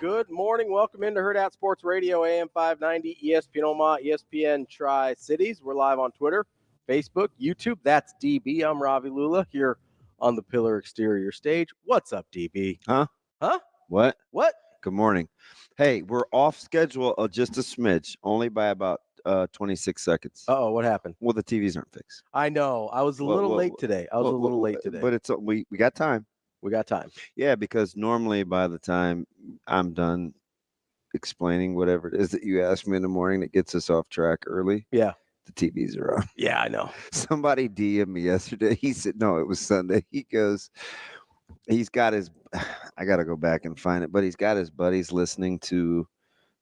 Good morning. Welcome into Hurrdat Sports Radio, AM 590, ESPN Omaha, ESPN Tri-Cities. We're live on Twitter, Facebook, YouTube. That's DB. I'm Ravi Lulla here on the Pillar Exterior stage. What's up, DB? Huh? What? What? Good morning. Hey, we're off schedule just a smidge, only by about 26 seconds. Uh-oh, what happened? Well, the TVs aren't fixed. I know. I was a little late today. But it's we got time. We got time. Yeah, because normally by the time I'm done explaining whatever it is that you asked me in the morning that gets us off track early, Yeah. the TVs are on. Yeah, I know. Somebody DM'd me yesterday. He said, no, it was Sunday. He goes, he's got his, I got to go back and find it, but he's got his buddies listening to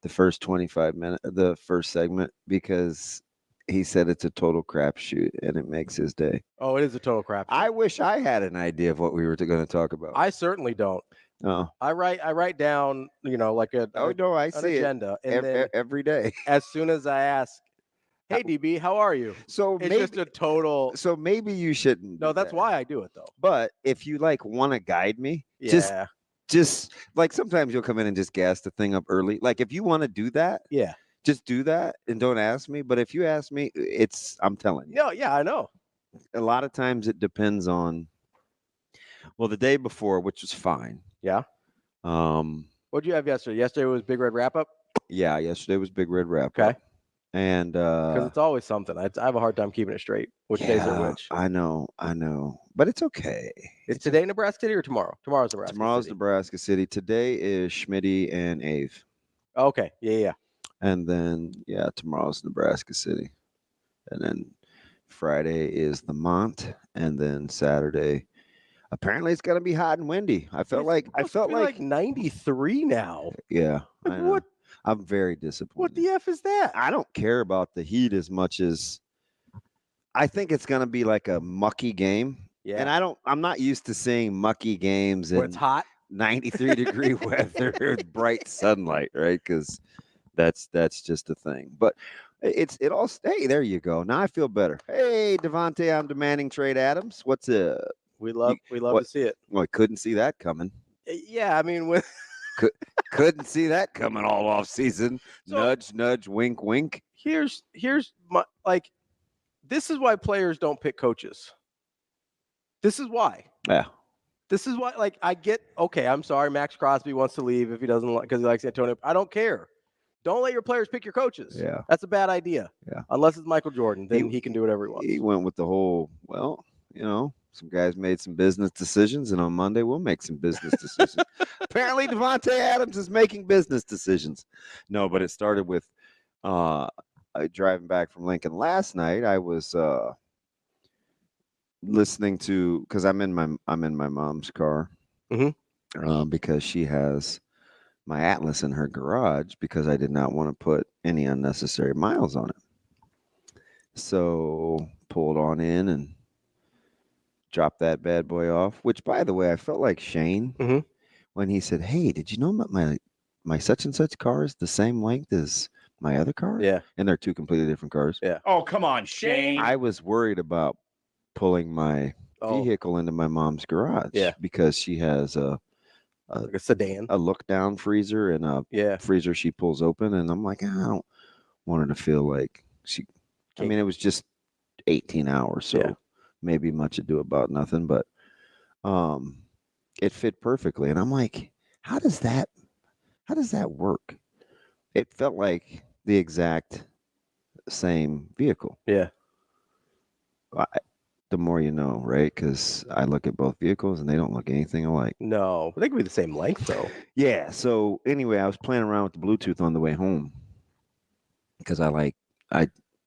the first 25 minutes, the first segment, because he said it's a total crapshoot and it makes his day. Oh, it is a total crapshoot. I wish I had an idea of what we were going to talk about. I certainly don't. Oh, I write down, like an agenda, and then every day. As soon as I ask, hey DB, how are you? So it's just a total. So maybe you shouldn't. No, that's why I do it though. But if you want to guide me, yeah. Just like sometimes you'll come in and just gas the thing up early. Like if you want to do that, yeah, just do that and don't ask me. But if you ask me, I'm telling you. No, yeah, I know. A lot of times it depends on, the day before, which was fine. Yeah. What'd you have yesterday? Yesterday was Big Red Wrap Up? Yeah, yesterday was Big Red Wrap Up. Okay. And because it's always something. I have a hard time keeping it straight. Which days are which? I know. But it's okay. Is today Nebraska City or tomorrow? Tomorrow's Nebraska City. Today is Schmitty and Ave. Okay. Yeah. And then, tomorrow's Nebraska City. And then Friday is the Mont. And then Saturday, apparently it's going to be hot and windy. I felt like 93 now. Yeah. I know. What? I'm very disappointed. What the F is that? I don't care about the heat as much as I think it's going to be like a mucky game. Yeah. And I'm not used to seeing mucky games where it's hot, 93 degree weather, bright sunlight, right? Because that's just a thing. But hey, there you go. Now I feel better. Hey, Devontae, I'm demanding trade Adams. What's up? We love to see it. Well, I couldn't see that coming. Yeah, I mean, couldn't see that coming all off season. So, nudge, nudge, wink, wink. Here's my this is why players don't pick coaches. This is why. Yeah. This is why. I get. Okay, I'm sorry. Max Crosby wants to leave if he doesn't because he likes Antonio. I don't care. Don't let your players pick your coaches. Yeah. That's a bad idea. Yeah. Unless it's Michael Jordan, then he can do whatever he wants. He went with the whole. Some guys made some business decisions, and on Monday we'll make some business decisions. Apparently, Devontae Adams is making business decisions. No, but it started with driving back from Lincoln last night. I was listening to because I'm in my mom's car because she has my Atlas in her garage because I did not want to put any unnecessary miles on it. So pulled on in and dropped that bad boy off, which, by the way, I felt like Shane when he said, hey, did you know my such and such car is the same length as my other car? Yeah. And they're two completely different cars. Yeah. Oh, come on, Shane. I was worried about pulling my vehicle into my mom's garage because she has a sedan, a look down freezer and a freezer she pulls open. And I'm like, I don't want her to feel like it was just 18 hours. So maybe much ado about nothing, but it fit perfectly. And I'm like, how does that work? It felt like the exact same vehicle. Yeah. The more you know, right? Because I look at both vehicles and they don't look anything alike. No, they could be the same length though. Yeah. So anyway, I was playing around with the Bluetooth on the way home because I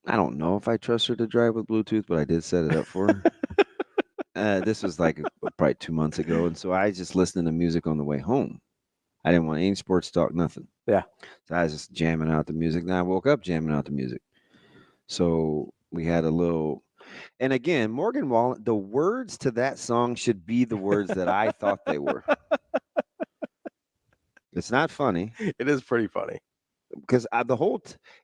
don't know if I trust her to drive with Bluetooth, but I did set it up for her. This was probably 2 months ago. And so I just listened to music on the way home. I didn't want any sports talk, nothing. Yeah. So I was just jamming out the music. Then I woke up jamming out the music. So we had a little, and again, Morgan Wallen, the words to that song should be the words that I thought they were. It's not funny. It is pretty funny. Because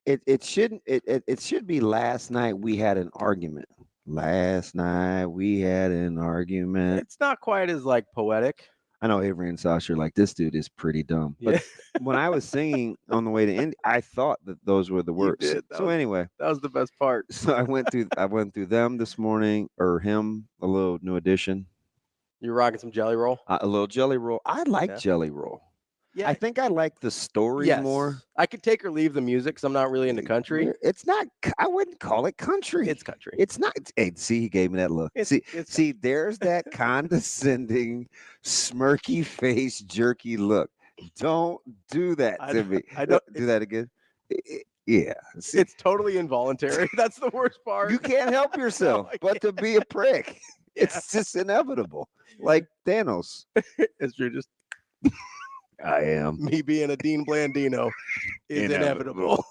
it should be last night we had an argument. Last night we had an argument. It's not quite as poetic. I know Avery and Sasha are like, this dude is pretty dumb. But when I was singing on the way to Indy, I thought that those were the words. Anyway, that was the best part. So I went through them this morning, or him, a little New Edition. You're rocking some Jelly Roll? A little Jelly Roll. I like Jelly Roll. Yeah, I think I like the story more. I could take or leave the music because I'm not really into country. It's not. I wouldn't call it country. It's country. It's not. Hey, see, he gave me that look. See, there's that condescending, smirky face, jerky look. Don't do that to me. I don't do that again. Yeah, it's totally involuntary. That's the worst part. You can't help yourself but to be a prick. It's just inevitable. Like Thanos. It's true. Just. I am. Me being a Dean Blandino is inevitable.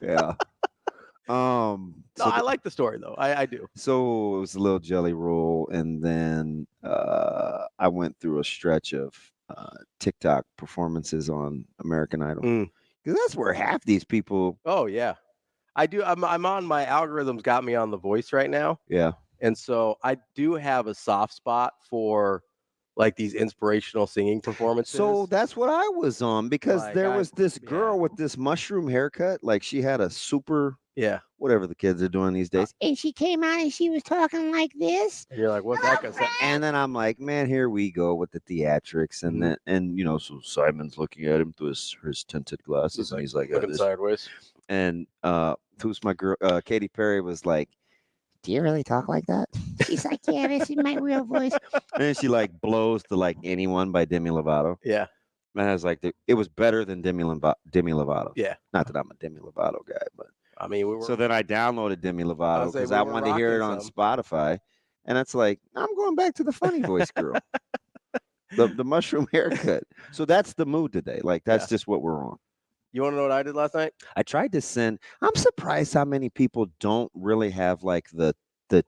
Yeah. No, I like the story though. I do. So it was a little Jelly Roll, and then I went through a stretch of TikTok performances on American Idol. Because that's where half these people. Oh yeah, I do. I'm on my algorithms. Got me on The Voice right now. Yeah. And so I do have a soft spot for like these inspirational singing performances. So that's what I was on, because there was this girl with this mushroom haircut. Like she had a super, whatever the kids are doing these days. And she came out and she was talking like this. And you're like, what's that gonna say? And then I'm like, man, here we go with the theatrics. And then, and you know, so Simon's looking at him through his tinted glasses, and he's like looking sideways. And who's my girl? Katy Perry was like, do you really talk like that? She's like, yeah, this is my real voice. And then she like blows to like Anyone by Demi Lovato. Yeah. And I was like, it was better than Demi Lovato. Yeah. Not that I'm a Demi Lovato guy, but I mean, so then I downloaded Demi Lovato because I wanted to hear it on Spotify. And it's like, I'm going back to the funny voice girl. the mushroom haircut. So that's the mood today. Like that's just what we're on. You want to know what I did last night? I tried to send. I'm surprised how many people don't really have like the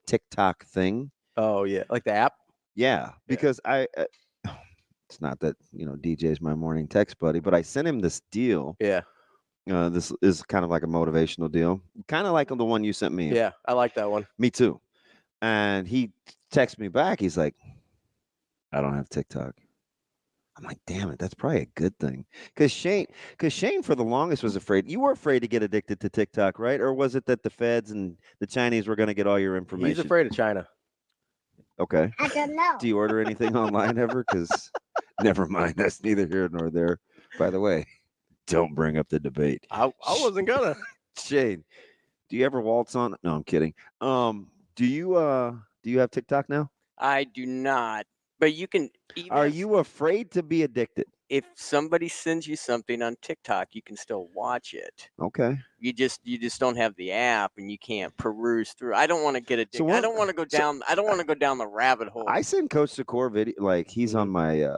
TikTok thing. Oh yeah, like the app. Yeah, because it's not that DJ's my morning text buddy, but I sent him this deal. Yeah. This is kind of like a motivational deal, kind of like the one you sent me. Yeah, I like that one. Me too. And he texted me back. He's like, I don't have TikTok. I'm like, damn it, that's probably a good thing. Because Shane for the longest was afraid. You were afraid to get addicted to TikTok, right? Or was it that the feds and the Chinese were going to get all your information? He's afraid of China. Okay. I don't know. Do you order anything online ever? Because never mind, that's neither here nor there. By the way, don't bring up the debate. I wasn't gonna. Shane, do you ever waltz on? No, I'm kidding. Do you have TikTok now? I do not. But you can. Are you afraid to be addicted? If somebody sends you something on TikTok, you can still watch it. Okay. You just don't have the app, and you can't peruse through. I don't want to get addicted. I don't want to go down. I don't want to go down the rabbit hole. I send Coach Secor video. Like he's on my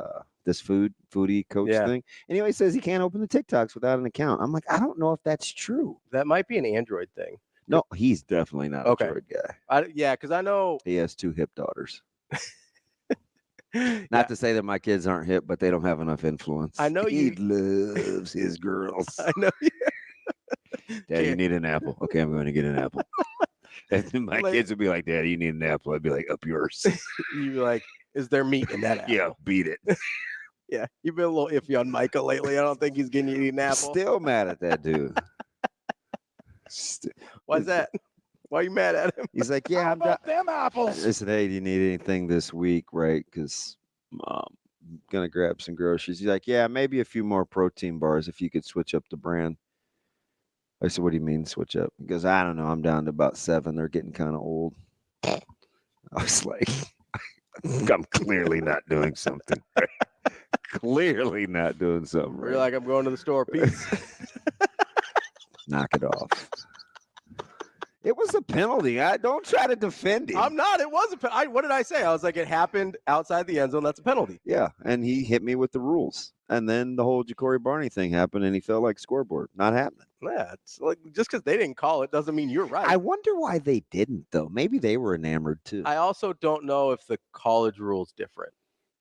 this foodie coach thing, and he always says he can't open the TikToks without an account. I'm like, I don't know if that's true. That might be an Android thing. No, he's definitely not an Android guy. Because I know he has 2 hip daughters. Not to say that my kids aren't hip, but they don't have enough influence. I know he loves his girls. I know. Dad, you need an apple. Okay, I'm going to get an apple. And my kids would be like, Dad, you need an apple. I'd be like, up yours. You'd be like, is there meat in that apple? Yeah, beat it. Yeah, you've been a little iffy on Micah lately. I don't think he's getting you to eat an apple. Still mad at that dude. Why's that? Why are you mad at him? He's like, yeah, I'm done. Them apples. I said, hey, do you need anything this week, right? Because I'm going to grab some groceries. He's like, yeah, maybe a few more protein bars if you could switch up the brand. I said, what do you mean switch up? He goes, I don't know. I'm down to about 7. They're getting kind of old. I was like, I'm clearly not doing something. Clearly not doing something. You're like, I'm going to the store. Peace. Knock it off. It was a penalty. Don't try to defend him. I'm not. It was a penalty. What did I say? I was like, it happened outside the end zone. That's a penalty. Yeah, and he hit me with the rules. And then the whole Ja'Cory Barney thing happened, and he felt like scoreboard. Not happening. Yeah, it's like just because they didn't call it doesn't mean you're right. I wonder why they didn't, though. Maybe they were enamored, too. I also don't know if the college rule's different.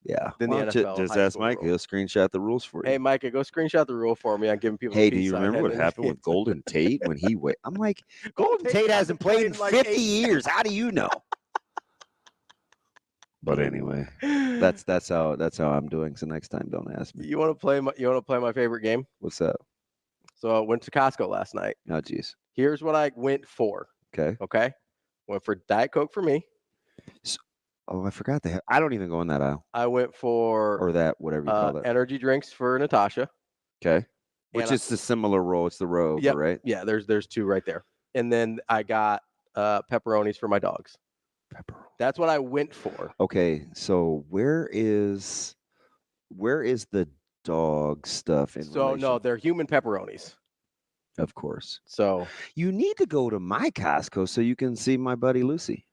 Yeah. Than the NFL. Just ask Mike. He'll screenshot the rules for you. Hey, Micah, go screenshot the rule for me. I'm giving people. Hey, do you remember what happened with Golden Tate when he went? I'm like, Golden Tate hasn't played in like 50 years. How do you know? But anyway, that's how I'm doing. So next time, don't ask me. You want to play my favorite game? What's up? So I went to Costco last night. Oh, geez. Here's what I went for. Okay. Went for Diet Coke for me. I forgot that. I don't even go in that aisle. I went for whatever you call it. Energy drinks for Natasha. Okay. Which is the similar roll. It's the row, right? Yeah, there's two right there. And then I got pepperonis for my dogs. That's what I went for. Okay, so where is the dog stuff in relation? No, they're human pepperonis. Of course. So you need to go to my Costco so you can see my buddy Lucy.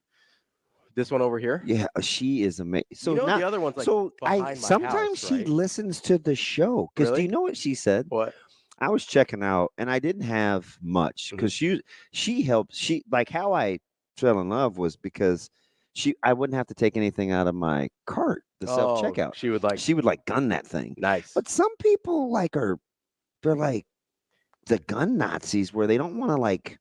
This one over here? Yeah, she is amazing. So the other one's like sometimes she listens to the show. Because really? Do you know what she said? What? I was checking out and I didn't have much because she helped. She like how I fell in love was because I wouldn't have to take anything out of my cart, the self-checkout. She would like gun that thing. Nice. But some people they're like the gun Nazis where they don't want to like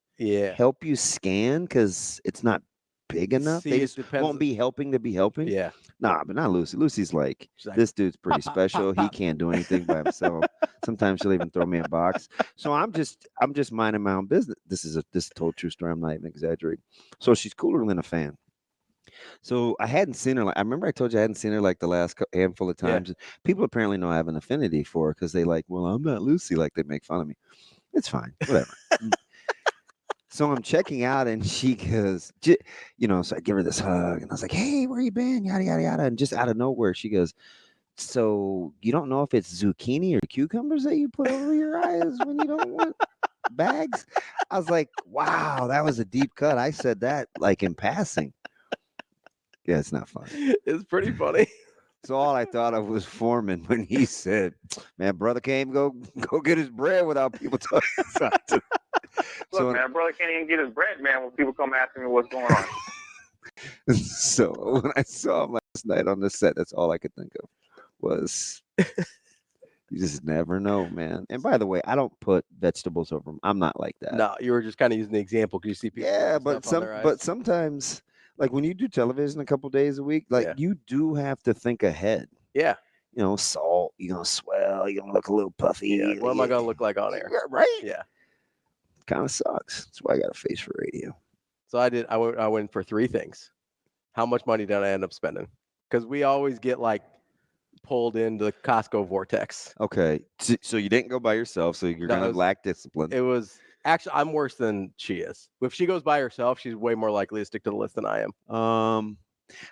help you scan because it's not big enough. They just won't be helping to be helping. Yeah. Nah, but not Lucy. Lucy's like, this dude's pretty special. He can't do anything by himself. Sometimes she'll even throw me a box. So I'm just minding my own business. This is a total true story. I'm not even exaggerating. So she's cooler than a fan. So I hadn't seen her. I remember I told you I hadn't seen her like the last handful of times. Yeah. People apparently know I have an affinity for her because they like, well, I'm not Lucy. Like they make fun of me. It's fine. Whatever. So I'm checking out and she goes, so I give her this hug and I was like, hey, where you been? Yada, yada, yada. And just out of nowhere, she goes, so you don't know if it's zucchini or cucumbers that you put over your eyes when you don't want bags? I was like, wow, that was a deep cut. I said that like in passing. Yeah, it's not funny. It's pretty funny. So all I thought of was Foreman when he said, man, brother can't go get his bread without people talking. Look, man, brother can't even get his bread, man, when people come asking me what's going on. So when I saw him last night on the set, that's all I could think of was you just never know, man. And by the way, I don't put vegetables over them. I'm not like that. No, you were just kind of using the example because you see people. Yeah, but sometimes, like when you do television a couple days a week, like you do have to think ahead. Yeah. Salt, you're gonna swell, you're gonna look a little puffy. Yeah. What am I gonna look like on air? Right? Yeah. Kind of sucks. That's why I got a face for radio. So I went for three things. How much money did I end up spending? Because we always get like pulled into the Costco vortex. Okay. So you didn't go by yourself, so you're gonna lack discipline. It was actually I'm worse than she is. If she goes by herself, she's way more likely to stick to the list than I am.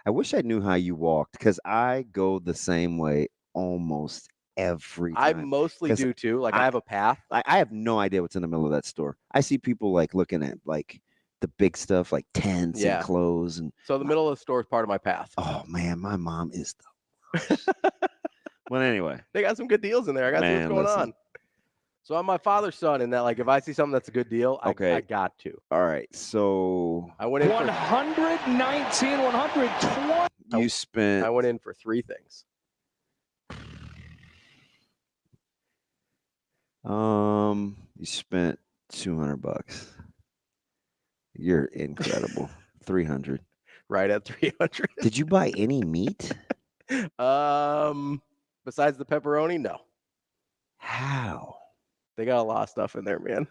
I wish I knew how you walked because I go the same way almost every time. I mostly do too. Like I have a path. I have no idea what's in the middle of that store. I see people like looking at like the big stuff like tents and clothes. And so the middle of the store is part of my path. Oh man, my mom is the worst. Well, anyway. They got some good deals in there. I got to see what's going on. So I'm my father's son in that like if I see something that's a good deal, I got to. All right. So I went in 119, 120. You spent I went in for three things. You spent $200. You're incredible. 300. Right at 300. Did you buy any meat? Besides the pepperoni, no. How? They got a lot of stuff in there, man.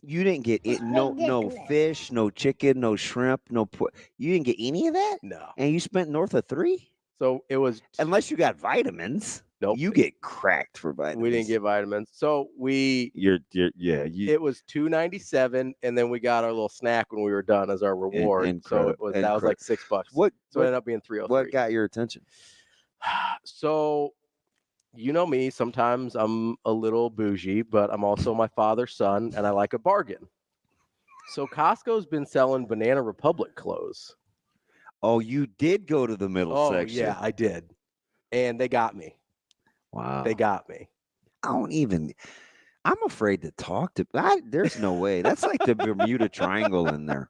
You didn't get it. No fish, no chicken, no shrimp, no pork. You didn't get any of that? No. And you spent north of 3? So it was unless you got vitamins. Nope. You get cracked for vitamins. We didn't get vitamins. So it was $2.97, and then we got our little snack when we were done as our reward. So that was like $6. It ended up being $3.03. What got your attention? So you know me, sometimes I'm a little bougie, but I'm also my father's son, and I like a bargain. So Costco's been selling Banana Republic clothes. Oh, you did go to the middle section. Yeah, I did. And they got me. Wow. They got me. I'm afraid to talk to. There's no way. That's like the Bermuda Triangle in there.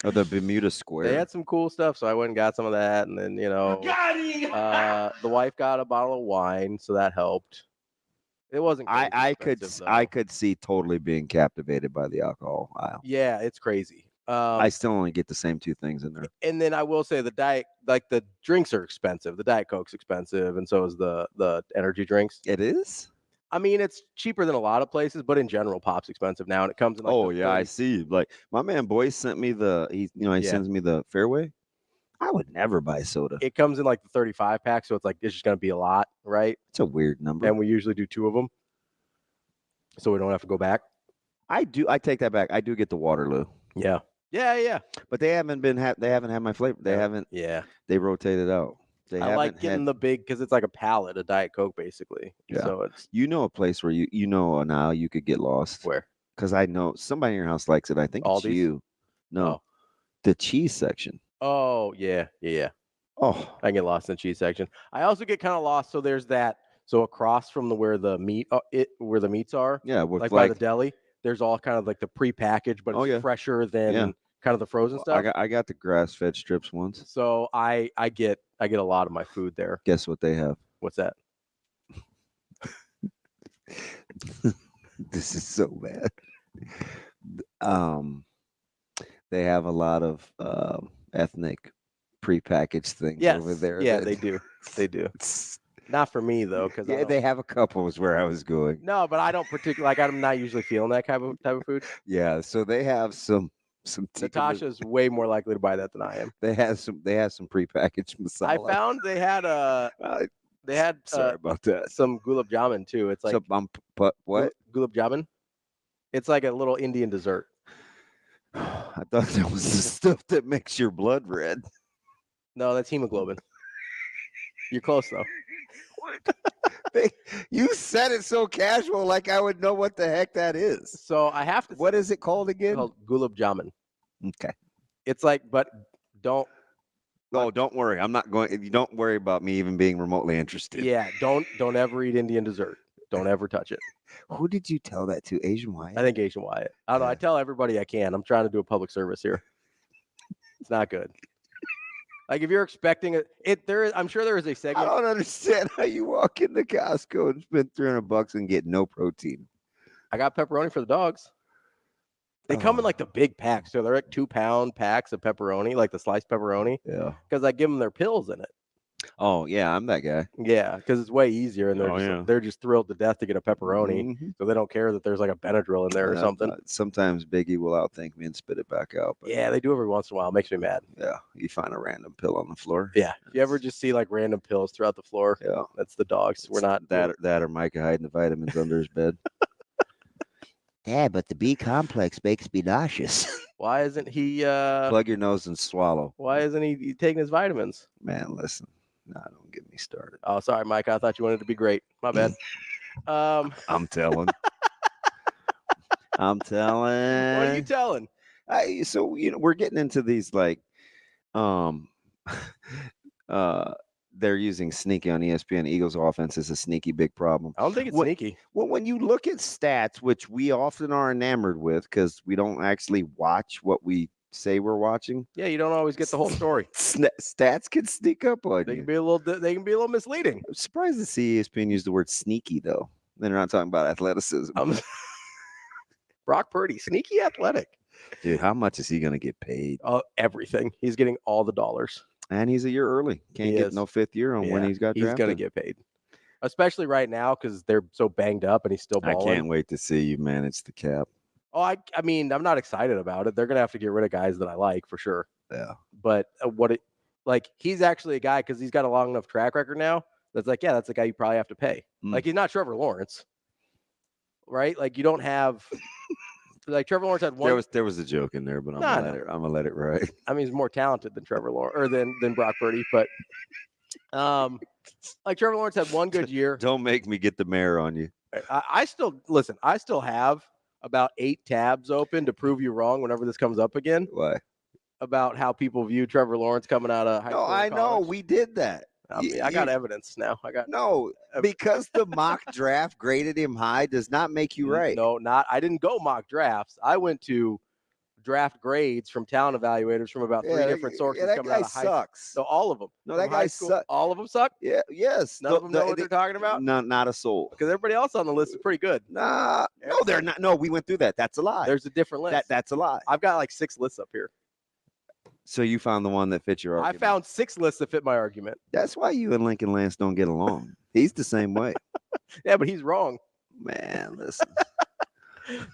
Or the Bermuda Square. They had some cool stuff, so I went and got some of that. And then, the wife got a bottle of wine, so that helped. It wasn't crazy I could see totally being captivated by the alcohol aisle. Yeah, it's crazy. I still only get the same 2 things in there. And then I will say the diet, like the drinks are expensive. The Diet Coke's expensive, and so is the energy drinks. It is? I mean, it's cheaper than a lot of places, but in general, pop's expensive now, and it comes in like I see. Like my man Boyce sent me he sends me the Fairway. I would never buy soda. It comes in like the 35 pack, so it's just going to be a lot, right? It's a weird number. And we usually do 2 of them, so we don't have to go back. I take that back. I do get the Waterloo. Yeah. But they haven't had my flavor. They haven't. Yeah. They rotated out. I like getting the big because it's like a pallet, a Diet Coke, basically. Yeah. So it's a place where now you could get lost. Where? Because I know somebody in your house likes it. I think it's you. No, the cheese section. Oh yeah. Oh, I get lost in the cheese section. I also get kind of lost. So there's that. So across from where the meats are. Yeah, like by the deli. There's all kind of like the prepackaged, but it's fresher than kind of the frozen stuff. I got the grass-fed strips once. So I get a lot of my food there. Guess what they have? What's that? This is so bad. They have a lot of ethnic prepackaged things over there. Yeah, they do. They do. Not for me though, because they have a couple. Is where I was going. No, but I don't particularly I'm not usually feeling that type of food. Yeah, so they have some. Natasha's way more likely to buy that than I am. They have some prepackaged masala. I found they had sorry about that. Some gulab jamun too. It's like what? Gulab jamun. It's like a little Indian dessert. I thought that was the stuff that makes your blood red. No, that's hemoglobin. You're close though. You said it so casual, like I would know what the heck that is. So I have to. What is it called again? It's called gulab jamun. Okay. It's like, but don't. Oh, don't worry. I'm not going. You don't worry about me even being remotely interested. Yeah, don't ever eat Indian dessert. Don't ever touch it. Who did you tell that to? Asian Wyatt? I think Asian Wyatt. I don't know. I tell everybody I can. I'm trying to do a public service here. It's not good. Like if you're expecting I'm sure there is a segment. I don't understand how you walk into Costco and spend $300 and get no protein. I got pepperoni for the dogs. They come in like the big packs, so they're like 2-pound packs of pepperoni, like the sliced pepperoni. Yeah. Because I give them their pills in it. Oh yeah, I'm that guy. Yeah, because it's way easier, and they're just thrilled to death to get a pepperoni, so they don't care that there's like a Benadryl in there or something. Sometimes Biggie will outthink me and spit it back out. But yeah, they do every once in a while. It makes me mad. Yeah, you find a random pill on the floor. Yeah, if you ever just see like random pills throughout the floor, that's the dogs. We're not that or Micah hiding the vitamins under his bed. Yeah, but the B complex makes me nauseous. Why isn't he plug your nose and swallow? Why isn't he taking his vitamins? Man, listen. No, don't get me started. Oh, sorry, Mike. I thought you wanted to be great. My bad. I'm telling. I'm telling. What are you telling? So we're getting into these like, they're using sneaky on ESPN. Eagles offense is a sneaky big problem. I don't think it's sneaky. Well, when you look at stats, which we often are enamored with because we don't actually watch what we say we're watching. Yeah, you don't always get the whole story. Stats can sneak up on you. They can be a little misleading. I'm surprised to see ESPN use the word sneaky though. They're not talking about athleticism. Brock Purdy, sneaky athletic. Dude, how much is he going to get paid? Everything. He's getting all the dollars. And he's a year early. Can't get no 5th year on when he's got drafted. He's going to get paid. Especially right now because they're so banged up and he's still balling. I can't wait to see you manage the cap. Oh, I mean, I'm not excited about it. They're going to have to get rid of guys that I like for sure. Yeah. But he's actually a guy because he's got a long enough track record now that's like, yeah, that's the guy you probably have to pay. Like, he's not Trevor Lawrence, right? Like, you don't have like Trevor Lawrence had one. There was a joke in there, but I'm gonna let it ride. I mean, he's more talented than Trevor Lawrence or than Brock Purdy, but like Trevor Lawrence had one good year. Don't make me get the mayor on you. I still have about 8 tabs open to prove you wrong whenever this comes up again. Why? About how people view Trevor Lawrence coming out of high school. No, I know we did that. I got evidence now. Because the mock draft graded him high does not make you right. No, I didn't go mock drafts. I went to draft grades from talent evaluators from about 3 different sources coming out of high school. Sucks. So all of them. No, that guy sucks. All of them suck? Yeah, yes. None of them know what they're talking about? No, not a soul. Because everybody else on the list is pretty good. Nah, no, they're not. No, we went through that. That's a lie. There's a different list. That's a lie. I've got like 6 lists up here. So you found the one that fits your argument. I found 6 lists that fit my argument. That's why you and Lincoln Lance don't get along. He's the same way. Yeah, but he's wrong. Man, listen.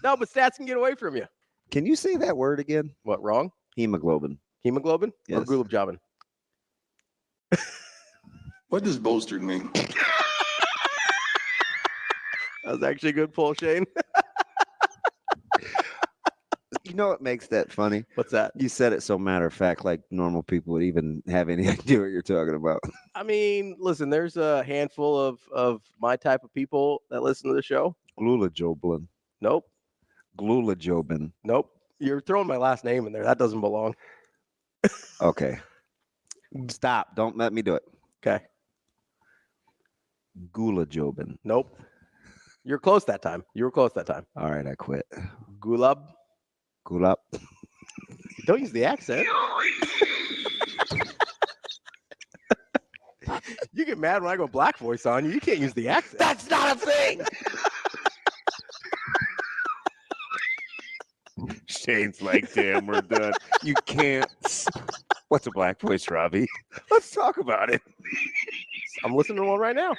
No, but stats can get away from you. Can you say that word again? What, wrong? Hemoglobin. Hemoglobin? Yes. Or gulab jabin? What does bolstered mean? That was actually a good pull, Shane. You know what makes that funny? What's that? You said it so matter of fact, like normal people would even have any idea what you're talking about. I mean, listen, there's a handful of my type of people that listen to the show. Glulajoblin. Nope. Glulajobin. Nope. You're throwing my last name in there. That doesn't belong. Okay. Stop. Don't let me do it. Okay. Gulajobin. Nope. You're close that time. You were close that time. All right, I quit. Gulab. Gulab. Don't use the accent. You get mad when I go black voice on you. You can't use the accent. That's not a thing. Shane's like, damn, we're done. You can't. What's a black voice, Ravi? Let's talk about it. I'm listening to one right now.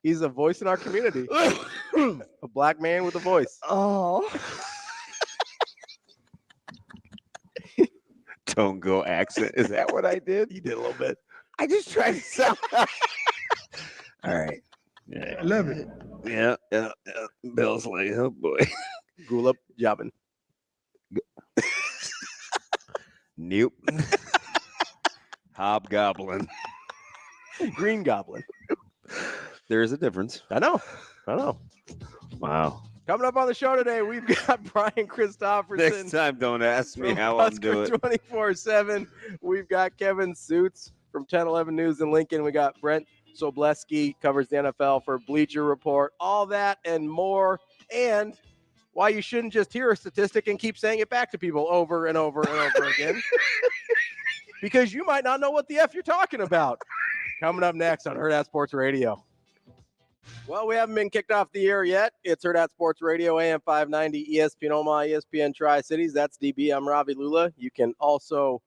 He's a voice in our community. A black man with a voice. Oh. Don't go accent. Is that what I did? You did a little bit. I just tried to sound. All right. Yeah. I love it. Yeah. Bill's like, oh boy. Gulab jabin. Nope. Hobgoblin. Green goblin. There is a difference. I know. Wow. Coming up on the show today, we've got Brian Christopherson. Next time, don't ask me how Husker I'm doing. 24/7. We've got Kevin Sjuts from 1011 News in Lincoln. We got Brent Sobleski, covers the NFL for Bleacher Report. All that and more. And why you shouldn't just hear a statistic and keep saying it back to people over and over and over again. Because you might not know what the F you're talking about. Coming up next on Hurrdat Sports Radio. Well, we haven't been kicked off the air yet. It's Hurrdat Sports Radio, AM 590, ESPN Omaha, ESPN Tri-Cities. That's DB. I'm Ravi Lulla. You can also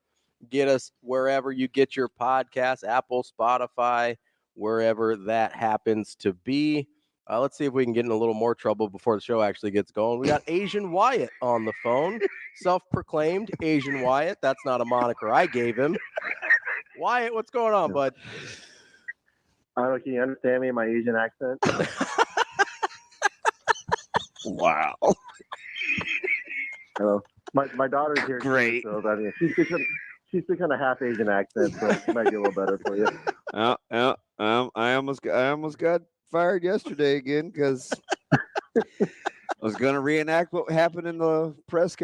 get us wherever you get your podcasts, Apple, Spotify, wherever that happens to be. Let's see if we can get in a little more trouble before the show actually gets going. We got Asian Wyatt on the phone, self-proclaimed Asian Wyatt. That's not a moniker I gave him. Wyatt, what's going on, bud? I don't know. Can you understand me in my Asian accent? Wow. Hello. My daughter's here. Great. Too, so I mean, she speaks on a half Asian accent, so it might be a little better for you. I almost got fired yesterday again because I was going to reenact what happened in the press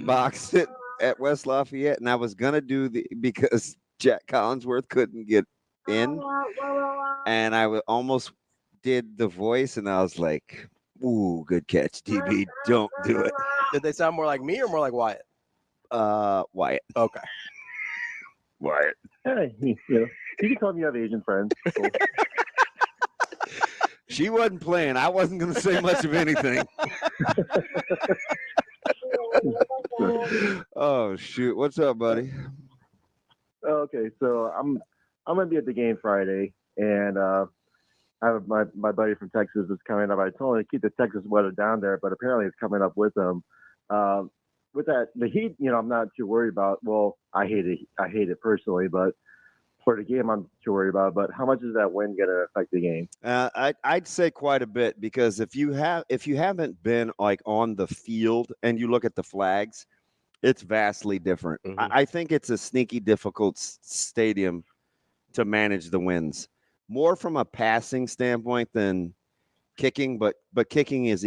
box at West Lafayette, and I was going to because Jack Collinsworth couldn't get in, and I almost did the voice, and I was like, ooh, good catch, DB, don't do it. Did they sound more like me or more like Wyatt? Wyatt. Okay. Wyatt. Hey, you can tell me you have Asian friends. Cool. She wasn't playing. I wasn't going to say much of anything. Oh, shoot. What's up, buddy? Okay, so I'm gonna be at the game Friday, and I have my buddy from Texas is coming up. I told him to keep the Texas weather down there, but apparently it's coming up with them. With that, the heat, I'm not too worried about. Well, I hate it personally, but for the game, I'm too worried about. But how much is that wind going to affect the game? I'd say quite a bit, because if you haven't been like on the field and you look at the flags, it's vastly different. Mm-hmm. I think it's a sneaky difficult stadium to manage the winds, more from a passing standpoint than kicking, but kicking is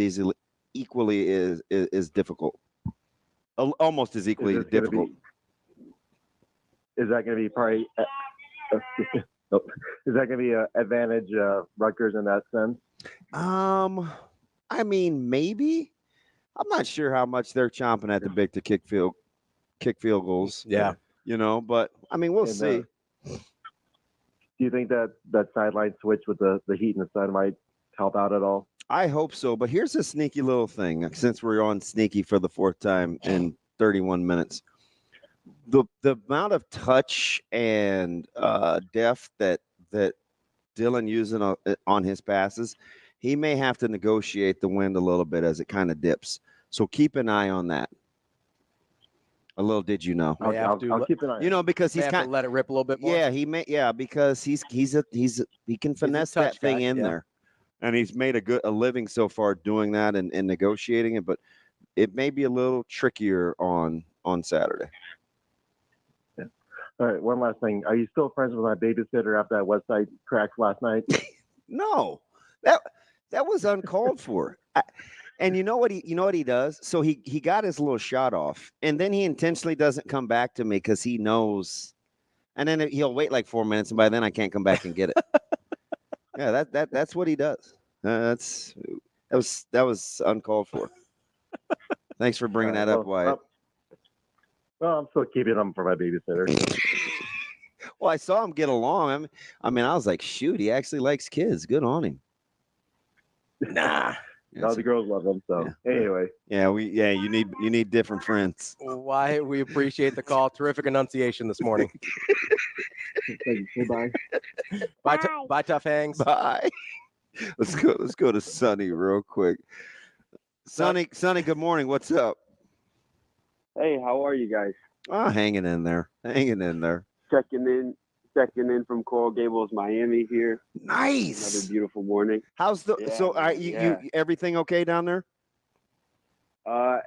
equally difficult, almost as equally difficult. Is that going to be probably? Is that going to be an advantage Rutgers in that sense? I mean, maybe, I'm not sure how much they're chomping at the bit to kick field goals. Yeah. But I mean, we'll see. Do you think that sideline switch with the heat and the sun might help out at all? I hope so. But here's a sneaky little thing. Since we're on sneaky for the fourth time in 31 minutes, the amount of touch and depth that Dylan using on his passes, he may have to negotiate the wind a little bit as it kind of dips. So keep an eye on that. A little, did you know? I'll keep an eye. Because he's kind of let it rip a little bit more. Yeah, he may. Yeah, because he can finesse that thing in there, and he's made a living so far doing that and negotiating it. But it may be a little trickier on Saturday. Yeah. All right. One last thing. Are you still friends with my babysitter after that website crashed last night? No, that was uncalled for. And you know what he does? So he got his little shot off, and then he intentionally doesn't come back to me because he knows, and then he'll wait like 4 minutes, and by then I can't come back and get it. Yeah, that's what he does. That was uncalled for. Thanks for bringing that up, Wyatt. Well, I'm still keeping him for my babysitter. Well, I saw him get along. I mean, I was like, shoot, he actually likes kids. Good on him. Nah. No, the girls love him. So anyway, you need different friends. Why we appreciate the call. Terrific enunciation this morning. Bye. Bye, Tough Hangs. Bye. Let's go to Sonny real quick. Sonny, good morning. What's up? Hey, how are you guys? Oh, hanging in there. Checking in from Coral Gables, Miami here. Nice. Another beautiful morning. How's you everything okay down there?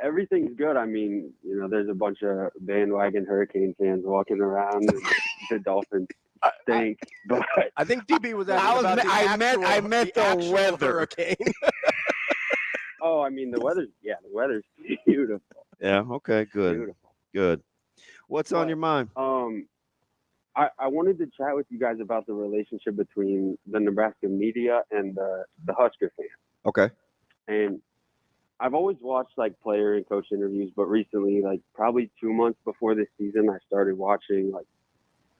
Everything's good. I mean, there's a bunch of bandwagon Hurricane fans walking around. And the Dolphins stink. But I think DB was asking I meant the weather. Hurricane. Oh, I mean the weather's beautiful. Yeah. Okay. Good. Beautiful. Good. What's on your mind? I wanted to chat with you guys about the relationship between the Nebraska media and the Husker fans. Okay. And I've always watched like player and coach interviews, but recently, like probably 2 months before this season, I started watching like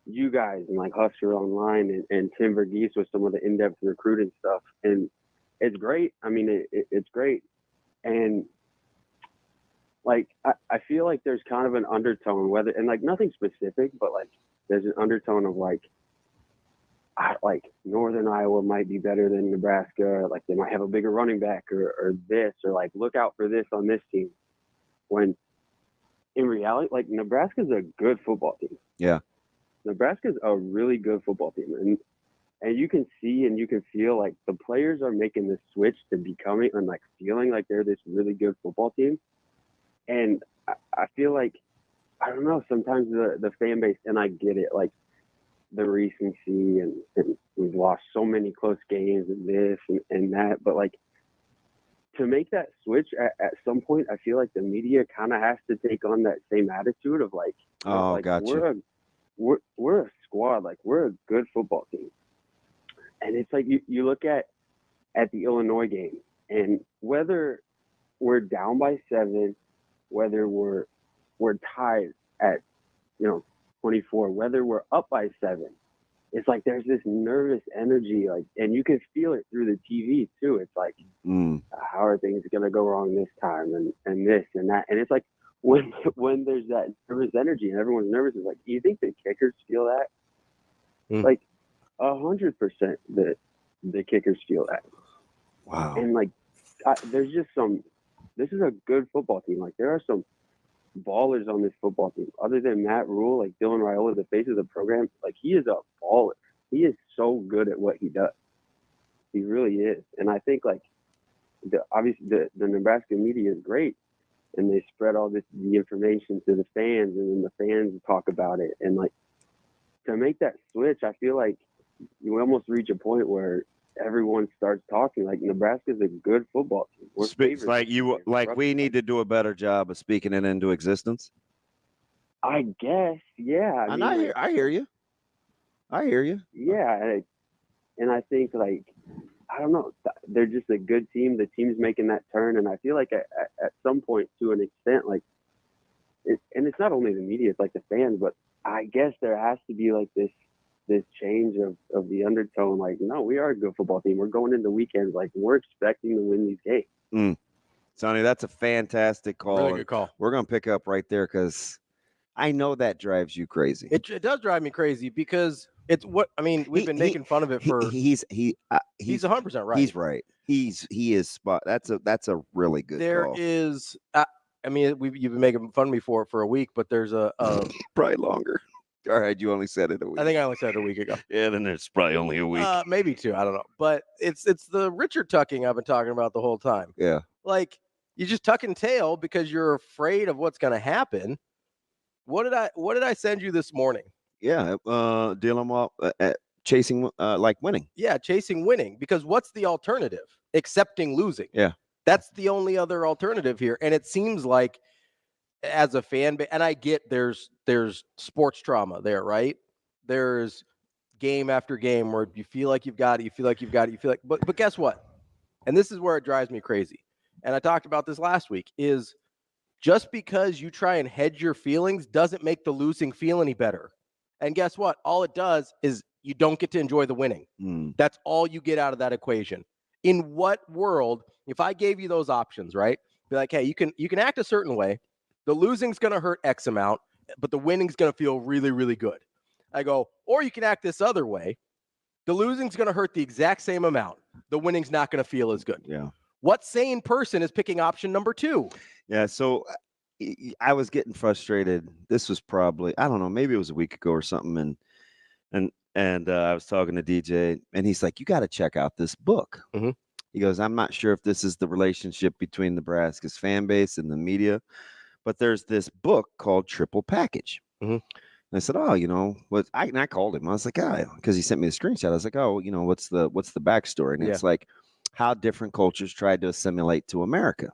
you guys and like Husker Online and Tim Verghese with some of the in-depth recruiting stuff. And it's great. I mean, it's great. And like, I feel like there's kind of an undertone, and like nothing specific, but like there's an undertone of like Northern Iowa might be better than Nebraska, or like they might have a bigger running back or this, or like look out for this on this team. When in reality, like Nebraska's a good football team. Yeah. Nebraska's a really good football team. And you can see and you can feel like the players are making the switch to becoming and like feeling like they're this really good football team. And I feel like, I don't know, sometimes the fan base, and I get it, like the recency and we've lost so many close games and this and that, but like to make that switch at some point, I feel like the media kind of has to take on that same attitude of like, gotcha. We're a squad, like we're a good football team. And it's like you look at the Illinois game, and whether we're down by 7, whether we're tied at 24, whether we're up by 7, it's like there's this nervous energy, like, and you can feel it through the TV too. It's like, how are things gonna go wrong this time, and this and that, and it's like when there's that nervous energy and everyone's nervous, it's like, you think the kickers feel that? Like 100% the kickers feel that. Wow. And like, there's just this is a good football team. Like there are some ballers on this football team. Other than Matt Rule, like Dylan Raiola, the face of the program, like he is a baller. He is so good at what he does. He really is. And I think like obviously the Nebraska media is great, and they spread all the information to the fans, and then the fans talk about it. And like to make that switch, I feel like you almost reach a point where everyone starts talking like Nebraska's a good football team. We need to do a better job of speaking it into existence. I guess, yeah. I hear you. Yeah, and I think like I don't know. They're just a good team. The team's making that turn, and I feel like at some point, to an extent, like, and it's not only the media, it's like the fans, but I guess there has to be like this change of the undertone. Like, no, we are a good football team. We're going into weekends like we're expecting to win these games. Sonny, that's a fantastic call. Really good call. We're going to pick up right there because I know that drives you crazy. It does drive me crazy because it's what I mean. We've been making fun of it for. He's 100% right. He's right. He is spot. That's a really good There call. is. I mean, you've been making fun of me for a week, but there's a probably longer. All right, you only said it a week. I think I only said it a week ago. Yeah, then it's probably only a week. Maybe 2. I don't know. But it's the Richard tucking I've been talking about the whole time. Yeah. Like you just tuck and tail because you're afraid of what's going to happen. What did I send you this morning? Yeah, dealing with chasing like winning. Yeah, chasing winning because what's the alternative? Accepting losing. Yeah. That's the only other alternative here. And it seems like as a fan base, and I get there's sports trauma there, right? There's game after game where you feel like you've got it, but guess what? And this is where it drives me crazy. And I talked about this last week is just because you try and hedge your feelings doesn't make the losing feel any better. And guess what? All it does is you don't get to enjoy the winning. That's all you get out of that equation. In what world, if I gave you those options, right? Be like, hey, you can act a certain way. The losing's going to hurt X amount, but the winning's going to feel really, really good. I go, or you can act this other way. The losing's going to hurt the exact same amount. The winning's not going to feel as good. Yeah. What sane person is picking option number 2? Yeah. So I was getting frustrated. This was probably, I don't know, maybe it was a week ago or something. And I was talking to DJ and he's like, you got to check out this book. Mm-hmm. He goes, I'm not sure if this is the relationship between Nebraska's fan base and the media, but there's this book called Triple Package. Mm-hmm. And I said, oh, and I called him. I was like, because he sent me the screenshot. I was like, oh, what's the backstory? And it's like how different cultures tried to assimilate to America.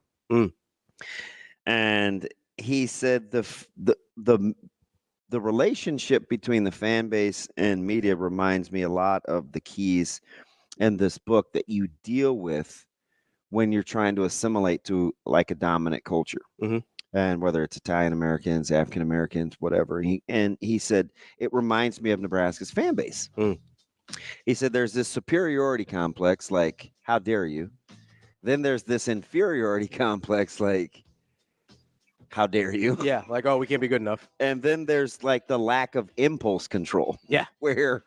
And he said the relationship between the fan base and media reminds me a lot of the keys in this book that you deal with when you're trying to assimilate to like a dominant culture. Mm-hmm. And whether it's Italian Americans, African Americans, whatever. He said, it reminds me of Nebraska's fan base. He said, there's this superiority complex, like, how dare you? Then there's this inferiority complex, like, how dare you? Yeah, like, oh, we can't be good enough. And then there's like the lack of impulse control. Yeah. Where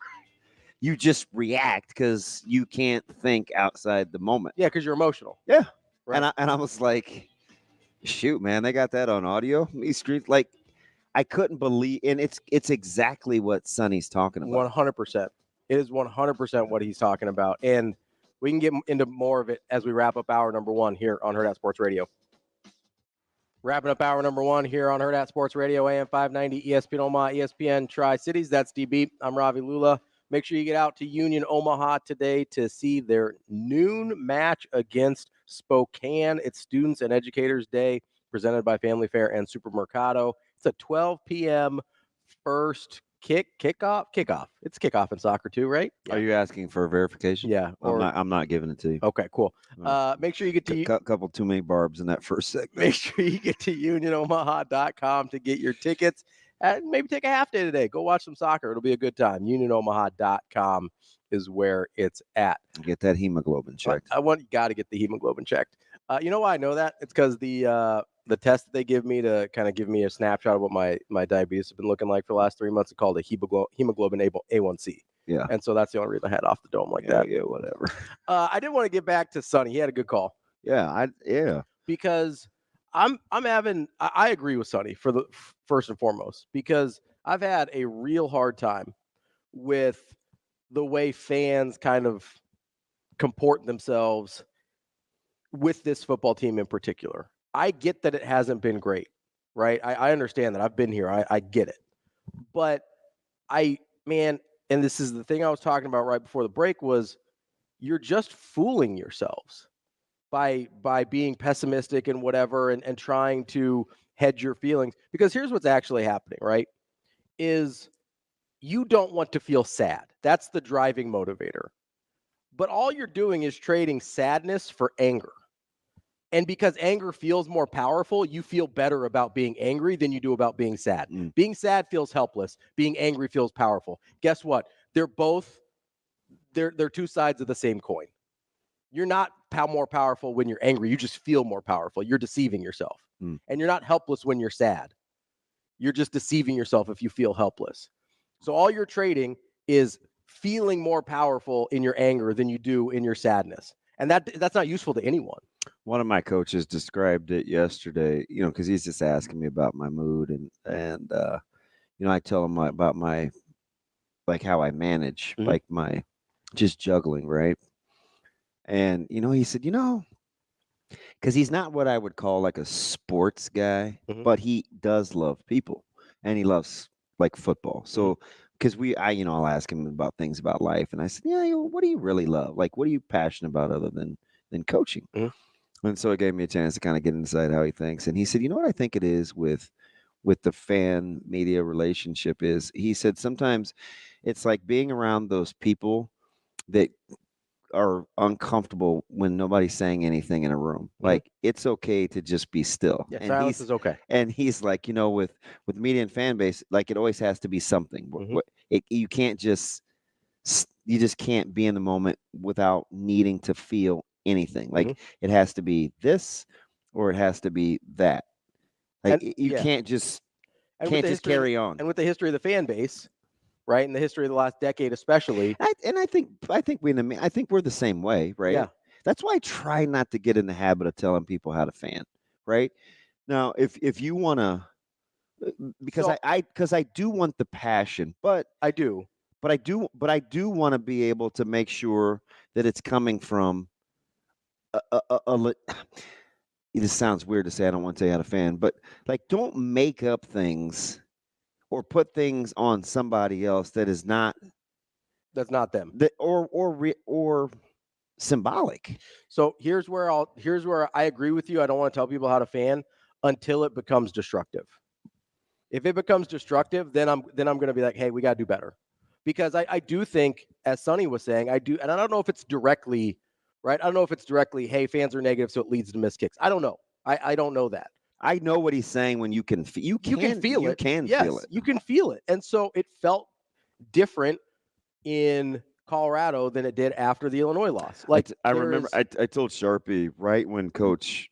you just react because you can't think outside the moment. Yeah, because you're emotional. Yeah. Right. And I was like, shoot, man, they got that on audio. These streets, like, I couldn't believe, and it's exactly what Sonny's talking about. 100%. It is 100% what he's talking about, and we can get into more of it as we wrap up hour number 1 here on Hurrdat Sports Radio. Wrapping up hour number 1 here on Hurrdat Sports Radio, AM 590, ESPN Omaha, ESPN Tri-Cities. That's DB. I'm Ravi Lulla. Make sure you get out to Union Omaha today to see their noon match against Spokane. It's Students and Educators Day, presented by Family Fare and Supermercado. It's a 12 p.m. first kickoff. It's kickoff in soccer too, right? Yeah. Are you asking for a verification? Yeah. I'm not giving it to you. Okay, cool. Make sure you get to couple too many barbs in that first segment. Make sure you get to unionomaha.com to get your tickets. And maybe take a half day today. Go watch some soccer. It'll be a good time. Unionomaha.com is where it's at. Get that hemoglobin checked. You got to get the hemoglobin checked. You know why I know that? It's because the test that they give me to kind of give me a snapshot of what my diabetes has been looking like for the last 3 months is called a hemoglobin A1C. Yeah. And so that's the only reason I had off the dome like that. Yeah, whatever. I did want to get back to Sonny. He had a good call. Yeah, Because I agree with Sonny for the first and foremost, because I've had a real hard time with the way fans kind of comport themselves with this football team in particular. I get that it hasn't been great, right? I understand that. I've been here. I get it. But and this is the thing I was talking about right before the break, was you're just fooling yourselves by being pessimistic and whatever and trying to hedge your feelings. Because here's what's actually happening, right? Is you don't want to feel sad. That's the driving motivator. But all you're doing is trading sadness for anger. And because anger feels more powerful, you feel better about being angry than you do about being sad. Being sad feels helpless. Being angry feels powerful. Guess what? They're two sides of the same coin. You're not more powerful when you're angry. You just feel more powerful. You're deceiving yourself. And you're not helpless when you're sad. You're just deceiving yourself if you feel helpless. So all you're trading is feeling more powerful in your anger than you do in your sadness. And that's not useful to anyone. One of my coaches described it yesterday, because he's just asking me about my mood and I tell him about my, like how I manage, like my just juggling, right? And, he said, because he's not what I would call like a sports guy, but he does love people and he loves like football. So, because I'll ask him about things about life. And I said, what do you really love? Like, what are you passionate about other than coaching? And so it gave me a chance to kind of get inside how he thinks. And he said, what I think it is with the fan media relationship is, he said, sometimes it's like being around those people that are uncomfortable when nobody's saying anything in a room. Like, it's okay to just be still. Yeah, silence is okay. And he's like, with media and fan base, like it always has to be something. You can't you just can't be in the moment without needing to feel anything. Like it has to be this or it has to be that. Like you can't just carry on. And with the history of the fan base, right, and the history of the last decade especially. I think we're the same way, right? Yeah. That's why I try not to get in the habit of telling people how to fan, right? Now, if you want to, because I do want the passion, but I do want to be able to make sure that it's coming from it sounds weird to say I don't want to tell you how to fan, but like don't make up things or put things on somebody else that's not them. Or symbolic. So here's where I agree with you. I don't want to tell people how to fan until it becomes destructive. If it becomes destructive, then I'm going to be like, hey, we got to do better. Because I do think, as Sonny was saying, and I don't know if it's directly, right? I don't know if it's directly, hey, fans are negative, so it leads to missed kicks. I don't know. I don't know that. I know what he's saying when you can feel it. You can feel it. You can feel it. And so it felt different in Colorado than it did after the Illinois loss. Like I remember I told Sharpie right when Coach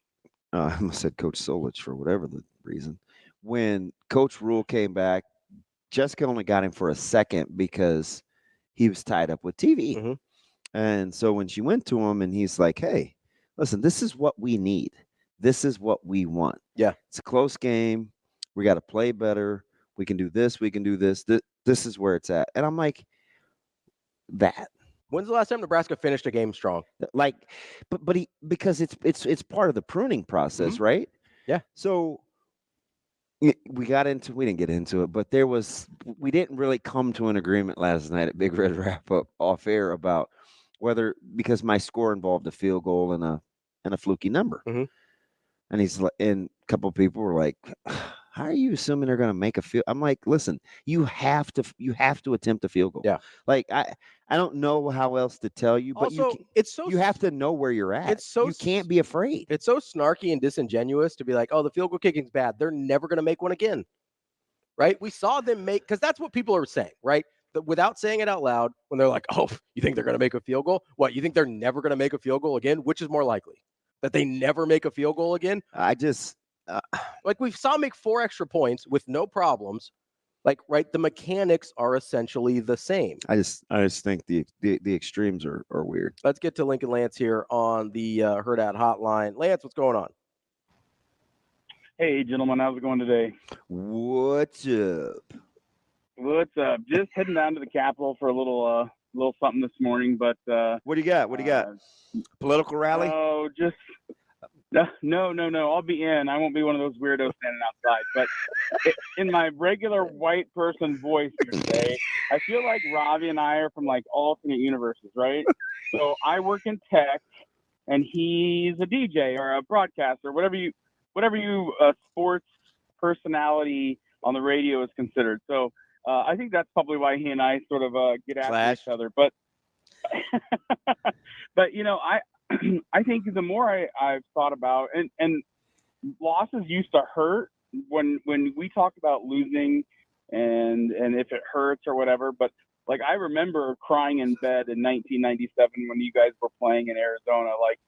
I almost said Coach Solich for whatever the reason. When Coach Rule came back, Jessica only got him for a second because he was tied up with TV. And so when she went to him and he's like, hey, listen, this is what we need. This is what we want. Yeah. It's a close game. We got to play better. We can do this. We can do this. This is where it's at. And I'm like, that. When's the last time Nebraska finished a game strong? Like, but because it's part of the pruning process, right? Yeah. So we didn't get into it, but we didn't really come to an agreement last night at Big Red Wrap Up off air about whether, because my score involved a field goal and a fluky number. And and a couple of people were like, how are you assuming they're going to make a field? I'm like, listen, you have to attempt a field goal. Yeah. Like I don't know how else to tell you, but also, you have to know where you're at. You can't be afraid. It's so snarky and disingenuous to be like, oh, the field goal kicking's bad. They're never going to make one again. Right? We saw them make, because that's what people are saying, right? Without saying it out loud, when they're like, oh, you think they're going to make a field goal? What, you think they're never going to make a field goal again? Which is more likely? That they never make a field goal again? Like we saw make 4 extra points with no problems. Like, right, the mechanics are essentially the same. I just think the extremes are weird. Let's get to Lincoln Lance here on the Hurrdat hotline. Lance, what's going on? Hey, gentlemen, how's it going today? What's up? What's up? Just heading down to the Capitol for a little something this morning, but what do you got? Political rally? Oh, just no. I'll be in. I won't be one of those weirdos standing outside. But in my regular white person voice here today, I feel like Ravi and I are from like alternate universes, right? So I work in tech, and he's a DJ or a broadcaster, whatever you sports personality on the radio is considered. So I think that's probably why he and I sort of get after each other. But But I think the more I've thought about and losses used to hurt when we talk about losing and if it hurts or whatever. But like I remember crying in bed in 1997 when you guys were playing in Arizona. Like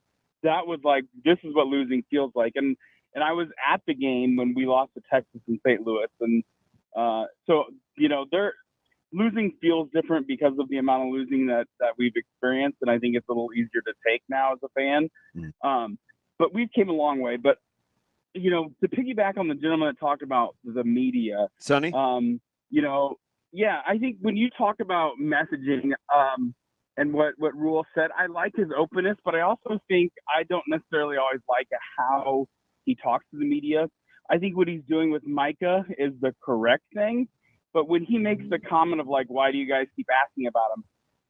that was like, this is what losing feels like. And I was at the game when we lost to Texas in St. Louis. And so, losing feels different because of the amount of losing that we've experienced. And I think it's a little easier to take now as a fan. But we've came a long way. But, to piggyback on the gentleman that talked about the media, Sonny, yeah, I think when you talk about messaging and what Rule said, I like his openness, but I also think I don't necessarily always like how he talks to the media. I think what he's doing with Micah is the correct thing. But when he makes the comment of like, why do you guys keep asking about him?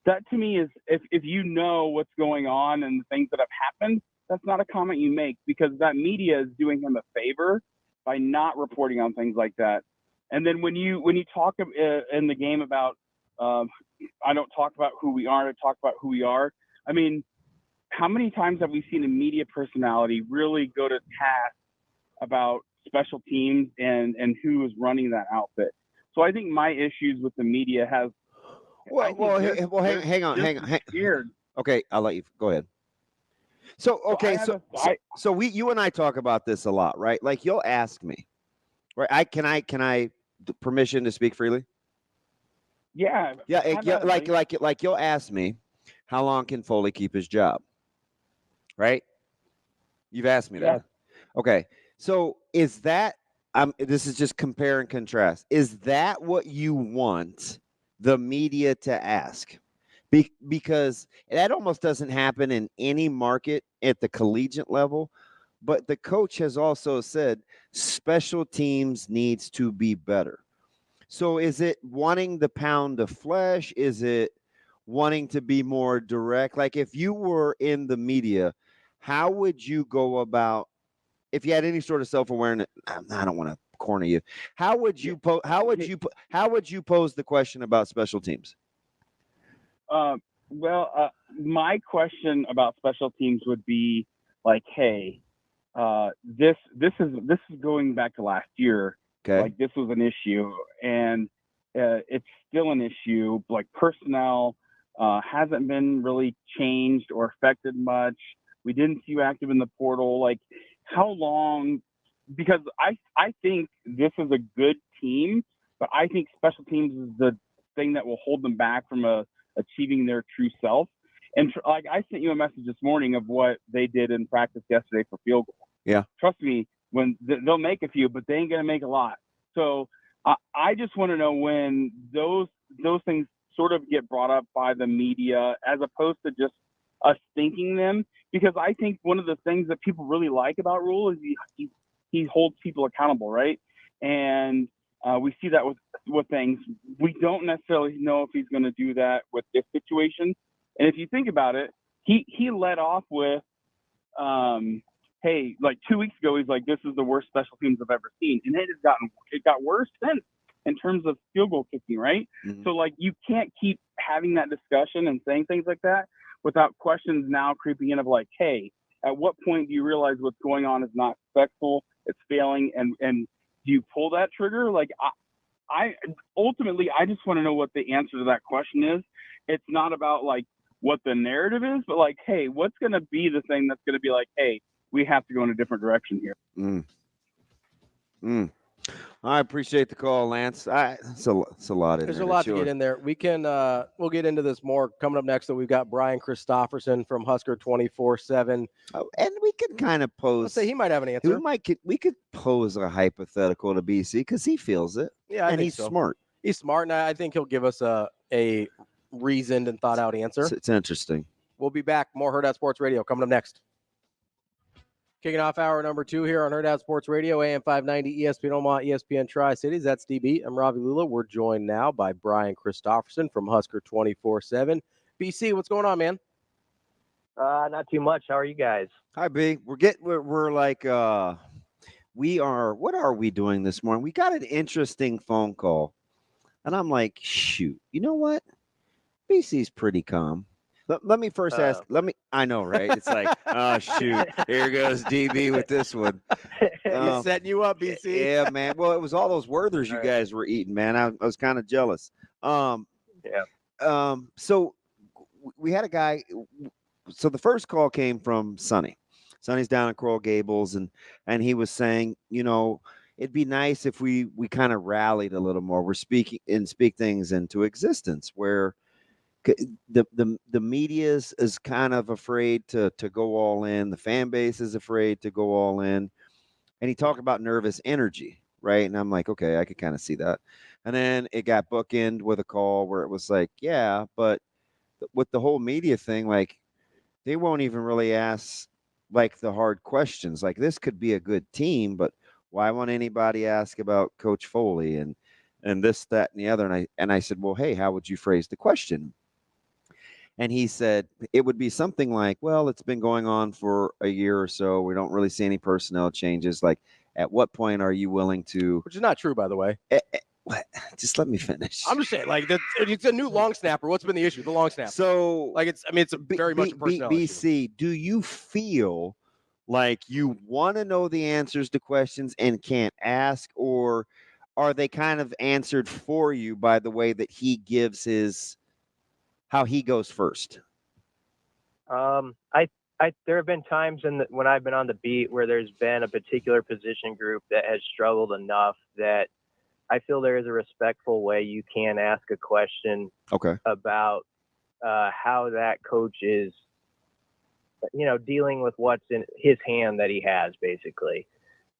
That to me is, if you know what's going on and the things that have happened, that's not a comment you make, because that media is doing him a favor by not reporting on things like that. And then when you talk in the game about, I don't talk about who we are, I talk about who we are. I mean, how many times have we seen a media personality really go to task about special teams and who is running that outfit? So I think my issues with the media have. Hang on. Weird. Okay, I'll let you go ahead. So okay, so you and I talk about this a lot, right? Like you'll ask me, right? Can I permission to speak freely? Yeah. Like you'll ask me, how long can Foley keep his job? Right? You've asked me that. Okay. So is that this is just compare and contrast. Is that what you want the media to ask? Because that almost doesn't happen in any market at the collegiate level. But the coach has also said special teams needs to be better. So is it wanting the pound of flesh? Is it wanting to be more direct? Like if you were in the media, how would you go about, if you had any sort of self-awareness? I don't want to corner you. How would you pose the question about special teams? My question about special teams would be like, hey, this is going back to last year. Okay. Like this was an issue, and it's still an issue. Like personnel hasn't been really changed or affected much. We didn't see you active in the portal. Like how long? Because I think this is a good team, but I think special teams is the thing that will hold them back from achieving their true self. And like I sent you a message this morning of what they did in practice yesterday for field goal. Yeah. Trust me, when they'll make a few, but they ain't gonna make a lot. So I just want to know when those things sort of get brought up by the media as opposed to just us thinking them. Because I think one of the things that people really like about Rule is he holds people accountable, right? And we see that with things. We don't necessarily know if he's going to do that with this situation. And if you think about it, he led off with, hey, like 2 weeks ago, he's like, this is the worst special teams I've ever seen. And it got worse since in terms of field goal kicking, right? Mm-hmm. So like you can't keep having that discussion and saying things like that without questions now creeping in of like, hey, at what point do you realize what's going on is not respectful, it's failing, and do you pull that trigger? Like I ultimately just want to know what the answer to that question is. It's not about like what the narrative is, but like, hey, what's going to be the thing that's going to be like, hey, we have to go in a different direction here. I appreciate the call, Lance. It's a lot in There's there. a lot to get in there. We can we'll get into this more coming up next. So we've got Brian Christopherson from Husker 24/7. Oh, and we can kind of pose. Let's say he might have an answer. We could pose a hypothetical to BC because he feels it. Yeah, and he's smart. He's smart, and I think he'll give us a reasoned and thought out answer. It's interesting. We'll be back. More Hurrdat Sports Radio coming up next. Kicking off hour number 2 here on Hurrdat Sports Radio, AM 590, ESPN Omaha, ESPN Tri-Cities. That's DB. I'm Ravi Lulla. We're joined now by Brian Christopherson from Husker 24/7. BC, what's going on, man? Not too much. How are you guys? Hi, B. We're like we are. What are we doing this morning? We got an interesting phone call, and I'm like, shoot. You know what? BC's pretty calm. Let me first ask. I know, right? It's like, oh shoot, here goes DB with this one. He's setting you up, BC. Yeah, man. Well, it was all those Werthers you guys were eating, man. I was kind of jealous. So we had a guy. So the first call came from Sonny. Sonny's down in Coral Gables, and he was saying, it'd be nice if we kind of rallied a little more. We're speak things into existence, where the media is kind of afraid to go all in. The fan base is afraid to go all in. And he talked about nervous energy, right? And I'm like, okay, I could kind of see that. And then it got bookended with a call where it was like, yeah, but with the whole media thing, like, they won't even really ask like the hard questions. Like, this could be a good team, but why won't anybody ask about Coach Foley and this, that, and the other? And I said, well, hey, how would you phrase the question? And he said it would be something like, well, it's been going on for a year or so. We don't really see any personnel changes. Like, at what point are you willing to? Which is not true, by the way. What? Just let me finish. I'm just saying, like, it's a new long snapper. What's been the issue? The long snapper. So, like, it's a very much a personnel BC, issue. do you feel like you want to know the answers to questions and can't ask, or are they kind of answered for you by the way that he gives how he goes first? There have been times when I've been on the beat where there's been a particular position group that has struggled enough that I feel there is a respectful way you can ask a question about how that coach is, dealing with what's in his hand that he has, basically.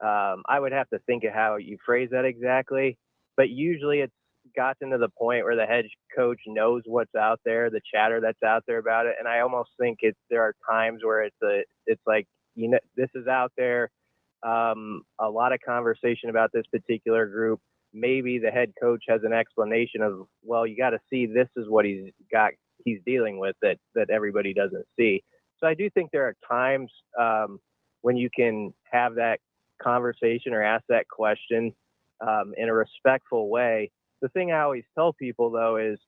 I would have to think of how you phrase that exactly, but usually it's gotten to the point where the head coach knows what's out there, the chatter that's out there about it. And I almost think there are times where it's like, this is out there. A lot of conversation about this particular group. Maybe the head coach has an explanation of, well, you got to see, this is what he's dealing with that everybody doesn't see. So I do think there are times when you can have that conversation or ask that question in a respectful way. The thing I always tell people, though, is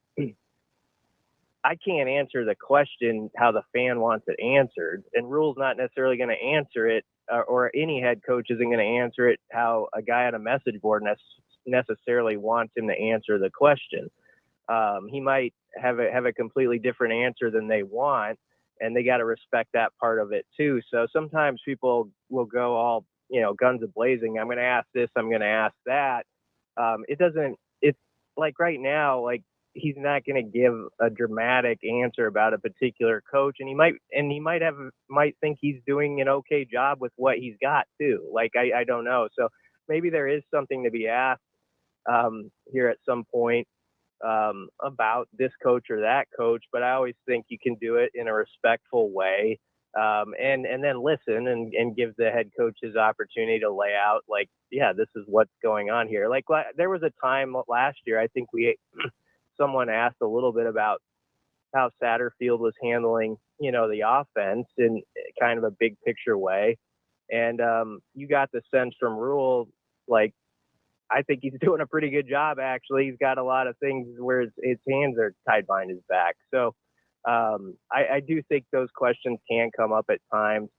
I can't answer the question how the fan wants it answered, and Rule's not necessarily going to answer it, or any head coach isn't going to answer it how a guy on a message board necessarily wants him to answer the question. He might have a completely different answer than they want, and they got to respect that part of it too. So sometimes people will go all, guns a-blazing. I'm going to ask this, I'm going to ask that. It's like right now, like, he's not going to give a dramatic answer about a particular coach, and he might think he's doing an okay job with what he's got too. Like, I don't know. So maybe there is something to be asked here at some point about this coach or that coach, but I always think you can do it in a respectful way, and then listen and give the head coach his opportunity to lay out, like, yeah, this is what's going on here. Like, there was a time last year, I think someone asked a little bit about how Satterfield was handling, the offense in kind of a big picture way. And you got the sense from Rule, like, I think he's doing a pretty good job, actually. He's got a lot of things where his hands are tied behind his back. So I do think those questions can come up at times.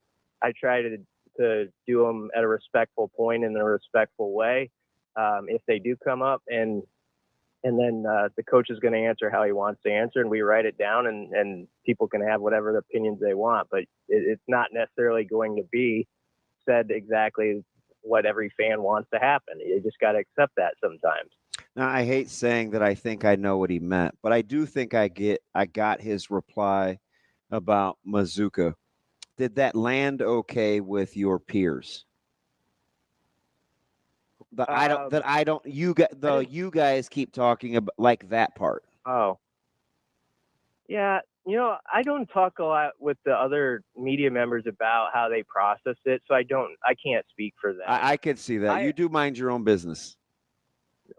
I try to do them at a respectful point in a respectful way if they do come up. And then the coach is going to answer how he wants to answer, and we write it down, and people can have whatever opinions they want. But it's not necessarily going to be said exactly what every fan wants to happen. You just got to accept that sometimes. Now, I hate saying that I think I know what he meant, but I do think I got his reply about Mazuka. Did that land okay with your peers? You guys keep talking about, like, that part. Oh, yeah. I don't talk a lot with the other media members about how they process it, so I can't speak for them. I could see that. You do mind your own business.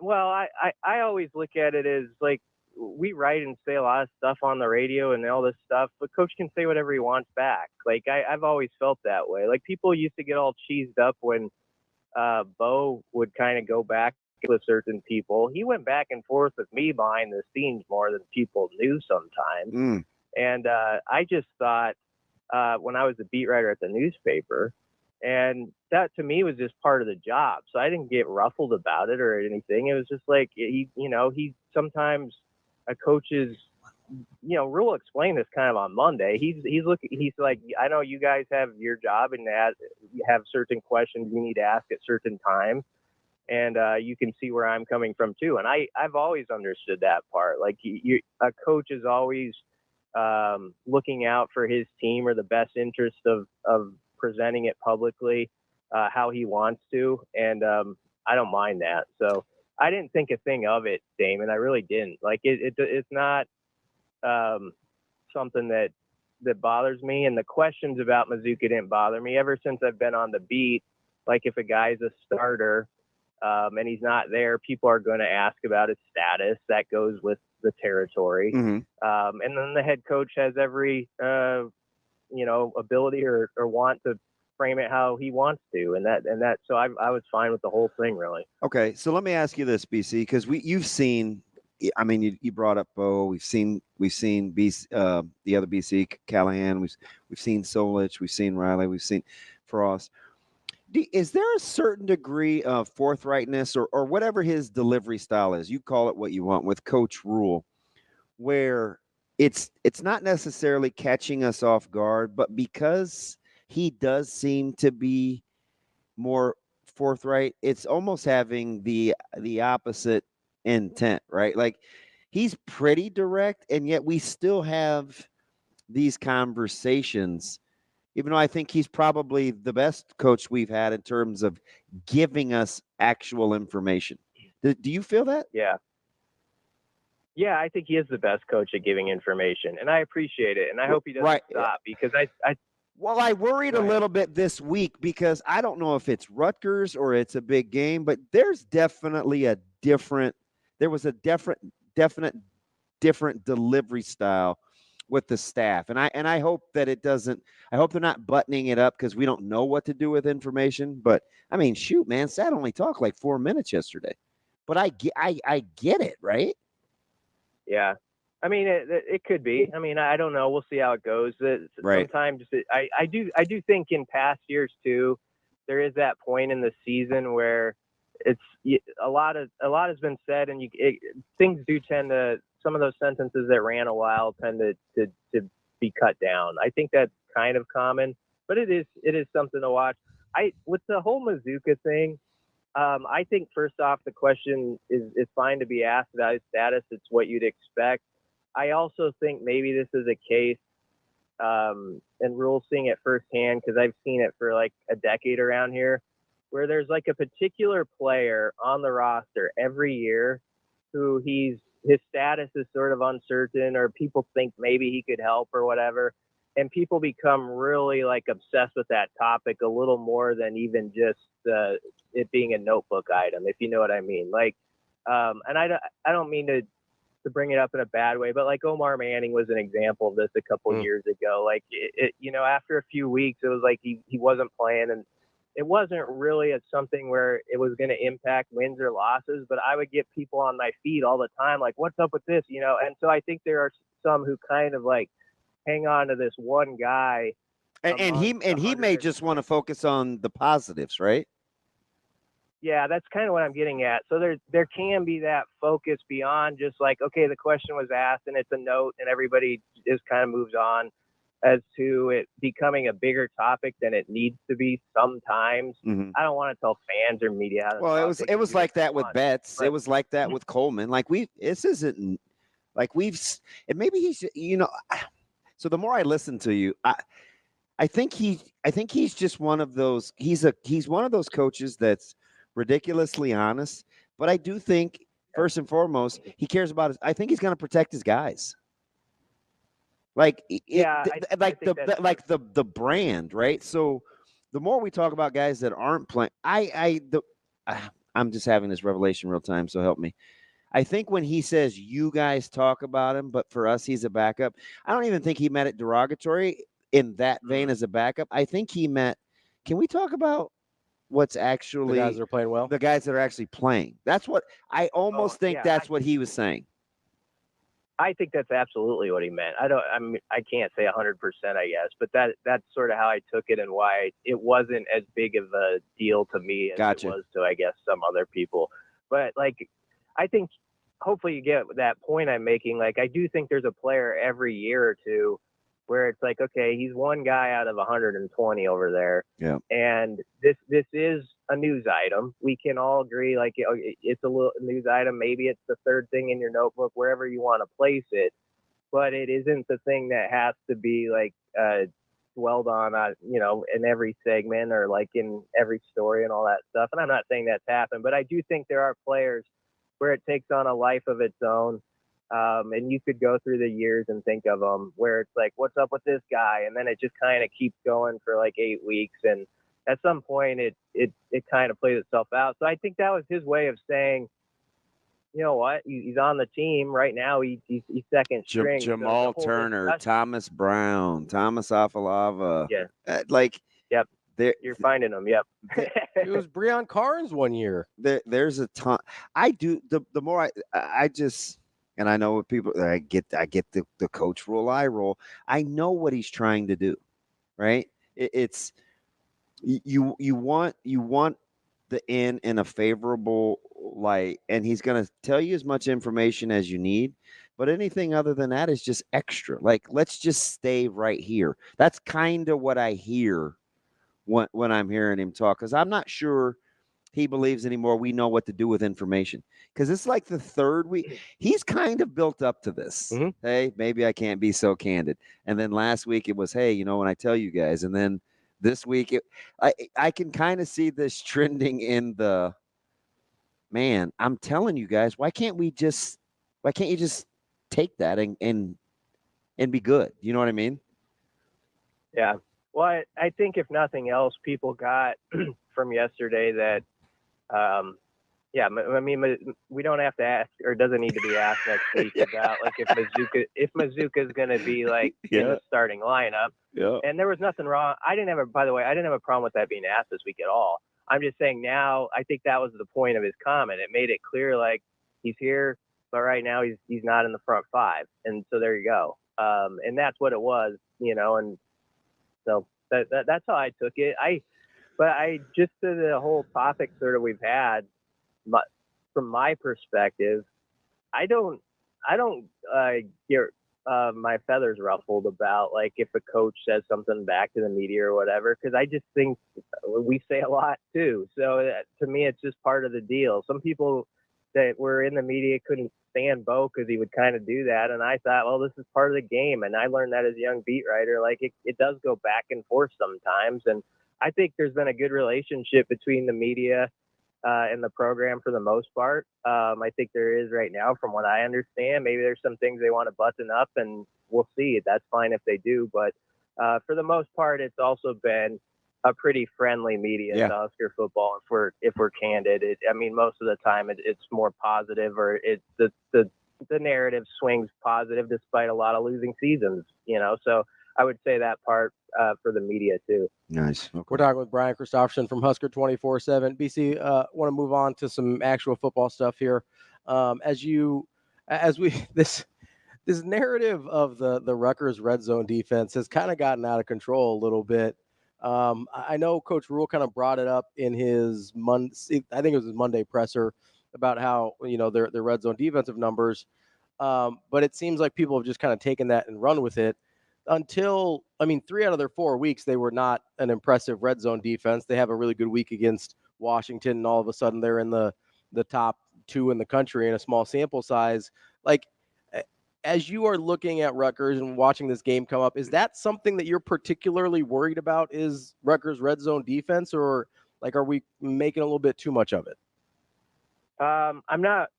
Well, I always look at it as, like, we write and say a lot of stuff on the radio and all this stuff, but coach can say whatever he wants back. Like, I've always felt that way. Like, people used to get all cheesed up when Bo would kind of go back with certain people. He went back and forth with me behind the scenes more than people knew sometimes. And I just thought when I was a beat writer at the newspaper, and that to me was just part of the job. So I didn't get ruffled about it or anything. It was just like, he sometimes a coach's, Rule explained this kind of on Monday. He's like, I know you guys have your job and you have certain questions you need to ask at certain times. And you can see where I'm coming from too. And I've always understood that part. Like a coach is always looking out for his team or the best interest of presenting it publicly how he wants to. And I don't mind that. So I didn't think a thing of it, Damon. I really didn't. Like it's not something that bothers me. And the questions about Mazuka didn't bother me ever since I've been on the beat. Like if a guy's a starter and he's not there, people are going to ask about his status. That goes with the territory. And then the head coach has every, ability or want to frame it how he wants to. And that, so I was fine with the whole thing, really. Okay. So let me ask you this, BC, because you've seen, I mean, you brought up Bo. We've seen BC, the other BC, Callahan. We've seen Solich. We've seen Riley. We've seen Frost. Is there a certain degree of forthrightness or whatever his delivery style is? You call it what you want with Coach Rule, where it's not necessarily catching us off guard, but because he does seem to be more forthright, it's almost having the opposite intent, right? Like he's pretty direct, and yet we still have these conversations, even though I think he's probably the best coach we've had in terms of giving us actual information. Do you feel that? Yeah, I think he is the best coach at giving information, and I appreciate it, and I hope he doesn't stop because I worried a little bit this week because I don't know if it's Rutgers or it's a big game, but there's definitely there was a definite different delivery style with the staff. And I hope that I hope they're not buttoning it up because we don't know what to do with information. But I mean, shoot, man, Sat only talked like 4 minutes yesterday, but I get it, right? Yeah. I mean, it could be. I mean, I don't know. We'll see how it goes. Sometimes I do think in past years too, there is that point in the season where it's a lot has been said, and things do tend to, some of those sentences that ran a while tend to be cut down. I think that's kind of common, but it is something to watch. With the whole Mazuka thing, I think first off, the question is fine to be asked about his status. It's what you'd expect. I also think maybe this is a case, and Rule's seeing it firsthand because I've seen it for like a decade around here, where there's like a particular player on the roster every year who his status is sort of uncertain, or people think maybe he could help or whatever. And people become really like obsessed with that topic a little more than even just it being a notebook item, if you know what I mean. Like, and I don't mean to bring it up in a bad way, but like Omar Manning was an example of this a couple years ago. Like after a few weeks, it was like he wasn't playing, and it wasn't really something where it was going to impact wins or losses, but I would get people on my feed all the time, like, what's up with this? And so I think there are some who kind of like hang on to this one guy. And he may just want to focus on the positives, right? Yeah, that's kind of what I'm getting at. So there can be that focus beyond just like, okay, the question was asked and it's a note and everybody just kind of moves on, as to it becoming a bigger topic than it needs to be sometimes. I don't want to tell fans or media. Well, it was like that with Betts. It was like that with Coleman. Like this isn't like and maybe he's, so the more I listen to you, I think he's just one of those, he's one of those coaches that's ridiculously honest, but I do think first and foremost, he cares about I think he's going to protect his guys. Like, the brand, right? So the more we talk about guys that aren't playing, I'm just having this revelation real time, so help me. I think when he says you guys talk about him, but for us, he's a backup, I don't even think he meant it derogatory in that vein as a backup. I think he meant, can we talk about what's actually the guys that are playing well? The guys that are actually playing. That's what I almost think that's what he was saying. I think that's absolutely what he meant. I can't say 100%, I guess, but that's sort of how I took it and why it wasn't as big of a deal to me as it was to, I guess, some other people. But like, I think hopefully you get that point I'm making. Like, I do think there's a player every year or two where it's like, okay, he's one guy out of 120 over there. Yeah. And this is a news item. We can all agree, like, it's a little news item. Maybe it's the third thing in your notebook, wherever you want to place it. But it isn't the thing that has to be, like, dwelled on, in every segment or, like, in every story and all that stuff. And I'm not saying that's happened, but I do think there are players where it takes on a life of its own. And you could go through the years and think of them where it's like, what's up with this guy? And then it just kind of keeps going for like 8 weeks. And at some point it kind of plays itself out. So I think that was his way of saying, you know what? He's on the team right now. He's second string. Jamal Turner, Thomas Brown, Thomas Afalava. Yeah. Yep. You're finding them. Yep. It was Breon Carnes one year. There's a ton. I do. The more I just. And I know what people, I get the coach roll, eye roll. I know what he's trying to do, right? It's you want the in a favorable light, and he's going to tell you as much information as you need. But anything other than that is just extra. Like, let's just stay right here. That's kind of what I hear when I'm hearing him talk, because I'm not sure he believes anymore we know what to do with information, because it's like the third week he's kind of built up to this. Mm-hmm. Hey, maybe I can't be so candid. And then last week it was, hey, when I tell you guys. And then this week I can kind of see this trending in the, man, I'm telling you guys, why can't you just take that and be good? You know what I mean? Yeah. Well, I think if nothing else, people got from yesterday that I mean, we don't have to ask, or it doesn't need to be asked next week about like if Mazuka is going to be like in the starting lineup. Yeah. And there was nothing wrong. By the way, I didn't have a problem with that being asked this week at all. I'm just saying now, I think that was the point of his comment. It made it clear, like, he's here, but right now he's not in the front five. And so there you go. And that's what it was, and so that's how I took it. But just to the whole topic sort of we've had, from my perspective, I don't get my feathers ruffled about like if a coach says something back to the media or whatever, because I just think we say a lot too. So to me, it's just part of the deal. Some people that were in the media couldn't stand Bo because he would kind of do that, and I thought, well, this is part of the game, and I learned that as a young beat writer. Like it does go back and forth sometimes, and I think there's been a good relationship between the media and the program for the most part. I think there is right now, from what I understand. Maybe there's some things they want to button up, and we'll see. That's fine if they do. But for the most part, it's also been a pretty friendly media to Husker football. If we're candid, most of the time it's more positive, or it's the narrative swings positive despite a lot of losing seasons. So I would say that part for the media too. Nice. Okay. We're talking with Brian Christopherson from Husker 24/7. BC, want to move on to some actual football stuff here. This narrative of the Rutgers red zone defense has kind of gotten out of control a little bit. I know Coach Rule kind of brought it up in his Monday presser about how their red zone defensive numbers, but it seems like people have just kind of taken that and run with it. Until 3 out of their 4 weeks, they were not an impressive red zone defense. They have a really good week against Washington, and all of a sudden they're in the top 2 in the country in a small sample size. Like, as you are looking at Rutgers and watching this game come up, is that something that you're particularly worried about? Is Rutgers red zone defense, or like, are we making a little bit too much of it? I'm not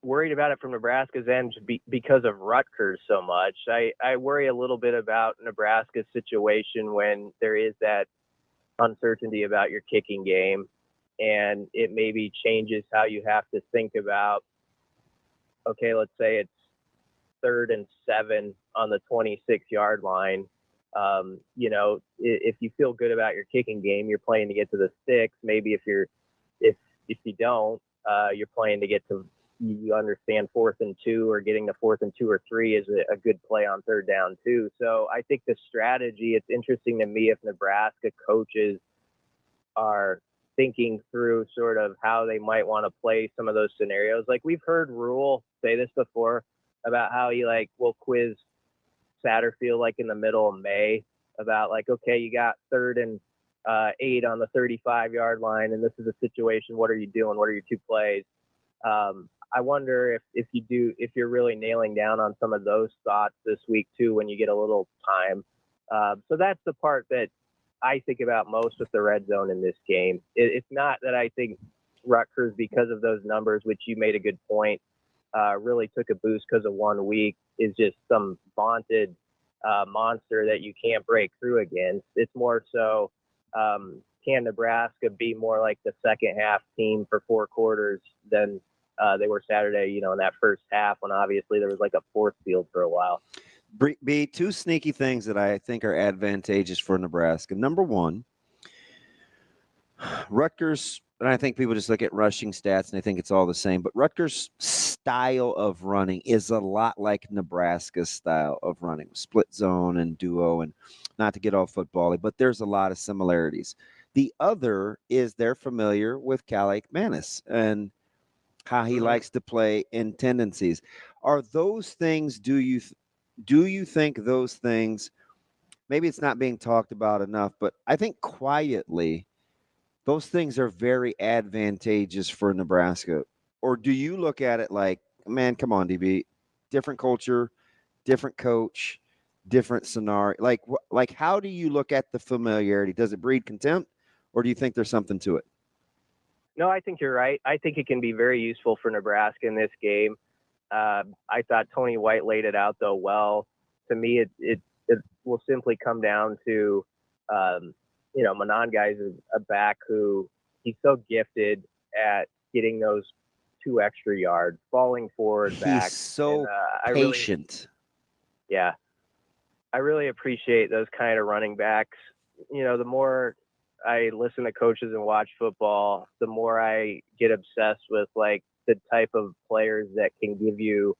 worried about it from Nebraska's end because of Rutgers so much. I worry a little bit about Nebraska's situation when there is that uncertainty about your kicking game, and it maybe changes how you have to think about, okay, let's say it's 3rd and 7 on the 26-yard line. If you feel good about your kicking game, you're playing to get to the 6. Maybe if you don't, you're playing to get to you understand 4th and 2 or getting to 4th and 2 or 3 is a good play on 3rd down too. So I think the strategy, it's interesting to me if Nebraska coaches are thinking through sort of how they might want to play some of those scenarios. Like we've heard Rule say this before about how he will quiz Satterfield in the middle of May about okay, you got 3rd and 8 on the 35-yard line, and this is a situation. What are you doing? What are your 2 plays? I wonder if you're really nailing down on some of those thoughts this week too when you get a little time. So that's the part that I think about most with the red zone in this game. It's not that I think Rutgers, because of those numbers, which you made a good point, really took a boost because of 1 week, is just some vaunted monster that you can't break through against. It's more so, can Nebraska be more like the second half team for 4 quarters than they were Saturday, in that first half when obviously there was a force field for a while. Be 2 sneaky things that I think are advantageous for Nebraska. Number 1, Rutgers, and I think people just look at rushing stats and they think it's all the same, but Rutgers' style of running is a lot like Nebraska's style of running, split zone and duo, and not to get all football-y, but there's a lot of similarities. The other is they're familiar with Calic Manis and how he likes to play in tendencies. Are those things, do you think those things, maybe it's not being talked about enough, but I think quietly those things are very advantageous for Nebraska? Or do you look at it like, man, come on, DB, different culture, different coach, different scenario? Like how do you look at the familiarity? Does it breed contempt, or do you think there's something to it? No, I think you're right. I think it can be very useful for Nebraska in this game. I thought Tony White laid it out, though, well. To me, it will simply come down to, Manon Guy's a back who he's so gifted at getting those 2 extra yards, falling forward back. He's so patient. I really appreciate those kind of running backs. The more I listen to coaches and watch football, the more I get obsessed with the type of players that can give you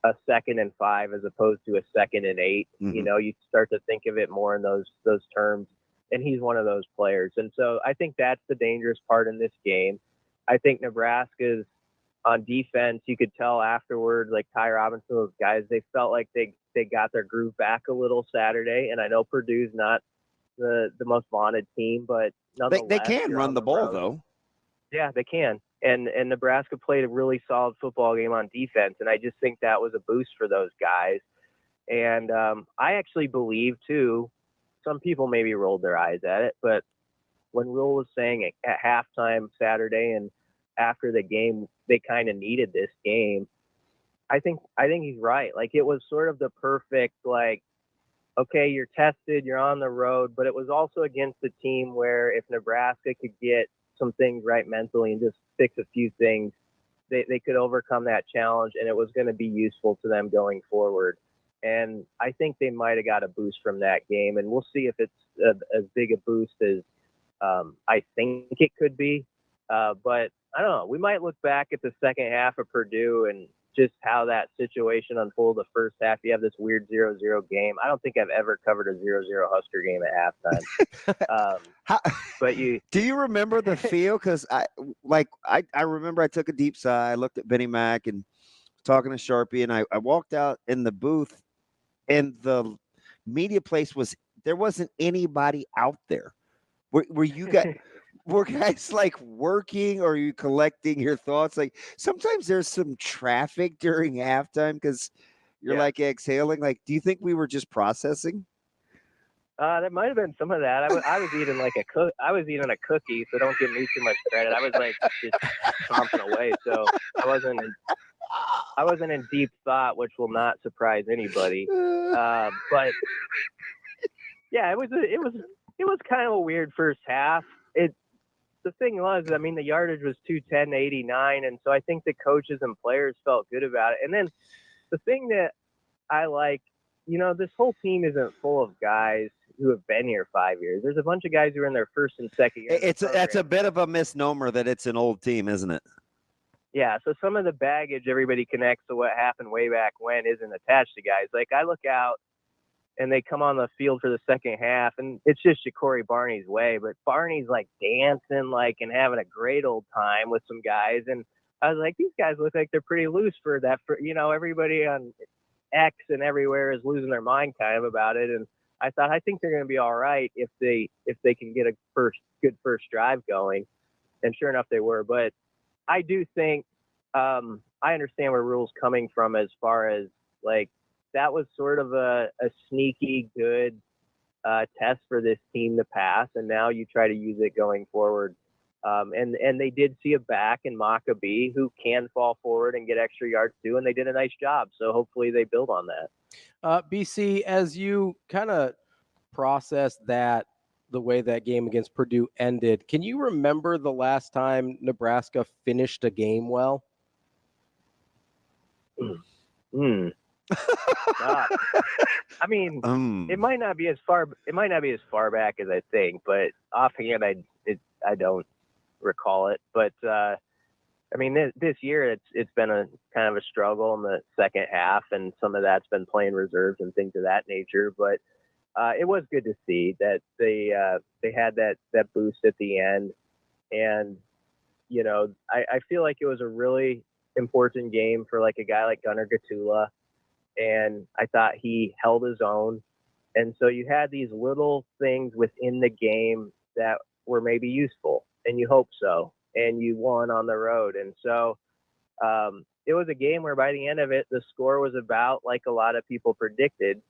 a 2nd and 5 as opposed to a 2nd and 8. Mm-hmm. You start to think of it more in those terms, and he's one of those players. And so I think that's the dangerous part in this game. I think Nebraska's on defense, you could tell afterward, Ty Robinson, those guys, they felt like they got their groove back a little Saturday. And I know Purdue's not the most vaunted team, but nonetheless, they can run the ball though. Yeah, they can. And Nebraska played a really solid football game on defense, and I just think that was a boost for those guys. And I actually believe too, some people maybe rolled their eyes at it, but when Rule was saying at halftime Saturday and after the game they kind of needed this game, I think he's right. It was sort of the perfect okay, you're tested, you're on the road, but it was also against a team where if Nebraska could get some things right mentally and just fix a few things, they could overcome that challenge, and it was going to be useful to them going forward. And I think they might have got a boost from that game, and we'll see if it's as big a boost as I think it could be. But I don't know. We might look back at the second half of Purdue and just how that situation unfolded the first half. You have this weird 0-0 game. I don't think I've ever covered a 0-0 Husker game at halftime. But do you remember the feel? Because I remember I took a deep sigh. I looked at Benny Mack and talking to Sharpie, and I walked out in the booth, and the media place there wasn't anybody out there. Were you guys? Were guys working, or are you collecting your thoughts? Sometimes there's some traffic during halftime because you're exhaling. Do you think we were just processing? There might have been some of that. I was eating I was eating a cookie, so don't give me too much credit. I was just chomping away, so I wasn't in deep thought, which will not surprise anybody. But yeah, it was kind of a weird first half. The thing was, the yardage was 210-89, and so I think the coaches and players felt good about it. And then the thing that I like, this whole team isn't full of guys who have been here 5 years. There's a bunch of guys who are in their first and second year. That's a bit of a misnomer that it's an old team, isn't it? Yeah, so some of the baggage everybody connects to what happened way back when isn't attached to guys. Like, I look out and they come on the field for the second half, and it's just Ja'Cory Barney's way. But Barney's, like, dancing, like, and having a great old time with some guys. And I was like, these guys look like they're pretty loose for that. Everybody on X and everywhere is losing their mind kind of about it. And I thought, I think they're going to be all right if they can get a good first drive going. And sure enough, they were. But I do think I understand where Rhule's coming from as far as, like, that was sort of a sneaky good test for this team to pass, and now you try to use it going forward. And they did see a back in Maccabee who can fall forward and get extra yards too, and they did a nice job. So hopefully they build on that. BC, as you kind of process that, the way that game against Purdue ended, can you remember the last time Nebraska finished a game well? I mean, it might not be as far back as I think, but offhand, I don't recall it. But I mean, this year it's been a kind of a struggle in the second half, and some of that's been playing reserves and things of that nature. But it was good to see that they had that boost at the end, and I feel like it was a really important game for like a guy like Gunnar Gatula, and I thought he held his own. And so you had these little things within the game that were maybe useful, and you hope so, and you won on the road. And so it was a game where by the end of it, the score was about like a lot of people predicted.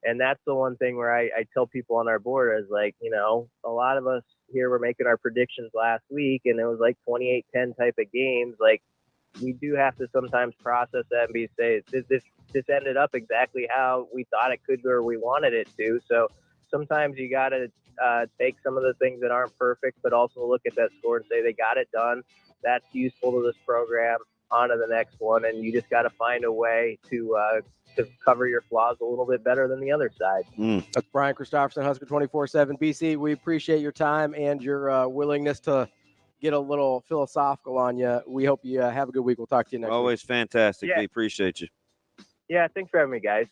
And that's the one thing where I tell people on our board is like, a lot of us here were making our predictions last week, and it was like 28-10 type of games. Like, we do have to sometimes process that and say, this ended up exactly how we thought it could or we wanted it to. So sometimes you got to take some of the things that aren't perfect, but also look at that score and say they got it done. That's useful to this program. On to the next one, and you just got to find a way to cover your flaws a little bit better than the other side. That's Brian Christopherson, Husker 24/7. BC, we appreciate your time and your willingness to get a little philosophical on you. We hope you have a good week. We'll talk to you next week. Always fantastic. Yeah. We appreciate you. Yeah, thanks for having me, guys.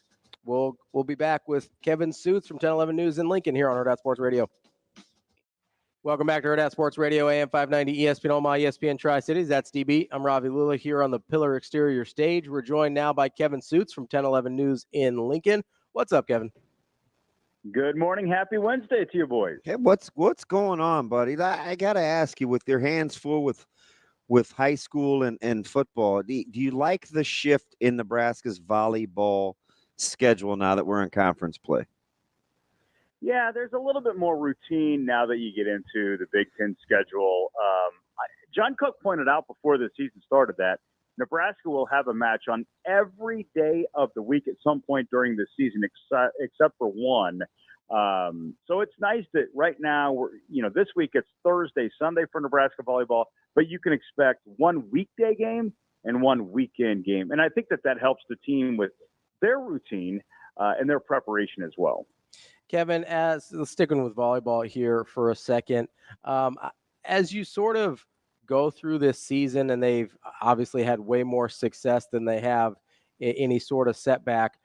We'll be back with Kevin Sjuts from 1011 News in Lincoln here on Hurrdat Sports Radio. Welcome back to Hurrdat Sports Radio, AM 590, ESPN Omaha, ESPN Tri-Cities. That's DB. I'm Ravi Lulla here on the Pillar Exterior stage. We're joined now by Kevin Sjuts from 1011 News in Lincoln. What's up, Kevin? Good morning. Happy Wednesday to you boys. Hey, what's going on, buddy? I got to ask you, with your hands full with high school and football, do you like the shift in Nebraska's volleyball schedule now that we're in conference play? Yeah, there's a little bit more routine now that you get into the Big Ten schedule. John Cook pointed out before the season started that Nebraska will have a match on every day of the week at some point during the season, except for one. So it's nice that right now, this week it's Thursday, Sunday for Nebraska volleyball, but you can expect one weekday game and one weekend game. And I think that helps the team with their routine and their preparation as well. Kevin, as sticking with volleyball here for a second, as you sort of go through this season, and they've obviously had way more success than they have any sort of setback,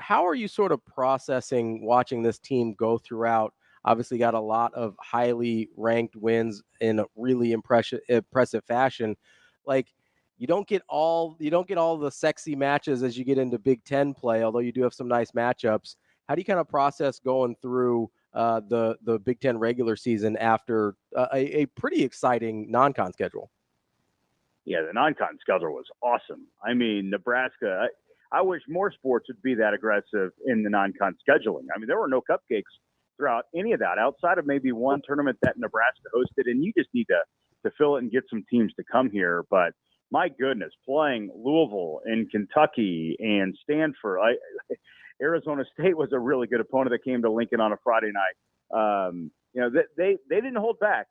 how are you sort of processing watching this team go throughout? Obviously got a lot of highly ranked wins in a really impressive fashion. Like, you don't get all the sexy matches as you get into Big Ten play, although you do have some nice matchups. How do you kind of process going through the Big Ten regular season after a pretty exciting non-con schedule? Yeah, the non-con schedule was awesome. I mean, Nebraska, I wish more sports would be that aggressive in the non-con scheduling. I mean, there were no cupcakes throughout any of that outside of maybe one tournament that Nebraska hosted, and you just need to fill it and get some teams to come here. But my goodness, playing Louisville and Kentucky and Stanford, Arizona State was a really good opponent that came to Lincoln on a Friday night. They didn't hold back.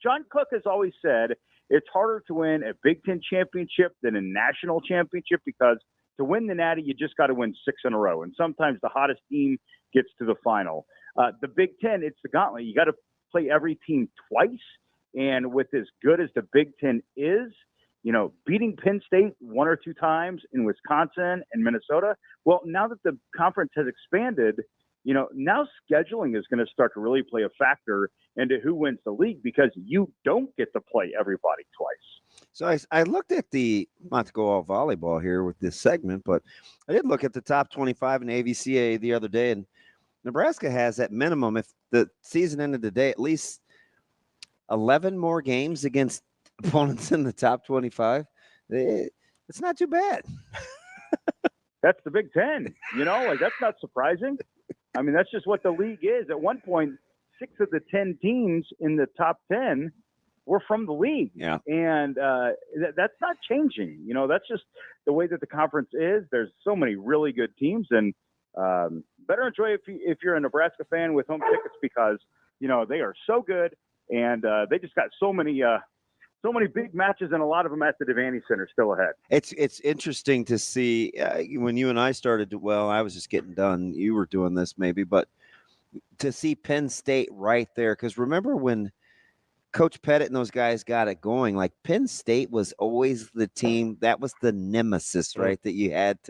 John Cook has always said it's harder to win a Big Ten championship than a national championship, because to win the Natty, you just got to win 6 in a row. And sometimes the hottest team gets to the final. The Big Ten, it's the gauntlet. You got to play every team twice And with as good as the Big Ten is, beating Penn State 1 or 2 times in Wisconsin and Minnesota, well, now that the conference has expanded, now scheduling is going to start to really play a factor into who wins the league because you don't get to play everybody twice. So I looked at not to go all volleyball here with this segment, but I did look at the top 25 in AVCA the other day, and Nebraska has at minimum, if the season ended today, at least 11 more games against opponents in the top 25. It's not too bad. That's the Big Ten. That's not surprising. I mean, that's just what the league is. At one point, 6 of the 10 teams in the top 10 were from the league. Yeah. And that's not changing. That's just the way that the conference is. There's so many really good teams, and better enjoy if you're a Nebraska fan with home tickets because, they are so good, and they just got so many big matches, and a lot of them at the Devaney Center still ahead. It's interesting to see when you and I started. Well, I was just getting done. You were doing this maybe, but to see Penn State right there, because remember when Coach Pettit and those guys got it going, like Penn State was always the team that was the nemesis, right? That you had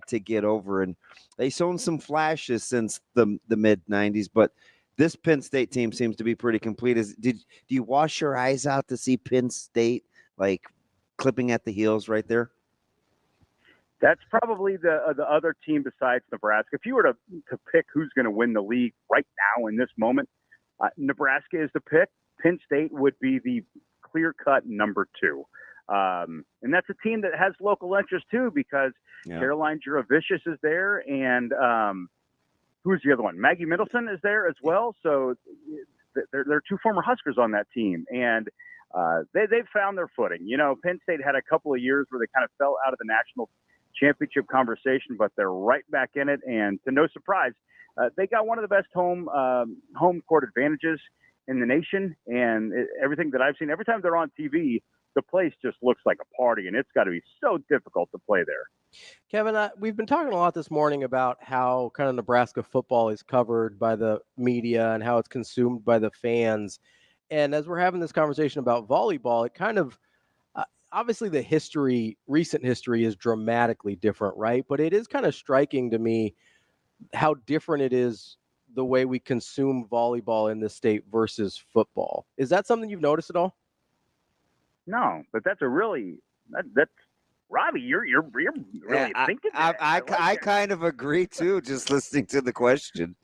to get over, and they've shown some flashes since the mid '90s, but this Penn State team seems to be pretty complete. Do you wash your eyes out to see Penn State like clipping at the heels right there? That's probably the other team besides Nebraska. If you were to pick who's going to win the league right now in this moment, Nebraska is the pick. Penn State would be the clear-cut number 2. And that's a team that has local interest too because Caroline Juravicius is there, and who's the other one? Maggie Middleton is there as well. So there are 2 former Huskers on that team, and they've found their footing. Penn State had a couple of years where they kind of fell out of the national championship conversation, but they're right back in it. And to no surprise, they got one of the best home court advantages in the nation. And everything that I've seen, every time they're on TV, the place just looks like a party, and it's got to be so difficult to play there. Kevin, we've been talking a lot this morning about how kind of Nebraska football is covered by the media and how it's consumed by the fans. And as we're having this conversation about volleyball, it kind of obviously the recent history is dramatically different, right? But it is kind of striking to me how different it is the way we consume volleyball in this state versus football. Is that something you've noticed at all? No, but that's that's Ravi, you're really thinking that. I kind of agree too, just listening to the question.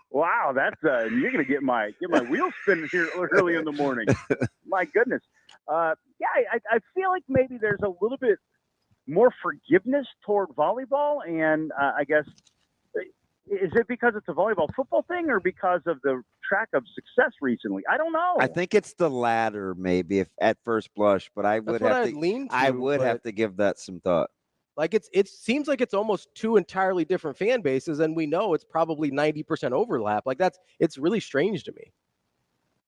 Wow, that's you're gonna get my wheels spinning here early in the morning. My goodness. I feel like maybe there's a little bit more forgiveness toward volleyball, and I guess is it because it's a volleyball football thing or because of the track of success recently? I don't know. I think it's the latter, maybe, if at first blush, but I would have to give that some thought. Like it seems like it's almost 2 entirely different fan bases, and we know it's probably 90% overlap. Like it's really strange to me.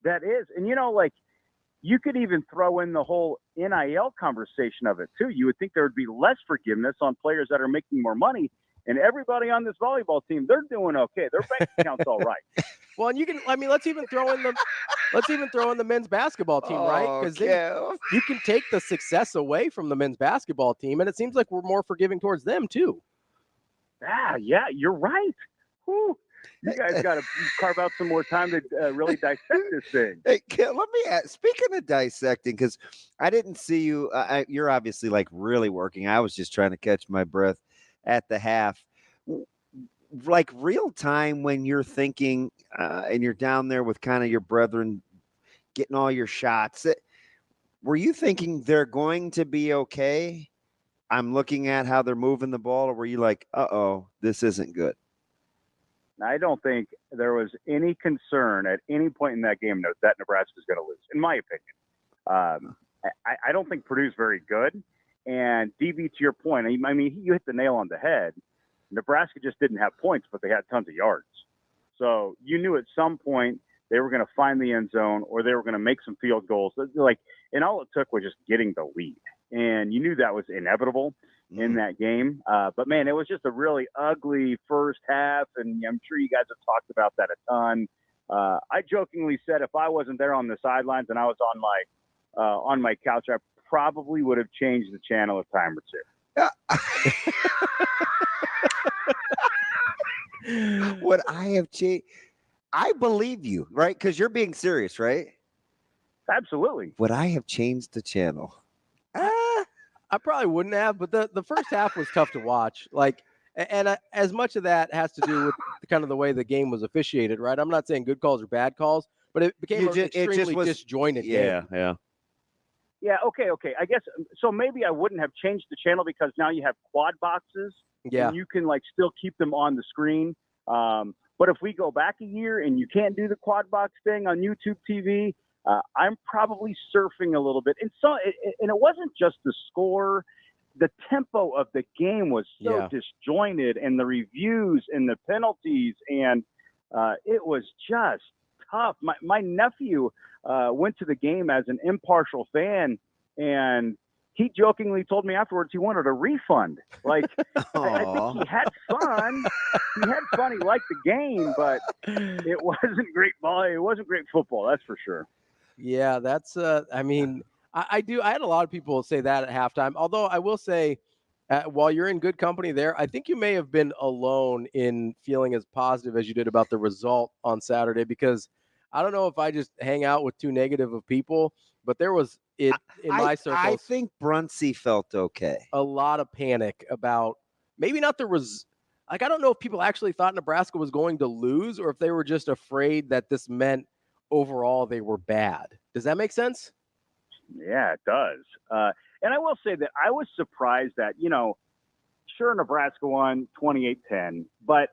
That is, and you could even throw in the whole NIL conversation of it too. You would think there would be less forgiveness on players that are making more money. And everybody on this volleyball team, they're doing okay. Their bank account's all right. Well, and let's even throw in the men's basketball team, right? Because you can take the success away from the men's basketball team, and it seems like we're more forgiving towards them too. Yeah, you're right. Whew. You guys got to carve out some more time to really dissect this thing. Hey, let me ask, speaking of dissecting, because I didn't see you. You're obviously like really working. I was just trying to catch my breath at the half. Like real time when you're thinking and you're down there with kind of your brethren getting all your shots. Were you thinking they're going to be okay? I'm looking at how they're moving the ball, or were you like, this isn't good? I don't think there was any concern at any point in that game that Nebraska's going to lose, in my opinion. I don't think Purdue's very good. And DB, to your point, I mean, you hit the nail on the head. Nebraska just didn't have points, but they had tons of yards. So you knew at some point they were going to find the end zone or they were going to make some field goals. And all it took was just getting the lead. And you knew that was inevitable in that game. But, man, it was just a really ugly first half. And I'm sure you guys have talked about that a ton. I jokingly said if I wasn't there on the sidelines and I was on my couch, I probably would have changed the channel a time or two. What I have changed, I believe you, right? Because you're being serious, right? Absolutely. Would I have changed the channel? I probably wouldn't have, but the first half was tough to watch. As much of that has to do with kind of the way the game was officiated, right? I'm not saying good calls or bad calls, but it became an extremely disjointed game. Yeah, okay. I guess so. Maybe I wouldn't have changed the channel because now you have quad boxes. Yeah. And you can still keep them on the screen. But if we go back a year and you can't do the quad box thing on YouTube TV, I'm probably surfing a little bit. And it wasn't just the score. The tempo of the game was so disjointed, and the reviews and the penalties, and it was just tough. My nephew went to the game as an impartial fan, and he jokingly told me afterwards he wanted a refund. I think he had fun. He liked the game, but it wasn't great ball. It wasn't great football, that's for sure. Yeah, that's I had a lot of people say that at halftime. Although I will say, while you're in good company there, I think you may have been alone in feeling as positive as you did about the result on Saturday, because I don't know if I just hang out with too negative of people, but there was in my circles. I think Brunsey felt okay. A lot of panic about maybe not I don't know if people actually thought Nebraska was going to lose or if they were just afraid that this meant overall they were bad. Does that make sense? Yeah, it does. And I will say that I was surprised that, sure, Nebraska won 28-10, but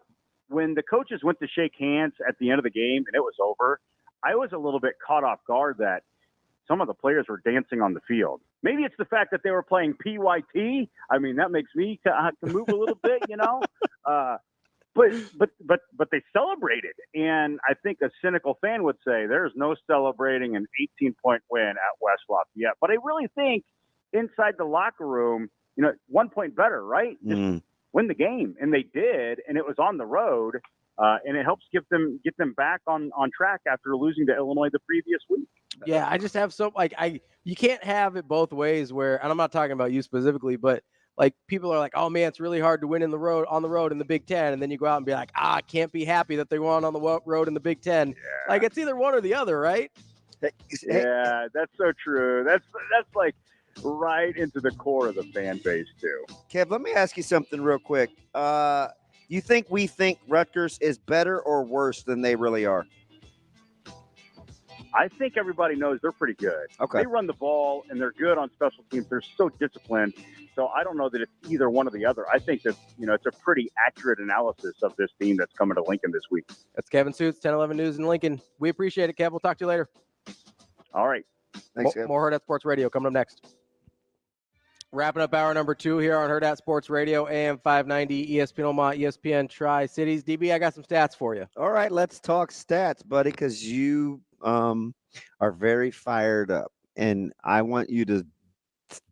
when the coaches went to shake hands at the end of the game and it was over, I was a little bit caught off guard that some of the players were dancing on the field. Maybe it's the fact that they were playing PYT. I mean, that makes me move a little bit, But they celebrated, and I think a cynical fan would say there's no celebrating an 18-point win at West Lafayette. But I really think inside the locker room, 1 point better, right? Just win the game, and they did, and it was on the road, and it helps get them back on track after losing to Illinois the previous week. Yeah, I just have you can't have it both ways where, and I'm not talking about you specifically, but people are like, oh man, it's really hard to win on the road in the Big Ten. And then you go out and be like, I can't be happy that they won on the road in the Big Ten. Yeah. It's either one or the other, right? Yeah, that's so true. That's right into the core of the fan base too. Kev, let me ask you something real quick. You think we think Rutgers is better or worse than they really are? I think everybody knows they're pretty good. Okay. They run the ball, and they're good on special teams. They're so disciplined. So I don't know that it's either one or the other. I think that, it's a pretty accurate analysis of this team that's coming to Lincoln this week. That's Kevin Sjuts, 1011 News in Lincoln. We appreciate it, Kev. We'll talk to you later. All right. Thanks, Kev. More Hurrdat Sports Radio coming up next. Wrapping up hour number 2 here on Hurrdat Sports Radio, AM 590, ESPN Omaha, ESPN Tri-Cities. DB, I got some stats for you. All right, let's talk stats, buddy, because you are very fired up, and I want you to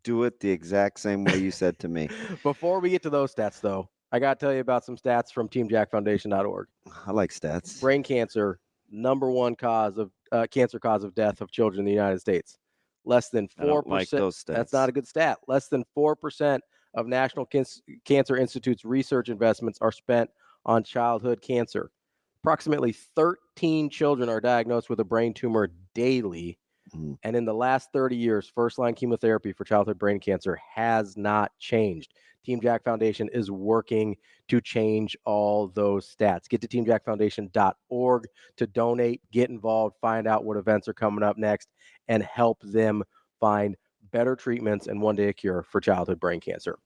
do it the exact same way you said to me. Before we get to those stats, though, I got to tell you about some stats from TeamJackFoundation.org. I like stats. Brain cancer, number one cancer cause of death of children in the United States. Less than 4%. I don't like those stats. That's not a good stat. Less than 4% of National Cancer Institute's research investments are spent on childhood cancer. Approximately 13 children are diagnosed with a brain tumor daily. And in the last 30 years, first-line chemotherapy for childhood brain cancer has not changed. Team Jack Foundation is working to change all those stats. Get to teamjackfoundation.org to donate, get involved, find out what events are coming up next, and help them find better treatments and one day a cure for childhood brain cancer.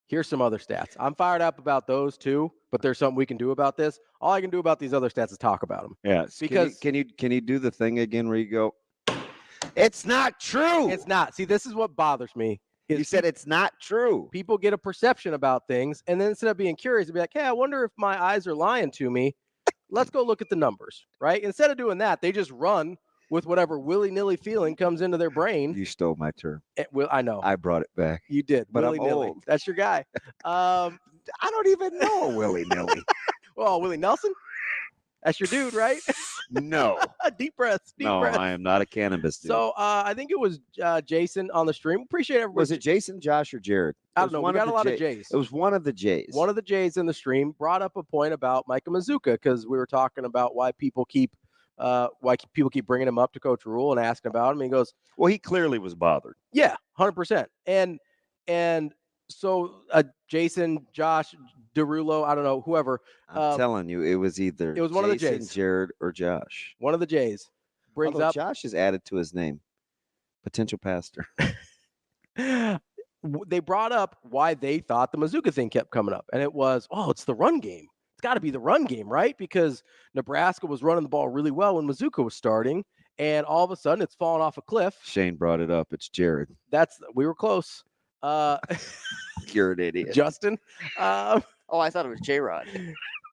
Here's some other stats. I'm fired up about those too, but there's something we can do about this. All I can do about these other stats is talk about them. Yeah. Because can you do the thing again where you go, it's not true. It's not. See, this is what bothers me. You said it's not true. People get a perception about things, and then instead of being curious, they'll be like, hey, I wonder if my eyes are lying to me. Let's go look at the numbers, right? Instead of doing that, they just run with whatever willy-nilly feeling comes into their brain. You stole my term. I know. I brought it back. You did. But willy-nilly. I'm old. That's your guy. I don't even know willy-nilly. Well, Willie Nelson? That's your dude, right? No. Deep breaths. Deep breaths. I am not a cannabis dude. So I think it was Jason on the stream. Appreciate everybody. Was it Jason, Josh, or Jared? I don't know. We got a lot of J's. It was one of the J's. One of the J's in the stream brought up a point about Micah Mazuka because we were talking about why people keep bringing him up to Coach Rule and asking about him. And he goes, well, he clearly was bothered. Yeah, 100%. And so Jason, Josh, Derulo, I don't know, whoever. I'm telling you, it was either one of the Jason, J's. Jared, or Josh. One of the J's brings Although up. Josh is added to his name. Potential pastor. They brought up why they thought the Mazuka thing kept coming up. And it was, it's the run game. It's got to be the run game, right? Because Nebraska was running the ball really well when Mazuka was starting. And all of a sudden, it's fallen off a cliff. Shane brought it up. It's Jared. We were close. You're an idiot. Justin. I thought it was J-Rod.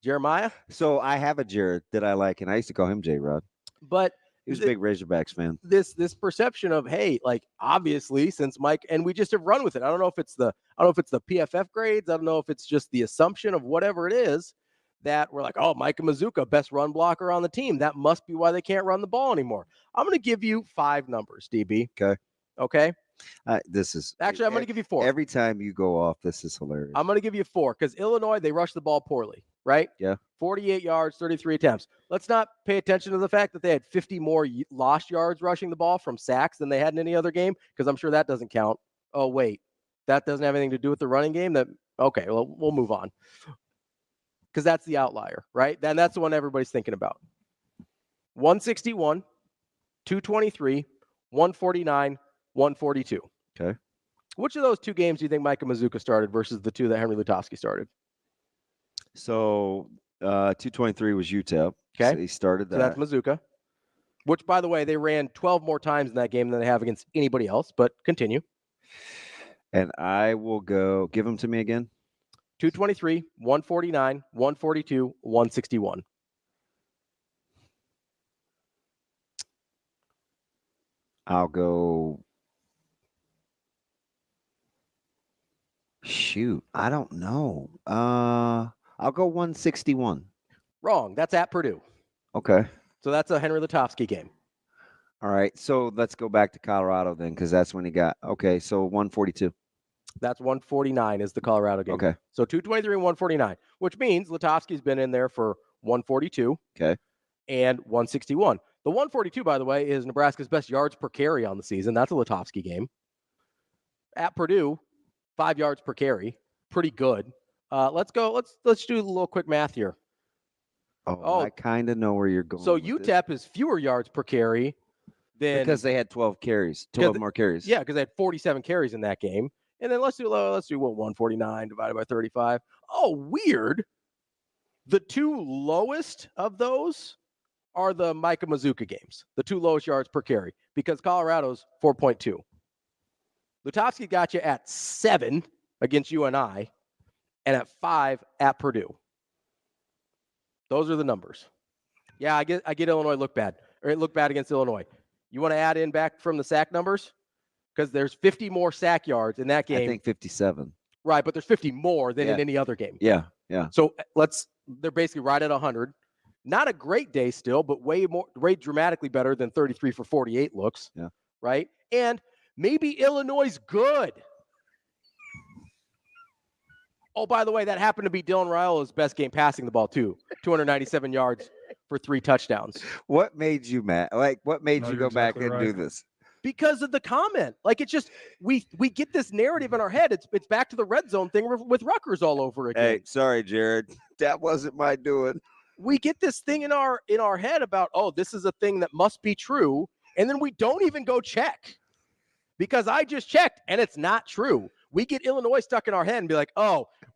Jeremiah. So I have a Jared that I like, and I used to call him J-Rod. But he was a big Razorbacks fan. This perception of, hey, like obviously since Mike, and we just have run with it. I don't know if it's the PFF grades. I don't know if it's just the assumption of whatever it is that we're like, oh, Micah Mazuka, best run blocker on the team. That must be why they can't run the ball anymore. I'm going to give you 5 numbers, DB. Okay. This is actually, I'm going to give you 4. Every time you go off, this is hilarious. I'm going to give you 4 because Illinois, they rushed the ball poorly, right? Yeah. 48 yards, 33 attempts. Let's not pay attention to the fact that they had 50 more lost yards rushing the ball from sacks than they had in any other game, because I'm sure that doesn't count. Oh, wait, that doesn't have anything to do with the running game? Okay, well, we'll move on because that's the outlier, right? Then that's the one everybody's thinking about. 161, 223, 149, 142. Okay. Which of those 2 games do you think Micah Mazuka started versus the 2 that Henry Lutovsky started? So 223 was UTEP. Okay. So he started that. So that's Mazuka. Which, by the way, they ran 12 more times in that game than they have against anybody else, but continue. And I will go, give them to me again. 223, 149, 142, 161. I'll go. Shoot, I don't know. I'll go 161. Wrong. That's at Purdue. Okay. So that's a Henry Lutovsky game. All right. So let's go back to Colorado then, because that's when he got. Okay. So 142. That's 149 is the Colorado game. Okay. So 223 and 149, which means Lutovsky's been in there for 142. Okay. And 161. The 142, by the way, is Nebraska's best yards per carry on the season. That's a Lutovsky game. At Purdue, 5 yards per carry. Pretty good. Let's go. Let's do a little quick math here. Oh, I kind of know where you're going. So UTEP is fewer yards per carry than because they had 12 carries, 12 more carries. Yeah, because they had 47 carries in that game. And then let's do 149 divided by 35. Oh, weird. The 2 lowest of those are the Micah Mazuka games, the 2 lowest yards per carry, because Colorado's 4.2. Lutovsky got you at 7 against UNI and at 5 at Purdue. Those are the numbers. Yeah, I get Illinois look bad, or it looked bad against Illinois. You want to add in back from the sack numbers? Because there's 50 more sack yards in that game. I think 57. Right, but there's 50 more than in any other game. Yeah. So they're basically right at 100. Not a great day still, but way dramatically better than 33 for 48 looks. Yeah. Right? And maybe Illinois is good. Oh, by the way, that happened to be Dylan Raiola's best game passing the ball, too. 297 yards for 3 touchdowns. What made you mad? What made you go back and do this? Because of the comment. It's just we get this narrative in our head. It's back to the red zone thing with Rutgers all over again. Hey, sorry, Jared. That wasn't my doing. We get this thing in our head about, this is a thing that must be true, and then we don't even go check. Because I just checked and it's not true. We get Illinois stuck in our head and be like,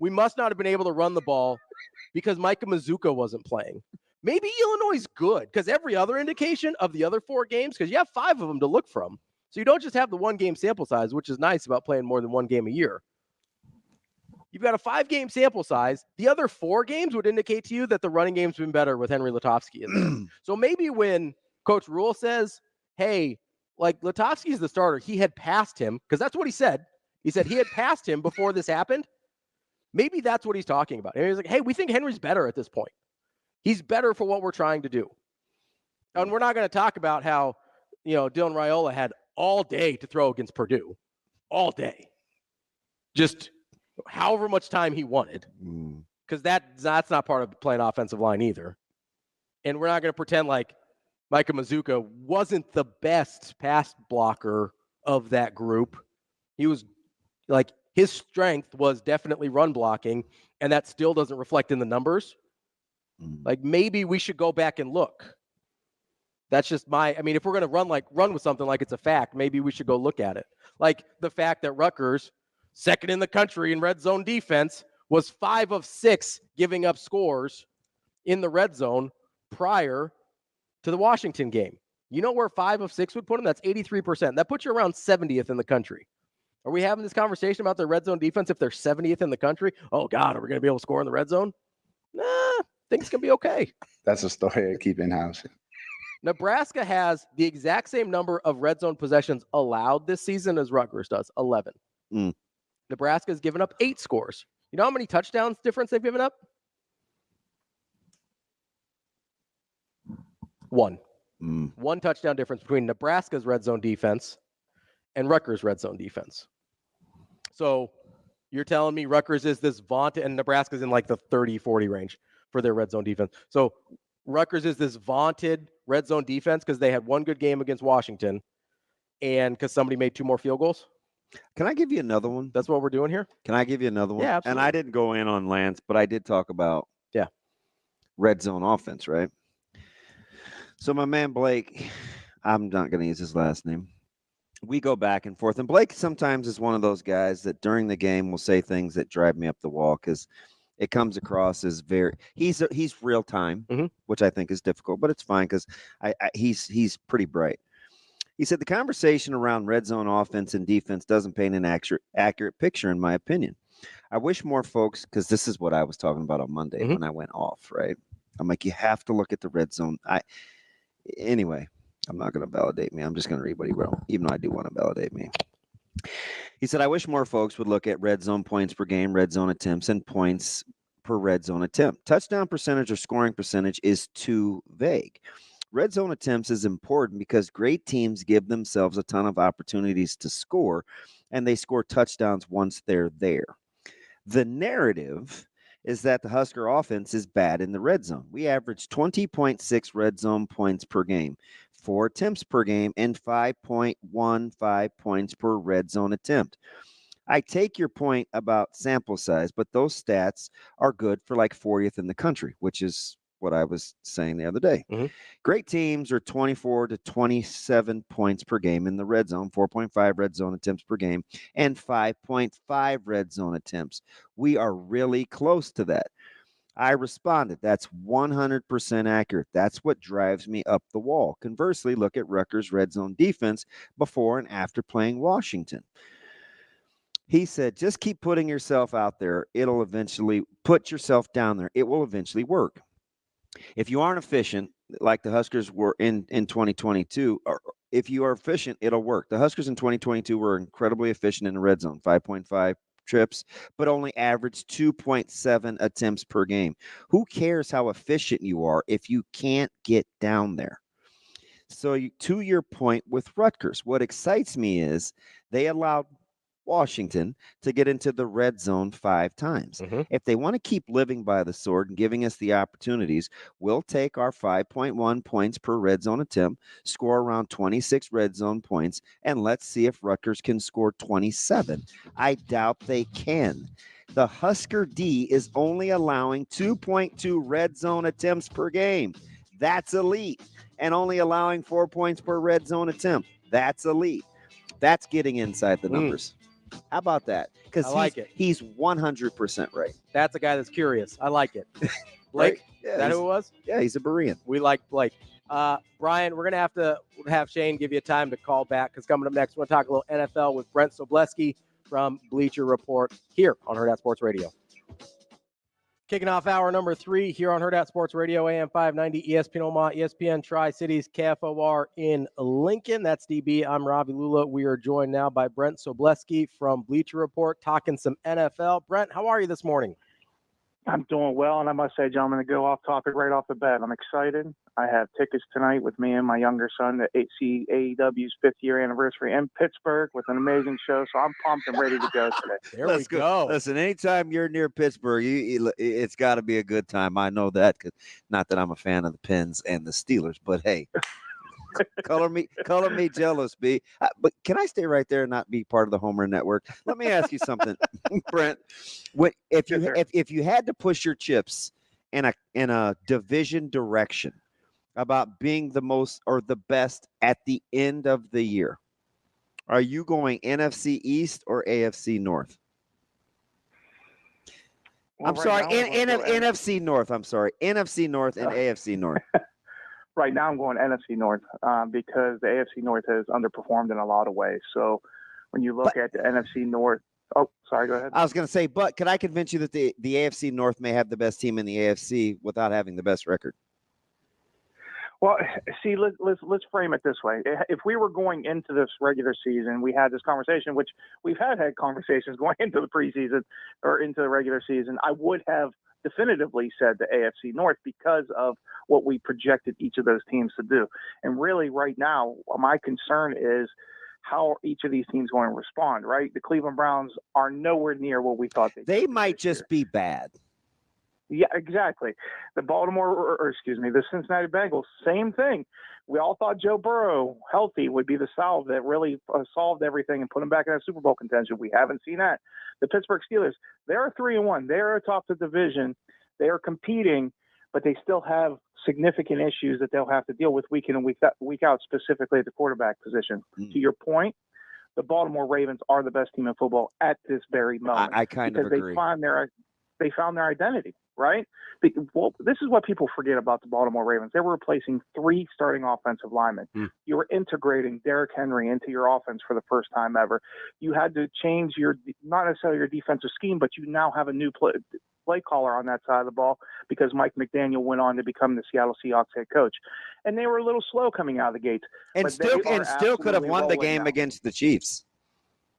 we must not have been able to run the ball because Micah Mazuka wasn't playing. Maybe Illinois is good because every other indication of the other 4 games, because you have 5 of them to look from. So you don't just have the 1-game sample size, which is nice about playing more than 1 game a year. You've got a 5-game sample size. The other 4 games would indicate to you that the running game's been better with Henry Lutovsky in there. So maybe when Coach Rule says, hey, Lutovsky's the starter, he had passed him, because that's what he said. He said he had passed him before this happened. Maybe that's what he's talking about. And he's like, hey, we think Henry's better at this point. He's better for what we're trying to do. And we're not going to talk about how, Dylan Raiola had all day to throw against Purdue. All day. Just however much time he wanted. Because that's not part of playing offensive line either. And we're not going to pretend like Micah Mazuka wasn't the best pass blocker of that group. He was like, his strength was definitely run blocking, and that still doesn't reflect in the numbers. Like, maybe we should go back and look. That's just if we're going to run with something like it's a fact, maybe we should go look at it. Like the fact that Rutgers, second in the country in red zone defense, was 5 of 6 giving up scores in the red zone prior to the Washington game. You know where 5 of 6 would put them? That's 83%. That puts you around 70th in the country. Are we having this conversation about their red zone defense if they're 70th in the country? Oh, God, are we going to be able to score in the red zone? Nah, things can be okay. That's a story I keep in-house. Nebraska has the exact same number of red zone possessions allowed this season as Rutgers does, 11. Nebraska has given up 8 scores. You know how many touchdowns difference they've given up? 1. 1 touchdown difference between Nebraska's red zone defense and Rutgers' red zone defense. So you're telling me Rutgers is this vaunted, and Nebraska's in like the 30-40 range for their red zone defense. So Rutgers is this vaunted red zone defense because they had 1 good game against Washington and because somebody made 2 more field goals. Can I give you another one? That's what we're doing here? Can I give you another one? Yeah, absolutely. And I didn't go in on Lance, but I did talk about red zone offense, right? So my man Blake, I'm not going to use his last name. We go back and forth. And Blake sometimes is one of those guys that during the game will say things that drive me up the wall because it comes across as he's real time, which I think is difficult, but it's fine because he's pretty bright. He said the conversation around red zone offense and defense doesn't paint an accurate picture, in my opinion. I wish more folks, because this is what I was talking about on Monday when I went off, right? I'm like, you have to look at the red zone. Anyway, I'm not going to validate me. I'm just going to read what he wrote, even though I do want to validate me. He said, I wish more folks would look at red zone points per game, red zone attempts, and points per red zone attempt. Touchdown percentage or scoring percentage is too vague. Red zone attempts is important because great teams give themselves a ton of opportunities to score, and they score touchdowns once they're there. The narrative is that the Husker offense is bad in the red zone. We average 20.6 red zone points per game, 4 attempts per game, and 5.15 points per red zone attempt. I take your point about sample size, but those stats are good for like 40th in the country, which is what I was saying the other day. Great teams are 24 to 27 points per game in the red zone, 4.5 red zone attempts per game, and 5.5 red zone attempts. We are really close to that. I responded, that's 100% accurate. That's what drives me up the wall. Conversely, look at Rutgers' red zone defense before and after playing Washington. He said, just keep putting yourself out there. It'll eventually put yourself down there. It will eventually work. If you aren't efficient, like the Huskers were in 2022, or if you are efficient, it'll work. The Huskers in 2022 were incredibly efficient in the red zone, 5.5 trips, but only averaged 2.7 attempts per game. Who cares how efficient you are if you can't get down there? So to your point with Rutgers, what excites me is they allowed Washington to get into the red zone 5 times. If they want to keep living by the sword and giving us the opportunities, we'll take our 5.1 points per red zone attempt, score around 26 red zone points, and let's see if Rutgers can score 27. I doubt they can. The Husker D is only allowing 2.2 red zone attempts per game. That's elite. And only allowing 4 points per red zone attempt. That's elite. That's getting inside the numbers. How about that? Because he's 100% right. That's a guy that's curious. I like it. Blake, right? Yeah, is that who it was? Yeah, he's a Berean. We like Blake. Brian, we're going to have Shane give you time to call back because coming up next, we're going to talk a little NFL with Brent Sobleski from Bleacher Report here on Hurrdat Sports Radio. Kicking off hour number 3 here on Hurrdat Sports Radio, AM 590, ESPN Omaha, ESPN Tri-Cities, KFOR in Lincoln. That's DB. I'm Ravi Lulla. We are joined now by Brent Sobleski from Bleacher Report, talking some NFL. Brent, how are you this morning? I'm doing well, and I must say, gentlemen, to go off topic right off the bat, I'm excited. I have tickets tonight with me and my younger son to see AEW's 5th year anniversary in Pittsburgh with an amazing show, so I'm pumped and ready to go today. There we go. Listen, anytime you're near Pittsburgh, it's got to be a good time. I know that, 'cause not that I'm a fan of the Pens and the Steelers, but hey. color me jealous, B. But can I stay right there and not be part of the Homer Network? Let me ask you something, Brent. If you had to push your chips in a division direction about being the most or the best at the end of the year, are you going NFC East or AFC North? Well, I'm sorry, NFC North. I'm sorry, NFC North and AFC North. Right now I'm going NFC North because the AFC North has underperformed in a lot of ways. So when you look at the NFC North, oh, sorry, go ahead. I was going to say, but could I convince you that the AFC North may have the best team in the AFC without having the best record? Well, see, let's frame it this way. If we were going into this regular season, we had this conversation, which we've had conversations going into the preseason or into the regular season, I would have definitively said the AFC North because of what we projected each of those teams to do. And really right now, my concern is how are each of these teams going to respond, right? The Cleveland Browns are nowhere near what we thought they might just be bad. Yeah, exactly. The the Cincinnati Bengals, same thing. We all thought Joe Burrow, healthy, would be the salve that really solved everything and put him back in that Super Bowl contention. We haven't seen that. The Pittsburgh Steelers, they're 3-1. They're atop the division. They are competing, but they still have significant issues that they'll have to deal with week in and week out, specifically at the quarterback position. To your point, the Baltimore Ravens are the best team in football at this very moment. I kind of agree. Because they found their identity. Right? Well, this is what people forget about the Baltimore Ravens. They were replacing 3 starting offensive linemen. You were integrating Derrick Henry into your offense for the first time ever. You had to change not necessarily your defensive scheme, but you now have a new play caller on that side of the ball because Mike McDaniel went on to become the Seattle Seahawks head coach. And they were a little slow coming out of the gates. And still could have won the game against the Chiefs.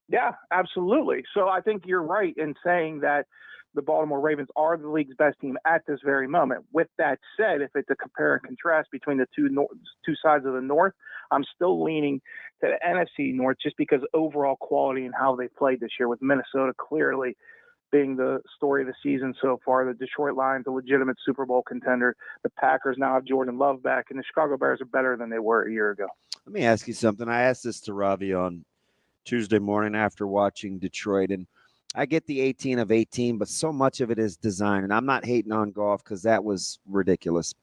Yeah, absolutely. So I think you're right in saying that the Baltimore Ravens are the league's best team at this very moment. With that said, if it's a compare and contrast between the two sides of the North, I'm still leaning to the NFC North just because overall quality and how they played this year, with Minnesota clearly being the story of the season so far. The Detroit Lions, a legitimate Super Bowl contender. The Packers now have Jordan Love back, and the Chicago Bears are better than they were a year ago. Let me ask you something. I asked this to Ravi on Tuesday morning after watching Detroit, and I get the 18 of 18, but so much of it is design. And I'm not hating on golf because that was ridiculous.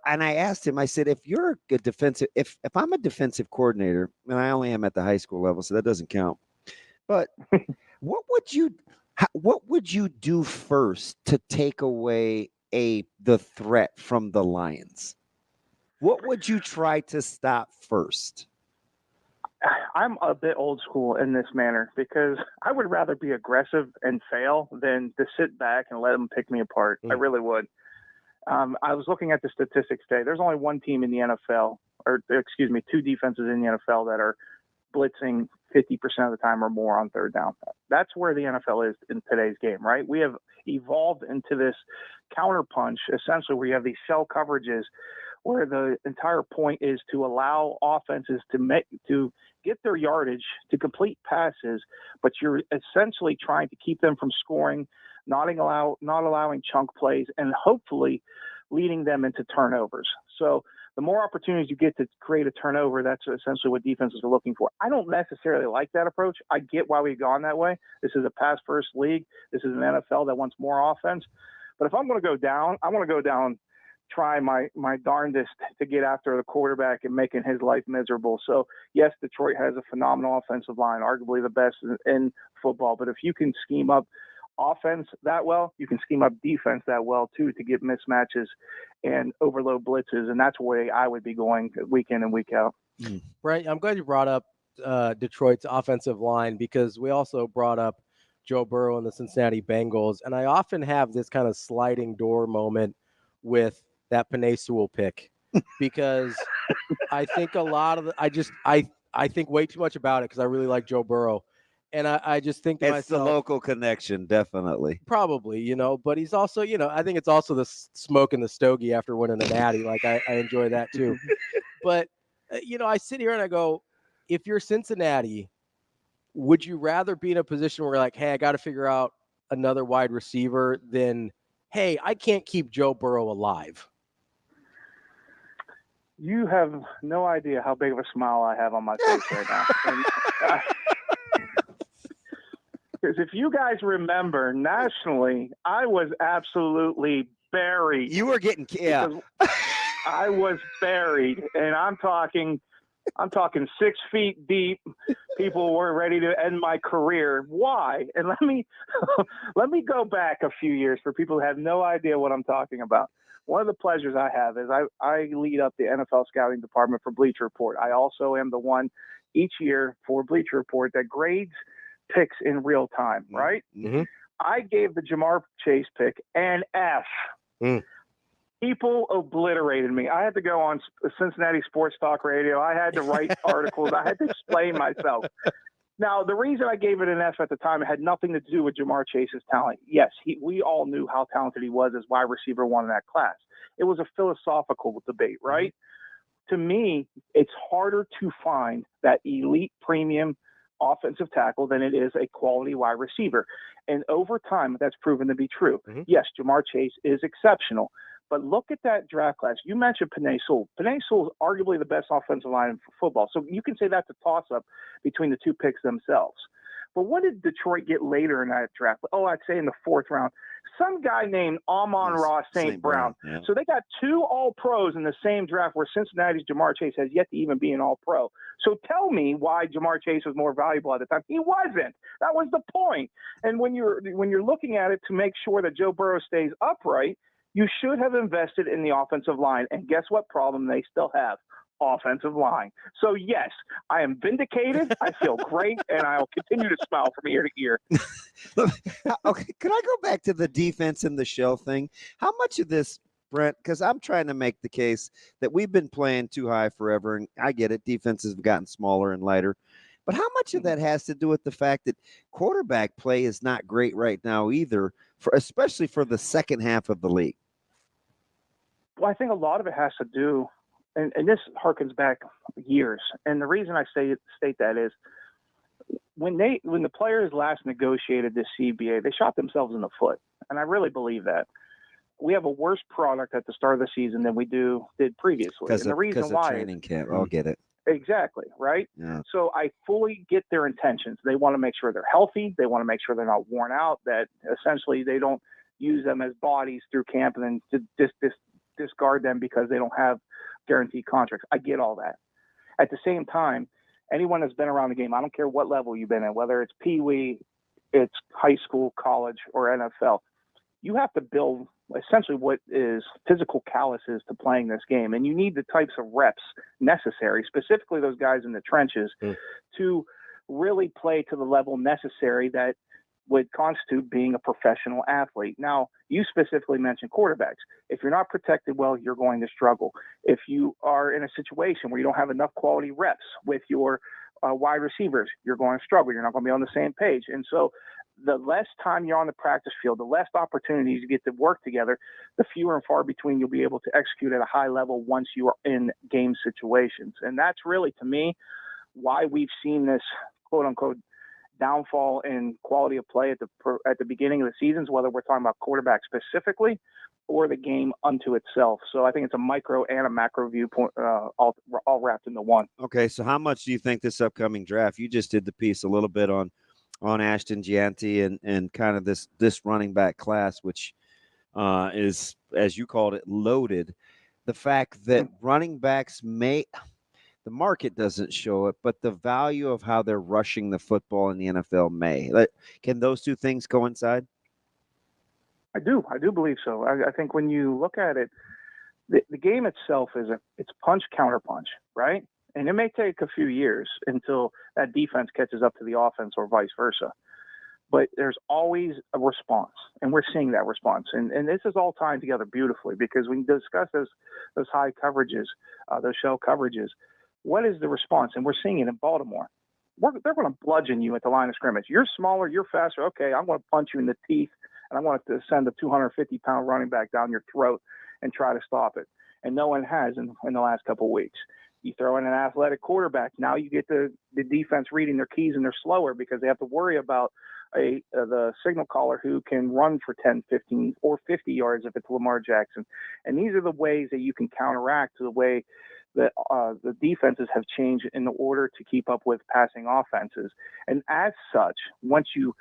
And I asked him, I said, if you're a defensive, if I'm a defensive coordinator, and I only am at the high school level, so that doesn't count. But what would you do first to take away the threat from the Lions? What would you try to stop first? I'm a bit old school in this manner because I would rather be aggressive and fail than to sit back and let them pick me apart. I really would. I was looking at the statistics today. There's only one team in the NFL, or excuse me, 2 defenses in the NFL that are blitzing 50% of the time or more on third down. That's where the NFL is in today's game, right? We have evolved into this counterpunch, essentially, where you have these shell coverages where the entire point is to allow offenses to get their yardage, to complete passes, but you're essentially trying to keep them from scoring, not allowing chunk plays, and hopefully leading them into turnovers. So the more opportunities you get to create a turnover, that's essentially what defenses are looking for. I don't necessarily like that approach. I get why we've gone that way. This is a pass-first league. This is an NFL that wants more offense. But if I'm going to go down, I want to go down try my darndest to get after the quarterback and making his life miserable. So, yes, Detroit has a phenomenal offensive line, arguably the best in football. But if you can scheme up offense that well, you can scheme up defense that well, too, to get mismatches and overload blitzes. And that's the way I would be going week in and week out. Brent, I'm glad you brought up Detroit's offensive line because we also brought up Joe Burrow and the Cincinnati Bengals. And I often have this kind of sliding door moment with that Penei Sewell pick because I think a lot of I think way too much about it because I really like Joe Burrow. And I just think to it's myself, the local connection, definitely. Probably, but he's also, I think it's also the smoking the stogie after winning a natty. Like I enjoy that too. But, I sit here and I go, if you're Cincinnati, would you rather be in a position where like, hey, I got to figure out another wide receiver than, hey, I can't keep Joe Burrow alive? You have no idea how big of a smile I have on my face right now. Because if you guys remember, nationally, I was absolutely buried. You were getting I was buried, and I'm talking 6 feet deep. People were ready to end my career. Why? And let me go back a few years for people who have no idea what I'm talking about. One of the pleasures I have is I lead up the NFL scouting department for Bleacher Report. I also am the one each year for Bleacher Report that grades picks in real time, right? Mm-hmm. I gave the Jamar Chase pick an F. People obliterated me. I had to go on Cincinnati Sports Talk Radio. I had to write articles. I had to explain myself. Now, the reason I gave it an F at the time, it had nothing to do with Jamar Chase's talent. Yes, we all knew how talented he was as wide receiver one in that class. It was a philosophical debate, right? To me, it's harder to find that elite premium offensive tackle than it is a quality wide receiver. And over time, that's proven to be true. Yes, Jamar Chase is exceptional. But look at that draft class. You mentioned Penei Sewell. Penei Sewell is arguably the best offensive lineman for football. So you can say that's a toss-up between the two picks themselves. But what did Detroit get later in that draft? Oh, I'd say in the 4th round. Some guy named Amon-Ra St. Brown. Yeah. So they got 2 All-Pros in the same draft where Cincinnati's Jamar Chase has yet to even be an All-Pro. So tell me why Jamar Chase was more valuable at the time. He wasn't. That was the point. And when you're looking at it to make sure that Joe Burrow stays upright, you should have invested in the offensive line. And guess what problem they still have? Offensive line. So, yes, I am vindicated. I feel great, and I'll continue to smile from ear to ear. Okay, could I go back to the defense and the shell thing? How much of this, Brent, because I'm trying to make the case that we've been playing too high forever, and I get it, defenses have gotten smaller and lighter. But how much of that has to do with the fact that quarterback play is not great right now either, especially for the second half of the league? Well, I think a lot of it has to do, and this harkens back years. And the reason I state that is when the players last negotiated this CBA, they shot themselves in the foot. And I really believe that. We have a worse product at the start of the season than we did previously. And the reason why training camp, I'll get it. Exactly, right? Yeah. So I fully get their intentions. They want to make sure they're healthy. They want to make sure they're not worn out, that essentially they don't use them as bodies through camp and then discard them because they don't have guaranteed contracts. I get all that. At the same time, anyone that's been around the game, I don't care what level you've been in, whether it's Pee-wee, it's high school, college, or NFL, you have to build essentially what is physical calluses to playing this game. And you need the types of reps necessary, specifically those guys in the trenches, to really play to the level necessary that would constitute being a professional athlete. Now, you specifically mentioned quarterbacks. If you're not protected well, you're going to struggle. If you are in a situation where you don't have enough quality reps with your wide receivers, you're going to struggle. You're not going to be on the same page. And so the less time you're on the practice field, the less opportunities you get to work together, the fewer and far between you'll be able to execute at a high level once you are in game situations. And that's really, to me, why we've seen this quote-unquote downfall in quality of play at the beginning of the seasons, whether we're talking about quarterback specifically or the game unto itself. So I think it's a micro and a macro viewpoint all wrapped into one. Okay, so how much do you think this upcoming draft, you just did the piece a little bit on Ashton Gianti and kind of this running back class, which is, as you called it, loaded. The fact that running backs the market doesn't show it, but the value of how they're rushing the football in the NFL may. Can those two things coincide? I do believe so. I think when you look at it, the game itself it's punch, counter punch, right? And it may take a few years until that defense catches up to the offense or vice versa. But there's always a response, and we're seeing that response. And this is all tying together beautifully, because when you discuss those high coverages, those shell coverages, what is the response? And we're seeing it in Baltimore. they're going to bludgeon you at the line of scrimmage. You're smaller, you're faster. Okay, I'm going to punch you in the teeth, and I'm going to send a 250-pound running back down your throat and try to stop it. And no one has in the last couple of weeks. You throw in an athletic quarterback. Now you get the defense reading their keys, and they're slower because they have to worry about the signal caller who can run for 10, 15, or 50 yards if it's Lamar Jackson. And these are the ways that you can counteract the way that the defenses have changed in order to keep up with passing offenses. And as such, once you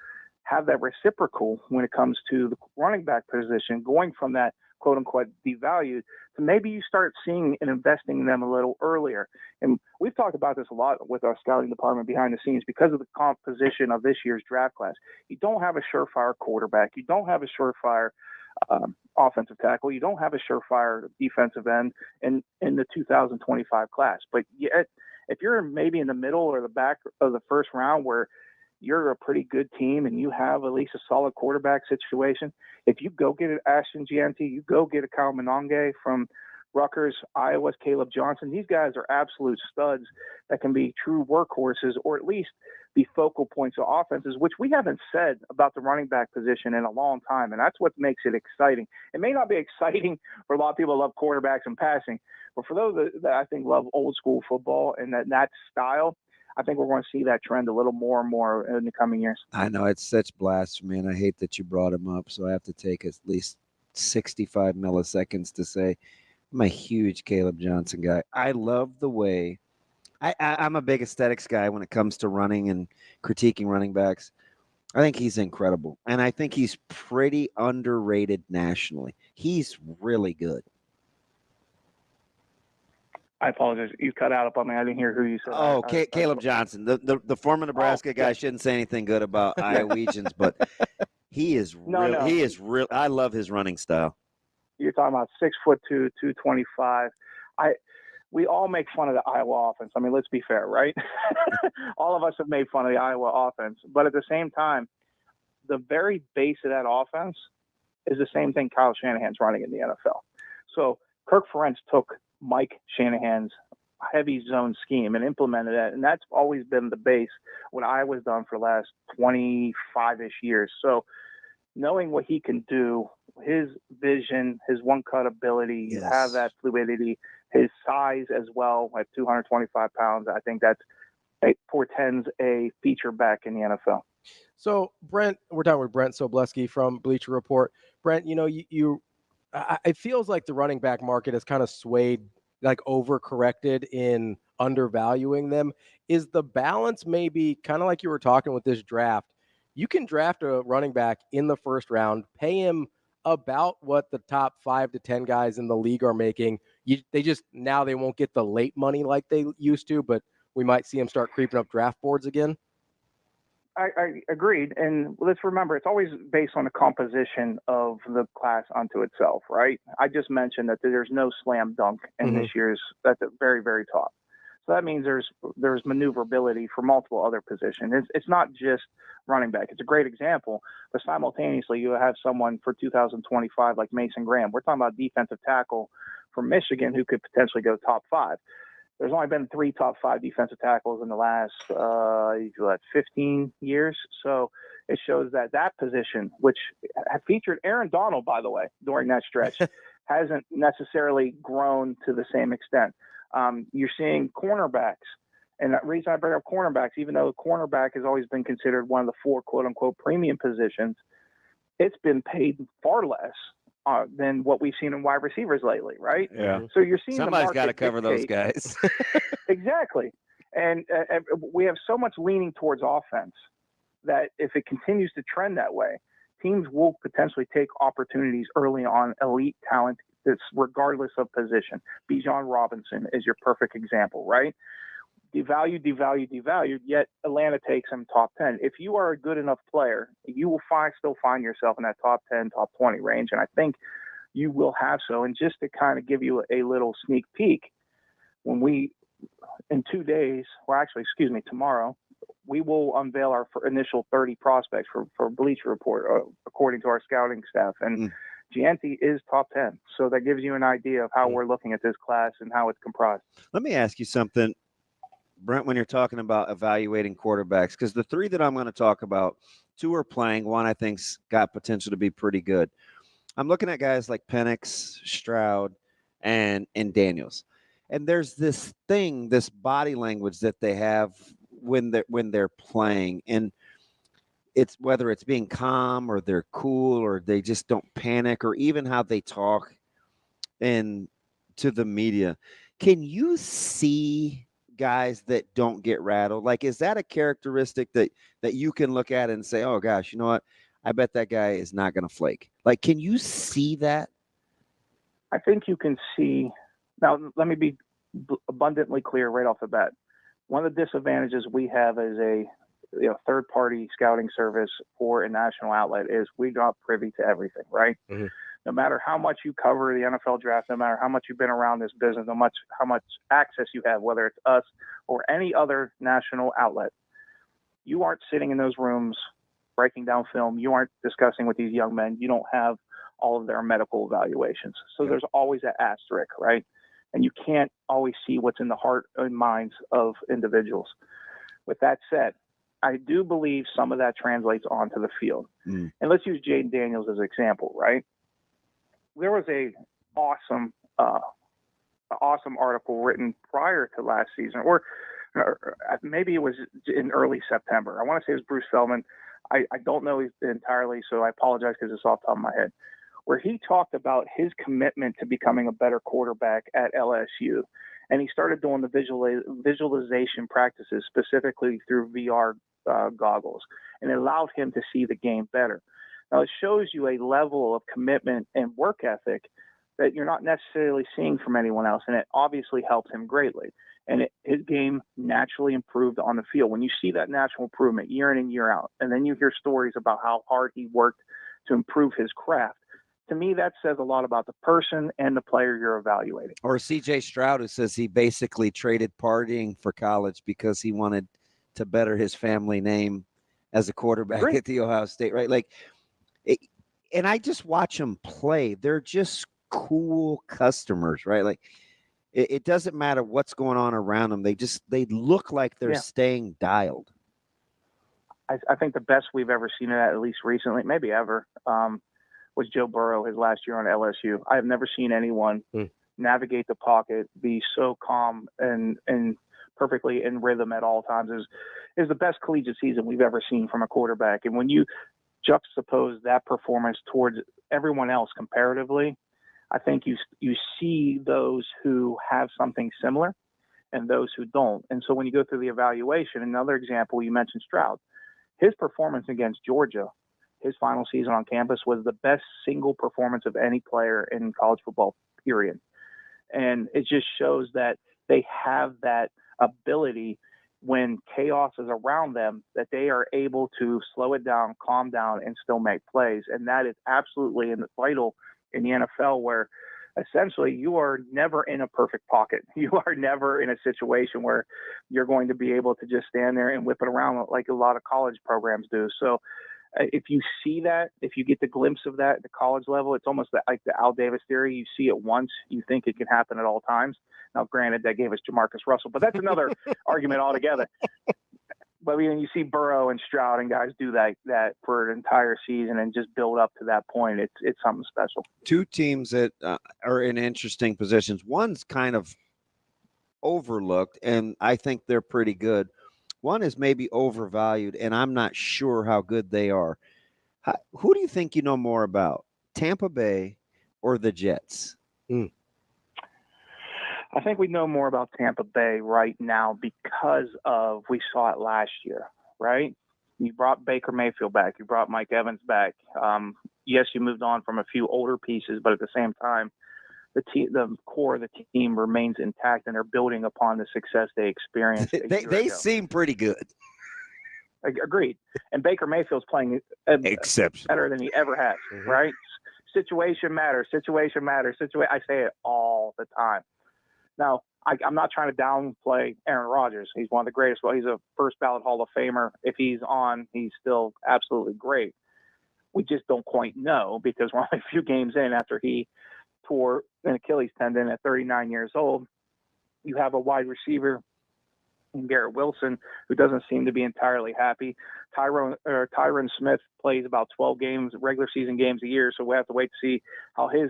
have that reciprocal when it comes to the running back position, going from that quote-unquote devalued to maybe you start seeing and investing in them a little earlier. And we've talked about this a lot with our scouting department behind the scenes because of the composition of this year's draft class. You don't have a surefire quarterback. You don't have a surefire offensive tackle. You don't have a surefire defensive end in the 2025 class. But yet, if you're maybe in the middle or the back of the first round where you're a pretty good team and you have at least a solid quarterback situation, if you go get an Ashton Gianti, you go get a Kyle Monange from Rutgers, Iowa's Caleb Johnson, these guys are absolute studs that can be true workhorses or at least be focal points of offenses, which we haven't said about the running back position in a long time. And that's what makes it exciting. It may not be exciting for a lot of people who love quarterbacks and passing, but for those that I think love old school football and that style, I think we're going to see that trend a little more and more in the coming years. I know it's such blasphemy, and I hate that you brought him up, so I have to take at least 65 milliseconds to say I'm a huge Caleb Johnson guy. I love the way I'm a big aesthetics guy when it comes to running and critiquing running backs. I think he's incredible, and I think he's pretty underrated nationally. He's really good. I apologize. You cut out up on me. I didn't hear who you said. Oh, Caleb Johnson, the former Nebraska guy. Shouldn't say anything good about Iowegians, but he is real. He is real. I love his running style. You're talking about 6'2", 225. We all make fun of the Iowa offense. I mean, let's be fair, right? All of us have made fun of the Iowa offense, but at the same time, the very base of that offense is the same thing Kyle Shanahan's running in the NFL. So Kirk Ferentz took Mike Shanahan's heavy zone scheme and implemented that, and that's always been the base what Iowa's done for the last 25-ish years. So knowing what he can do, his vision, his one-cut ability, you have that fluidity, his size as well at 225 pounds, I think that's portends a feature back in the NFL. So, Brent, we're talking with Brent Sobleski from Bleacher Report. Brent, it feels like the running back market has kind of swayed, like overcorrected in undervaluing them. Is the balance maybe kind of like you were talking with this draft? You can draft a running back in the first round, pay him about what the top 5 to 10 guys in the league are making. Now they won't get the late money like they used to, but we might see him start creeping up draft boards again. I agreed. And let's remember, it's always based on the composition of the class unto itself, right? I just mentioned that there's no slam dunk in this year's at the very, very top. So that means there's maneuverability for multiple other positions. It's not just running back. It's a great example, but simultaneously you have someone for 2025 like Mason Graham. We're talking about defensive tackle from Michigan who could potentially go top 5. There's only been 3 top 5 defensive tackles in the last 15 years. So it shows that position, which had featured Aaron Donald, by the way, during that stretch, hasn't necessarily grown to the same extent. You're seeing cornerbacks. And the reason I bring up cornerbacks, even though cornerback has always been considered one of the 4 quote-unquote premium positions, it's been paid far less than what we've seen in wide receivers lately, right? Yeah. So you're seeing somebody's got to cover those guys. Exactly. And we have so much leaning towards offense that if it continues to trend that way, teams will potentially take opportunities early on elite talent that's regardless of position. Bijan Robinson is your perfect example, right? Devalued, yet Atlanta takes him top 10. If you are a good enough player, you will still find yourself in that top 10, top 20 range, and I think you will have so. And just to kind of give you a little sneak peek, when in 2 days, tomorrow, we will unveil our initial 30 prospects for Bleacher Report, according to our scouting staff. And Gianti is top 10. So that gives you an idea of how we're looking at this class and how it's comprised. Let me ask you something. Brent, when you're talking about evaluating quarterbacks, because the three that I'm going to talk about, two are playing. One I think's got potential to be pretty good. I'm looking at guys like Penix, Stroud, and Daniels. And there's this thing, this body language that they have when they're playing, and it's whether it's being calm or they're cool or they just don't panic, or even how they talk and to the media. Can you see guys that don't get rattled? Like, is that a characteristic that you can look at and say, oh gosh, you know what? I bet that guy is not going to flake. Like, can you see that? I think you can see. Now, let me be abundantly clear right off the bat. One of the disadvantages we have as a third-party scouting service for a national outlet is we're not privy to everything, right? Mm-hmm. No matter how much you cover the NFL draft, no matter how much you've been around this business, how much access you have, whether it's us or any other national outlet, you aren't sitting in those rooms breaking down film. You aren't discussing with these young men. You don't have all of their medical evaluations. So there's always that asterisk, right? And you can't always see what's in the heart and minds of individuals. With that said, I do believe some of that translates onto the field. And let's use Jaden Daniels as an example, right? There was a awesome article written prior to last season, or maybe it was in early September. I want to say it was Bruce Feldman. I don't know entirely, so I apologize because it's off the top of my head, where he talked about his commitment to becoming a better quarterback at LSU. And he started doing the visualization practices specifically through VR goggles, and it allowed him to see the game better. Now, it shows you a level of commitment and work ethic that you're not necessarily seeing from anyone else, and it obviously helped him greatly. And his game naturally improved on the field. When you see that natural improvement year in and year out, and then you hear stories about how hard he worked to improve his craft, to me, that says a lot about the person and the player you're evaluating. Or C.J. Stroud, who says he basically traded partying for college because he wanted to better his family name as a quarterback at the Ohio State, right? Like, and I just watch them play. They're just cool customers, right? Like, it doesn't matter what's going on around them. They look like they're staying dialed. I think the best we've ever seen it at least recently, maybe ever, was Joe Burrow his last year on LSU. I have never seen anyone navigate the pocket, be so calm and perfectly in rhythm at all times. Is the best collegiate season we've ever seen from a quarterback. And when you juxtapose that performance towards everyone else comparatively, I think you see those who have something similar and those who don't. And so when you go through the evaluation, another example, you mentioned Stroud. His performance against Georgia, his final season on campus, was the best single performance of any player in college football, period. And it just shows that they have that ability when chaos is around them, that they are able to slow it down, calm down, and still make plays. And that is absolutely vital in the NFL, where essentially you are never in a perfect pocket. You are never in a situation where you're going to be able to just stand there and whip it around like a lot of college programs do. So if you see that, if you get the glimpse of that at the college level, it's almost like the Al Davis theory. You see it once, you think it can happen at all times. Now, granted, that gave us Jamarcus Russell, but that's another argument altogether. But when you see Burrow and Stroud and guys do that for an entire season and just build up to that point, it's something special. Two teams that are in interesting positions. One's kind of overlooked, and I think they're pretty good. One is maybe overvalued, and I'm not sure how good they are. Who do you think you know more about, Tampa Bay or the Jets? I think we know more about Tampa Bay right now because of we saw it last year, right? You brought Baker Mayfield back. You brought Mike Evans back. Yes, you moved on from a few older pieces, but at the same time, the core of the team remains intact, and they're building upon the success they experienced. They seem pretty good. Agreed. And Baker Mayfield's playing better than he ever has, right? Situation matters. Situation matters. I say it all the time. Now, I'm not trying to downplay Aaron Rodgers. He's one of the greatest. Well, he's a first ballot Hall of Famer. If he's on, he's still absolutely great. We just don't quite know because we're only a few games in after he tore an Achilles tendon at 39 years old. You have a wide receiver Garrett Wilson, who doesn't seem to be entirely happy. Tyron Smith plays about 12 games, regular season games a year, so we have to wait to see how his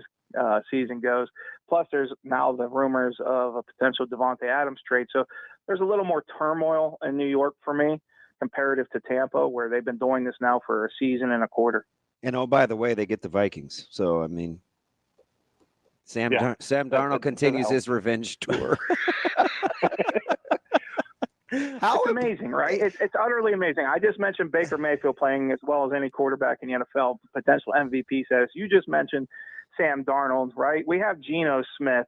season goes. Plus, there's now the rumors of a potential Devontae Adams trade. So there's a little more turmoil in New York for me, comparative to Tampa, where they've been doing this now for a season and a quarter. And, oh, by the way, they get the Vikings. So, I mean, Sam Darnold continues his revenge tour. It's amazing, right? It's utterly amazing. I just mentioned Baker Mayfield playing as well as any quarterback in the NFL, potential MVP status. You just mentioned Sam Darnold, right? We have Geno Smith.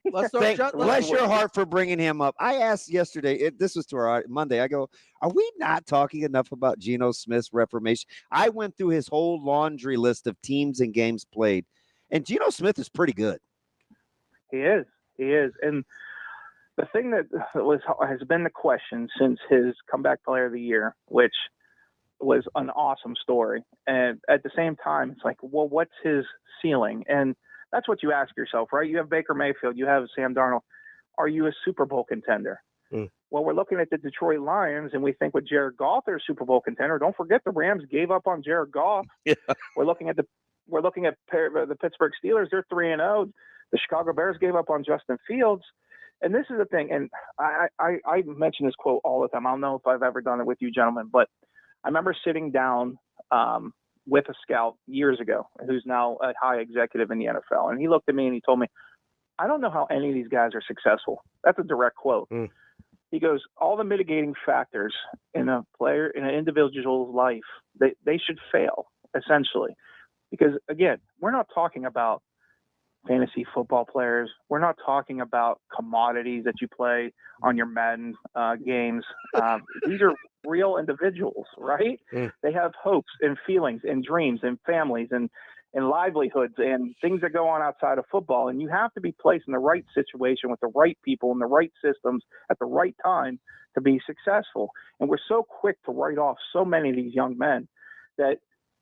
Bless your heart for bringing him up. I asked yesterday, this was to our Monday, I go, are we not talking enough about Geno Smith's reformation? I went through his whole laundry list of teams and games played, and Geno Smith is pretty good. He is. And the thing that has been the question since his comeback player of the year, which was an awesome story, and at the same time, it's like, well, what's his ceiling? And that's what you ask yourself, right? You have Baker Mayfield, you have Sam Darnold. Are you a Super Bowl contender? Well, we're looking at the Detroit Lions, and we think with Jared Goff, they're a Super Bowl contender. Don't forget the Rams gave up on Jared Goff. Yeah. We're looking at the Pittsburgh Steelers. They're 3-0. The Chicago Bears gave up on Justin Fields. And this is the thing, and I mention this quote all the time. I don't know if I've ever done it with you gentlemen, but I remember sitting down with a scout years ago who's now a high executive in the NFL. And he looked at me and he told me, I don't know how any of these guys are successful. That's a direct quote. He goes, all the mitigating factors in an individual's life, they should fail, essentially. Because, again, we're not talking about fantasy football players. We're not talking about commodities that you play on your Madden games. These are real individuals, right? They have hopes and feelings and dreams and families and livelihoods and things that go on outside of football. And you have to be placed in the right situation with the right people and the right systems at the right time to be successful. And we're so quick to write off so many of these young men that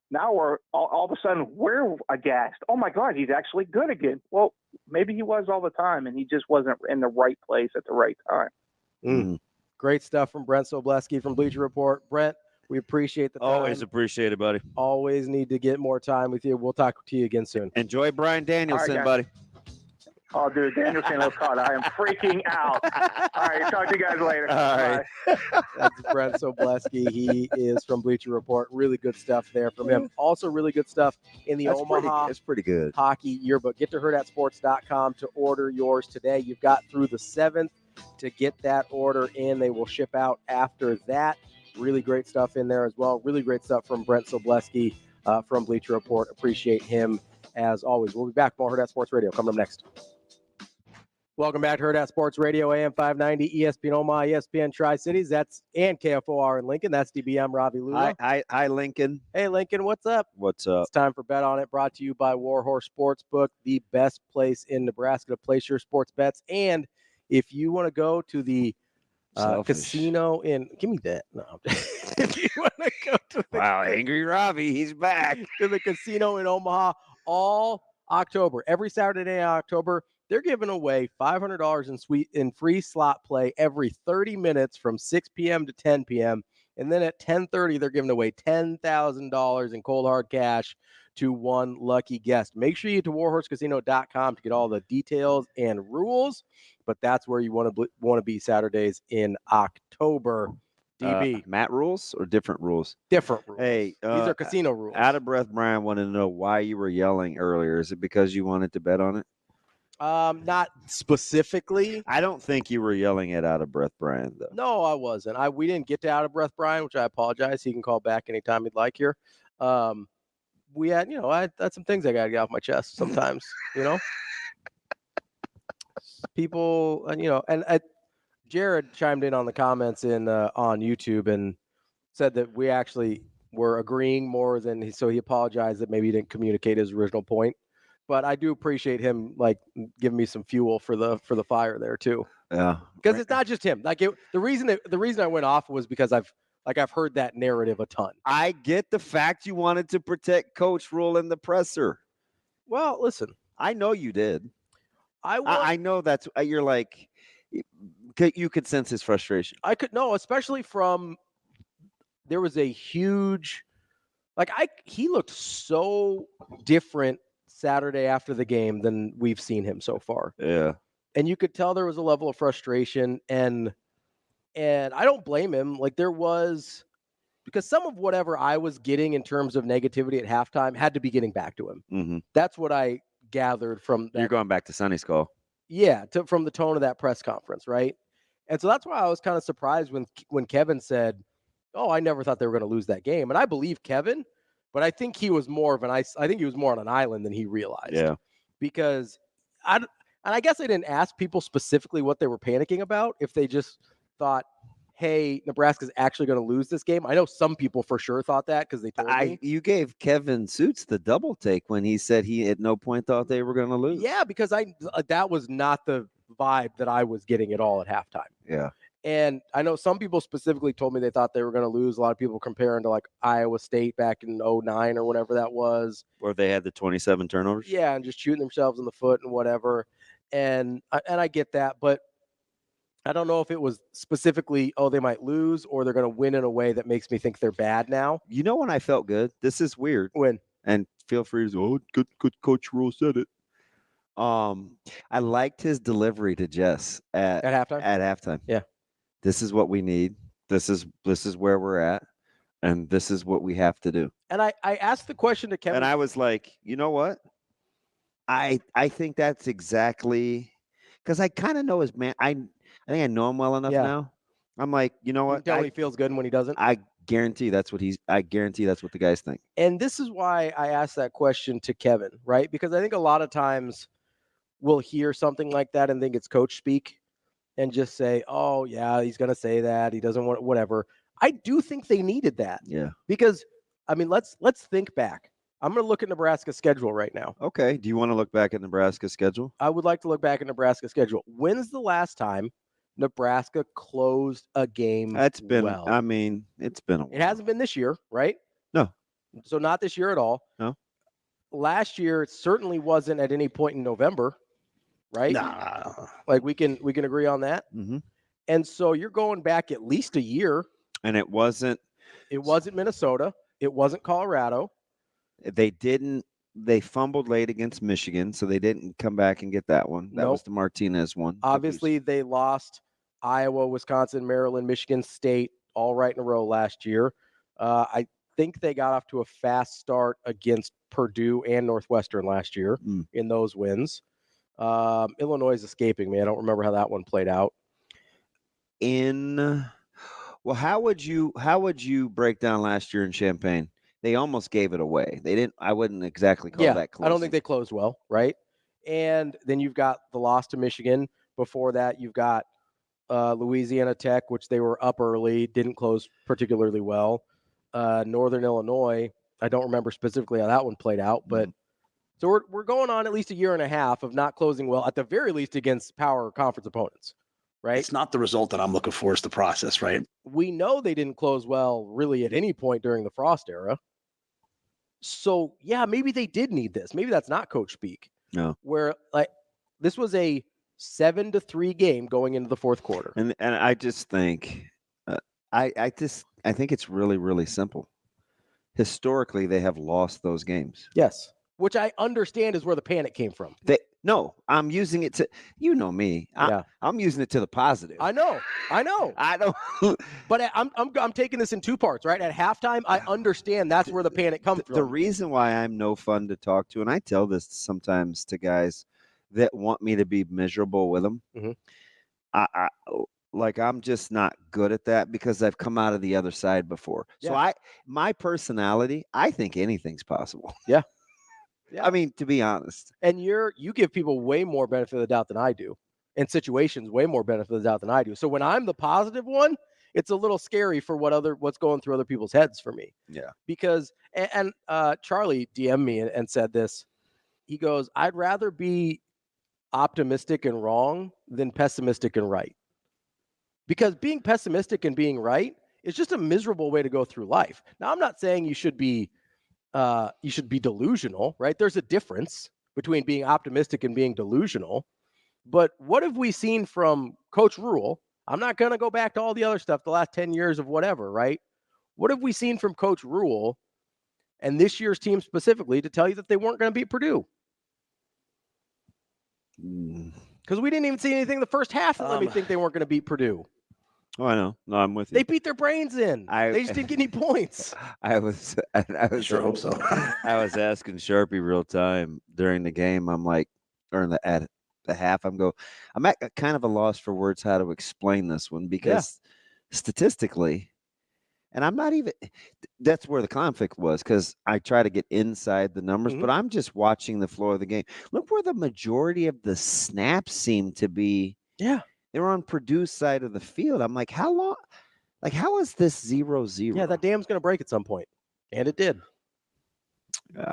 now we're all of a sudden we're aghast. Oh my God, he's actually good again. Well, maybe he was all the time, and he just wasn't in the right place at the right time. Great stuff from Brent Sobleski from Bleacher Report. Brent, we appreciate the time. Always appreciate it, buddy. Always need to get more time with you. We'll talk to you again soon. Enjoy Brian Danielson, right, buddy. Oh, dude, Danielson Okada. I am freaking out. All right, talk to you guys later. All right. That's Brent Sobleski. He is from Bleacher Report. Really good stuff there from him. Also really good stuff in the Omaha That's pretty good. Hockey Yearbook. Get to hurrdatsports.com to order yours today. You've got through the 7th to get that order in. They will ship out after that. Really great stuff in there as well. Really great stuff from Brent Sobleski from Bleacher Report. Appreciate him as always. We'll be back. More Hurrdat Sports Radio coming up next. Welcome back to Hurrdat Sports Radio, AM 590, ESPN Omaha, ESPN Tri-Cities. And KFOR in Lincoln. That's DBM Ravi Lulla. Hi, Lincoln. Hey, Lincoln, what's up? What's up? It's time for Bet On It, brought to you by Warhorse Sportsbook, the best place in Nebraska to place your sports bets. And if you want to go to the casino give me that. No. If you want to go to the Angry Ravi, he's back. To the casino in Omaha all October, every Saturday in October, they're giving away $500 in free slot play every 30 minutes from 6 p.m. to 10 p.m. And then at 10:30, they're giving away $10,000 in cold hard cash to one lucky guest. Make sure you get to warhorsecasino.com to get all the details and rules. But that's where you want to be Saturdays in October. DB. Matt rules or different rules? Different rules. Hey, these are casino rules. Out of breath, Brian wanted to know why you were yelling earlier. Is it because you wanted to bet on it? Not specifically. I don't think you were yelling at Out of Breath Brian, though. No, I wasn't. We didn't get to Out of Breath Brian, which I apologize. He can call back anytime he'd like here. We had, I had some things I got to get off my chest sometimes, People, and Jared chimed in on the comments on YouTube and said that we actually were agreeing more than so he apologized that maybe he didn't communicate his original point. But I do appreciate him giving me some fuel for the fire there too. Yeah, because it's not just him. The reason I went off was because I've heard that narrative a ton. I get the fact you wanted to protect Coach Rule in the presser. Well, listen, I know you did. I know that's you're like You could sense his frustration. I could no, especially from there was a huge he looked so different Saturday after the game than we've seen him so far. Yeah. And you could tell there was a level of frustration and I don't blame him. Like there was because some of whatever I was getting in terms of negativity at halftime had to be getting back to him. Mm-hmm. That's what I gathered from that. You're going back to Sonny's call. Yeah, from the tone of that press conference, right? And so that's why I was kind of surprised when Kevin said, "Oh, I never thought they were going to lose that game." And I believe Kevin, but I think he was more of I think he was more on an island than he realized. Yeah. Because I guess I didn't ask people specifically what they were panicking about. If they just thought, "Hey, Nebraska's actually going to lose this game." I know some people for sure thought that because they told me. You gave Kevin Sjuts the double take when he said he at no point thought they were going to lose. Yeah, because that was not the vibe that I was getting at all at halftime. Yeah. And I know some people specifically told me they thought they were going to lose. A lot of people comparing to like Iowa State back in 2009 or whatever that was. Or they had the 27 turnovers. Yeah, and just shooting themselves in the foot and whatever. And I get that, but I don't know if it was specifically, they might lose or they're going to win in a way that makes me think they're bad now. You know when I felt good? This is weird. When? And feel free to say, good Coach Rule said it. I liked his delivery to Jess at halftime. At halftime. Yeah. This is what we need. This is where we're at. And this is what we have to do. And I asked the question to Kevin. And I was like, you know what? I think that's exactly because I kind of know his man. I think I know him well enough now. I'm like, you know what? He feels good when he doesn't. I guarantee that's what the guys think. And this is why I asked that question to Kevin, right? Because I think a lot of times we'll hear something like that and think it's coach speak and just say, "Oh yeah, he's going to say that. He doesn't want whatever." I do think they needed that. Yeah. Because I mean, let's think back. I'm going to look at Nebraska's schedule right now. Okay. Do you want to look back at Nebraska's schedule? I would like to look back at Nebraska's schedule. When's the last time Nebraska closed a game? That's been, well? I mean, it's been a while. It hasn't been this year, right? No. So not this year at all. No. Last year, it certainly wasn't at any point in November, right? Nah. Like we can agree on that. Mm-hmm. And so you're going back at least a year. And it wasn't Minnesota. It wasn't Colorado. They fumbled late against Michigan, so they didn't come back and get that one. That was the Martinez one. Obviously, they lost Iowa, Wisconsin, Maryland, Michigan State all right in a row last year. I think they got off to a fast start against Purdue and Northwestern last year in those wins. Illinois is escaping me. I don't remember how that one played out. Well, how would you break down last year in Champaign? They almost gave it away. They didn't. I wouldn't exactly call that close. I don't think they closed well, right? And then you've got the loss to Michigan. Before that, you've got Louisiana Tech, which they were up early, didn't close particularly well. Northern Illinois, I don't remember specifically how that one played out, but so we're going on at least a year and a half of not closing well, at the very least against power conference opponents, right? It's not the result that I'm looking for, it's the process, right? We know they didn't close well really at any point during the Frost era. So, yeah, maybe they did need this. Maybe that's not coach speak. No. Where, like, this was a 7-3 game going into the fourth quarter. And I just think I think it's really, really simple. Historically, they have lost those games. Yes. Which I understand is where the panic came from. No, I'm using it to, you know me. I'm using it to the positive. I know. I don't. But I'm taking this in two parts, right? At halftime, I understand that's where the panic comes from. The reason why I'm no fun to talk to, and I tell this sometimes to guys that want me to be miserable with them, I'm just not good at that because I've come out of the other side before. Yeah. So my personality, I think anything's possible. Yeah. Yeah. I mean, to be honest. And you give people way more benefit of the doubt than I do. In situations, way more benefit of the doubt than I do. So when I'm the positive one, it's a little scary for what's going through other people's heads for me. Yeah. Because and Charlie DM'd me and said this. He goes, "I'd rather be optimistic and wrong than pessimistic and right." Because being pessimistic and being right is just a miserable way to go through life. Now, I'm not saying you should be delusional, right? There's a difference between being optimistic and being delusional. But what have we seen from Coach Rule I'm not going to go back to all the other stuff, the last 10 years of whatever, right? What have we seen from Coach Rule and this year's team specifically to tell you that they weren't going to beat Purdue? Because we didn't even see anything in the first half that let me think they weren't going to beat Purdue. Oh, I know. No, I'm with you. They beat their brains in. They just didn't get any points. I was sure hope so. I was asking Sharpie real time during the game. I'm like, or at the half, I'm at kind of a loss for words how to explain this one because statistically, and I'm not even, that's where the conflict was because I try to get inside the numbers, but I'm just watching the flow of the game. Look where the majority of the snaps seem to be. Yeah. They were on Purdue's side of the field. I'm like, how long? Like, how is this 0-0? Yeah, that dam's going to break at some point. And it did.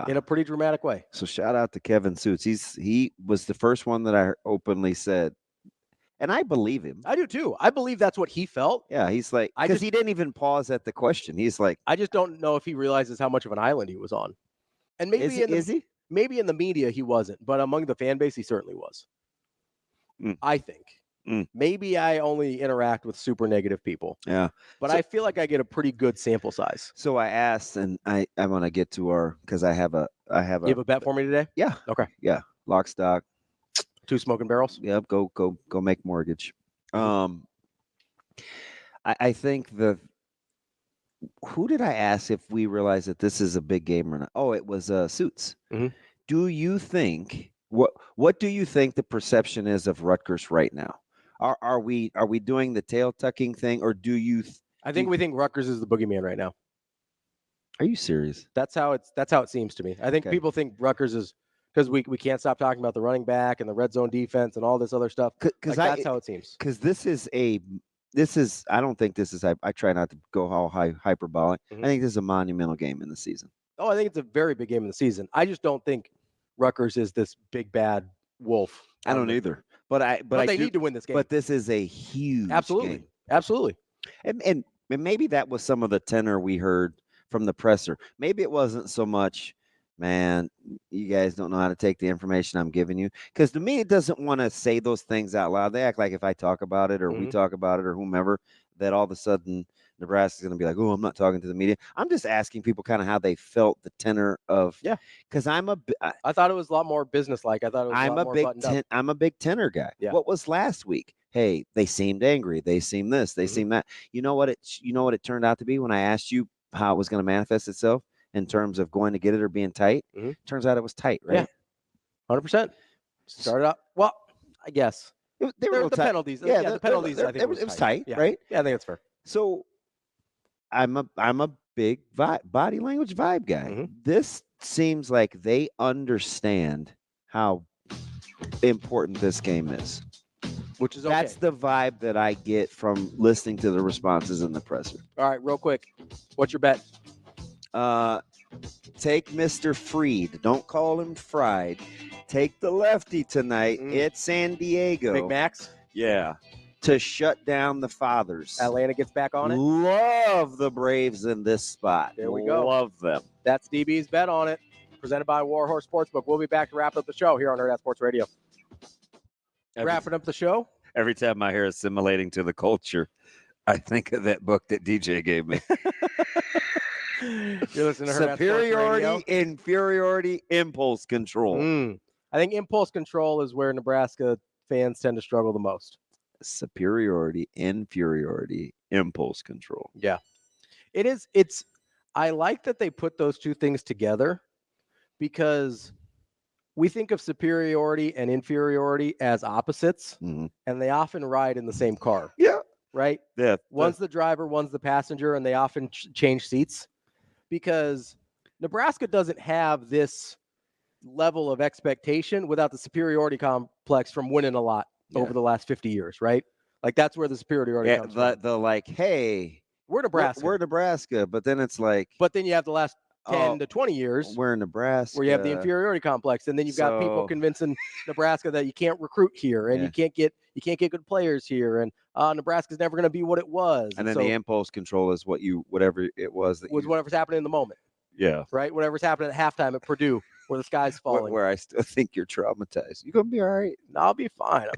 In a pretty dramatic way. So shout out to Kevin Sjuts. He was the first one that I openly said, and I believe him. I do too. I believe that's what he felt. Yeah, he's like, because he didn't even pause at the question. He's like, I just don't know if he realizes how much of an island he was on. And maybe is he? Maybe in the media he wasn't, but among the fan base he certainly was. I think. Maybe I only interact with super negative people. Yeah. But I feel like I get a pretty good sample size. So I asked, and I want to get to because I have a. You have a bet for me today? Yeah. Okay. Yeah. Lock, stock. 2 smoking barrels. Yep. Go make mortgage. I think who did I ask if we realize that this is a big game or not? Oh, it was Sjuts. Do you think what do you think the perception is of Rutgers right now? Are we doing the tail tucking thing, or do you? I think we think Rutgers is the boogeyman right now. Are you serious? That's how it seems to me. I think people think Rutgers is because we can't stop talking about the running back and the red zone defense and all this other stuff. Because that's how it seems. Because this is I don't think this is. I try not to go all hyperbolic. I think this is a monumental game in the season. Oh, I think it's a very big game in the season. I just don't think Rutgers is this big bad wolf. I don't either. But they need to win this game. But this is a huge game. Absolutely. And maybe that was some of the tenor we heard from the presser. Maybe it wasn't so much, man, you guys don't know how to take the information I'm giving you. Because to me, it doesn't want to say those things out loud. They act like if I talk about it or we talk about it or whomever, that all of a sudden Nebraska's going to be like, oh, I'm not talking to the media. I'm just asking people kind of how they felt the tenor of. Yeah. Because I thought it was a lot more businesslike. I thought it was I'm a big tenor guy. Yeah. What was last week? Hey, they seemed angry. They seemed this. They seemed that. You know what it turned out to be when I asked you how it was going to manifest itself in terms of going to get it or being tight? Turns out it was tight, right? Yeah. 100%. Started out well, I guess. They were the tight. Penalties. Yeah, the penalties. I think it was tight, right? Yeah, I think that's fair. So I'm a big body language vibe guy. This seems like they understand how important this game is. Which is okay. That's the vibe that I get from listening to the responses in the presser. All right, real quick. What's your bet? Take Mr. Freed. Don't call him Fried. Take the lefty tonight. It's San Diego. Big Max? Yeah. To shut down the Fathers. Atlanta gets back on it. Love the Braves in this spot. There we go. Love them. That's DB's bet on it. Presented by Warhorse Sportsbook. We'll be back to wrap up the show here on Hurrdat Sports Radio. Wrapping up the show. Every time I hear assimilating to the culture, I think of that book that DJ gave me. You're listening to Hurrdat Superiority, Sports Radio. Inferiority, Impulse Control. I think impulse control is where Nebraska fans tend to struggle the most. Superiority, inferiority, impulse control. Yeah. I like that they put those two things together because we think of superiority and inferiority as opposites, and they often ride in the same car. Yeah. Right? Yeah. One's the driver, one's the passenger, and they often change seats because Nebraska doesn't have this level of expectation without the superiority complex from winning a lot over the last 50 years, right? Like that's where the superiority comes from. The like, hey, we're Nebraska. We're Nebraska, but then it's like. But then you have the last 10 to 20 years. We're in Nebraska. Where you have the inferiority complex, and then you've got people convincing Nebraska that you can't recruit here, and you can't get good players here, and Nebraska's never going to be what it was. And then the impulse control is whatever it was that whatever's happening in the moment. Yeah. Right. Whatever's happening at halftime at Purdue, where the sky's falling. Where I still think you're traumatized. You gonna be all right? No, I'll be fine.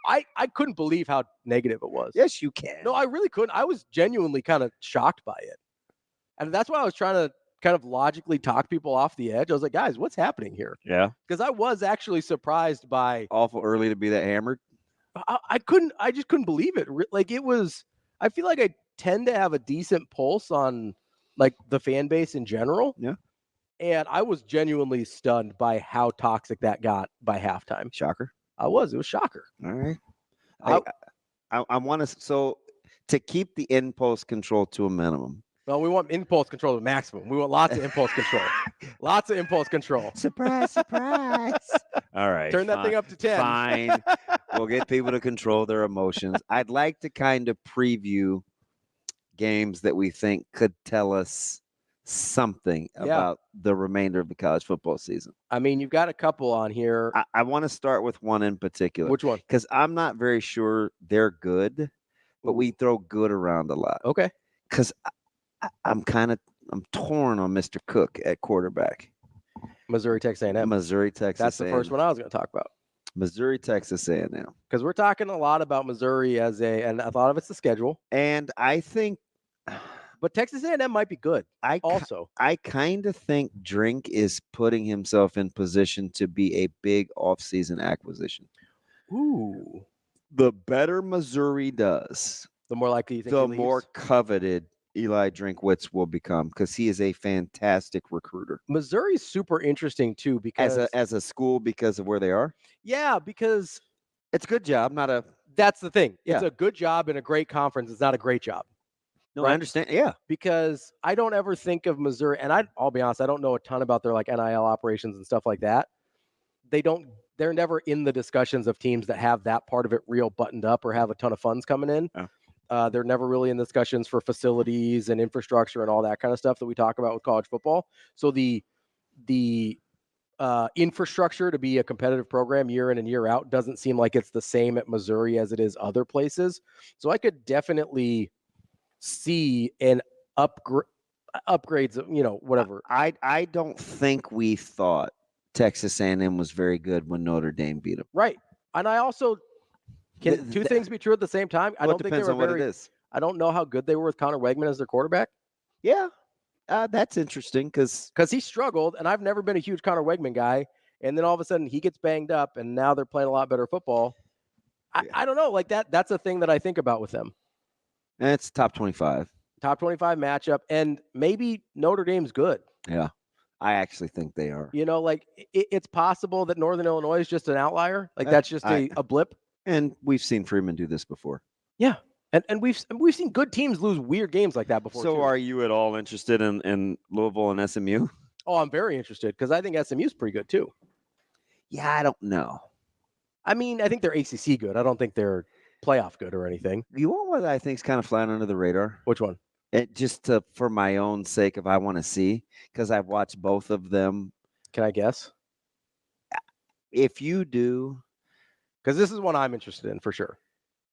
I couldn't believe how negative it was. Yes, you can. No, I really couldn't. I was genuinely kind of shocked by it. And that's why I was trying to kind of logically talk people off the edge. I was like, guys, what's happening here? Yeah. Because I was actually surprised by. Awful early to be that hammered. I just couldn't believe it. Like it was, I feel like I tend to have a decent pulse on like the fan base in general. Yeah. And I was genuinely stunned by how toxic that got by halftime. Shocker. It was shocker. All right. I want to, so to keep the impulse control to a minimum. Well, we want impulse control to maximum. We want lots of impulse control. Lots of impulse control. Surprise, surprise. All right. Turn that thing up to 10. Fine. We'll get people to control their emotions. I'd like to kind of preview games that we think could tell us something about the remainder of the college football season. I mean, you've got a couple on here. I want to start with one in particular. Which one? Because I'm not very sure they're good, but we throw good around a lot. Okay. Because I'm torn on Mr. Cook at quarterback. Missouri, Texas A&M. Missouri, Texas. That's the first one I was going to talk about. Missouri, Texas A&M. Because we're talking a lot about Missouri and a lot of it's the schedule. And I think, but Texas A&M might be good. I kind of think Drink is putting himself in position to be a big offseason acquisition. Ooh. The better Missouri does, the more likely you think the more coveted Eli Drinkwitz will become, because he is a fantastic recruiter. Missouri's super interesting too, because as a school, because of where they are. Yeah, because it's a good job, not a. That's the thing. Yeah. It's a good job in a great conference. It's not a great job. No, right? I understand. Yeah, because I don't ever think of Missouri, and I'll be honest, I don't know a ton about their like NIL operations and stuff like that. They're never in the discussions of teams that have that part of it real buttoned up or have a ton of funds coming in. Oh. They're never really in discussions for facilities and infrastructure and all that kind of stuff that we talk about with college football. So the infrastructure to be a competitive program year in and year out doesn't seem like it's the same at Missouri as it is other places. So I could definitely see an upgrades, whatever. I don't think we thought Texas A&M was very good when Notre Dame beat them. Right. And I also can two things be true at the same time? I don't think they were what it is. I don't know how good they were with Connor Wegman as their quarterback. Yeah. That's interesting because he struggled, and I've never been a huge Connor Wegman guy. And then all of a sudden he gets banged up, and now they're playing a lot better football. I don't know. Like that's a thing that I think about with them. And it's top 25. Top 25 matchup, and maybe Notre Dame's good. Yeah. I actually think they are. It's possible that Northern Illinois is just an outlier. Like that's just a blip. And we've seen Freeman do this before. Yeah. And we've seen good teams lose weird games like that before. So are you at all interested in Louisville and SMU? Oh, I'm very interested because I think SMU's pretty good too. Yeah, I don't know. I mean, I think they're ACC good. I don't think they're playoff good or anything. You want what I think is kind of flying under the radar? Which one? For my own sake, if I want to see, because I've watched both of them. Can I guess? If you do. Because this is one I'm interested in for sure.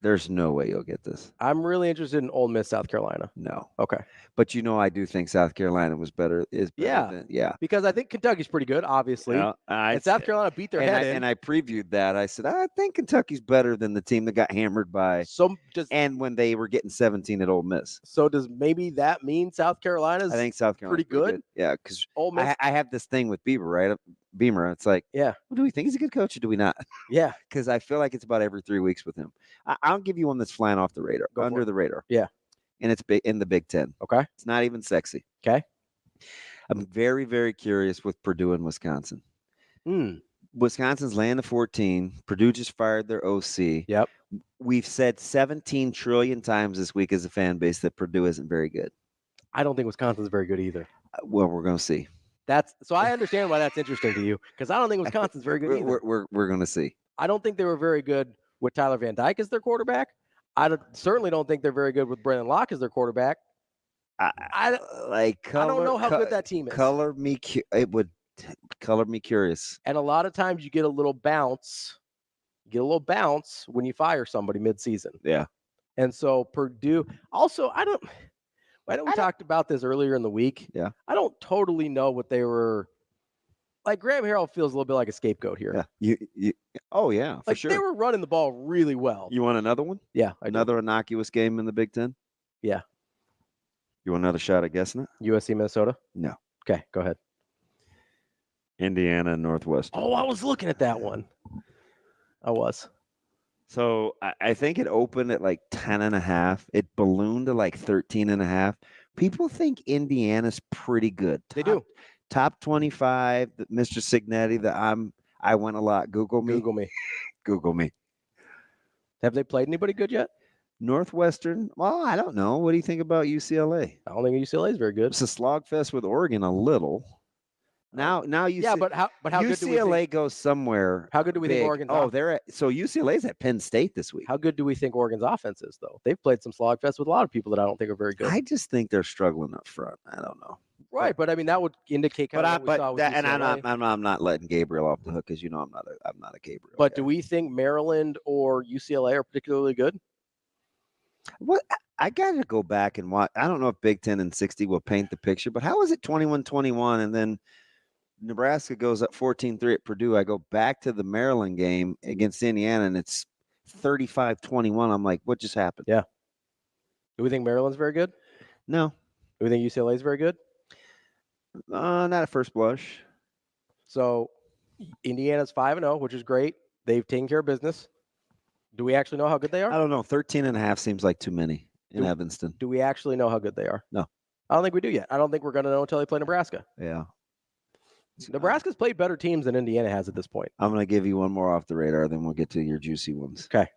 There's no way you'll get this. I'm really interested in Ole Miss, South Carolina. No. Okay. But I do think South Carolina was better. Because I think Kentucky's pretty good, obviously. And South Carolina beat their head in. And I previewed that. I said, I think Kentucky's better than the team that got hammered by. And when they were getting 17 at Ole Miss. So does maybe that mean South Carolina's I think South Carolina's pretty good? Yeah, because Ole Miss. I have this thing with Beamer. It's like, well, do we think he's a good coach or do we not? Yeah. Because I feel like it's about every 3 weeks with him. I'll give you one that's flying off the radar, under the radar. Yeah. And it's in the Big Ten. Okay. It's not even sexy. Okay. I'm very, very curious with Purdue and Wisconsin. Wisconsin's land of 14. Purdue just fired their OC. Yep. We've said 17 trillion times this week as a fan base that Purdue isn't very good. I don't think Wisconsin's very good either. Well, we're going to see. So I understand why that's interesting to you, because I don't think Wisconsin's very good either. We're going to see. I don't think they were very good with Tyler Van Dyke as their quarterback. Certainly don't think they're very good with Brennan Locke as their quarterback. I don't know how good that team is. It would color me curious. And a lot of times you get a little bounce. When you fire somebody mid-season. Yeah. And so Purdue also, I know we talked about this earlier in the week. Yeah. I don't totally know what they were like Graham Harrell feels a little bit like a scapegoat here. Yeah. Oh yeah, for like sure. They were running the ball really well. You want another one? Yeah, another innocuous game in the Big Ten. Yeah. You want another shot at guessing it? USC, Minnesota. No. Okay, go ahead. Indiana and Northwestern. Oh, I was looking at that one. I was. So I think it opened at like 10.5. It ballooned to like 13.5. People think Indiana's pretty good. They do. Top 25. Mr. Signetti. I went a lot. Google me. Google me. Have they played anybody good yet? Northwestern. Well, I don't know. What do you think about UCLA? I don't think UCLA is very good. It's a slog fest with Oregon a little. Now you yeah, but how good do we UCLA think, goes somewhere. How good do we big. think Oregon's? So UCLA's at Penn State this week. How good do we think Oregon's offense is though? They've played some slog fest with a lot of people that I don't think are very good. I just think they're struggling up front. I don't know. Right, but I mean that would indicate kind of what we saw with UCLA. I'm not letting Gabriel off the hook because I'm not a Gabriel. But guy. do we think Maryland or UCLA are particularly good? What I got to go back and watch. I don't know if Big Ten and 60 will paint the picture, but how is it 21-21 and then Nebraska goes up 14-3 at Purdue? I go back to the Maryland game against Indiana and it's 35-21. I'm like, what just happened? Yeah. Do we think Maryland's very good? No. Do we think UCLA is very good? Not at first blush. So Indiana's 5-0, which is great. They've taken care of business. Do we actually know how good they are? I don't know. 13.5 seems like too many in Evanston. Do we actually know how good they are? No. I don't think we do yet. I don't think we're going to know until they play Nebraska. Yeah. Nebraska's played better teams than Indiana has at this point. I'm going to give you one more off the radar, then we'll get to your juicy ones. Okay.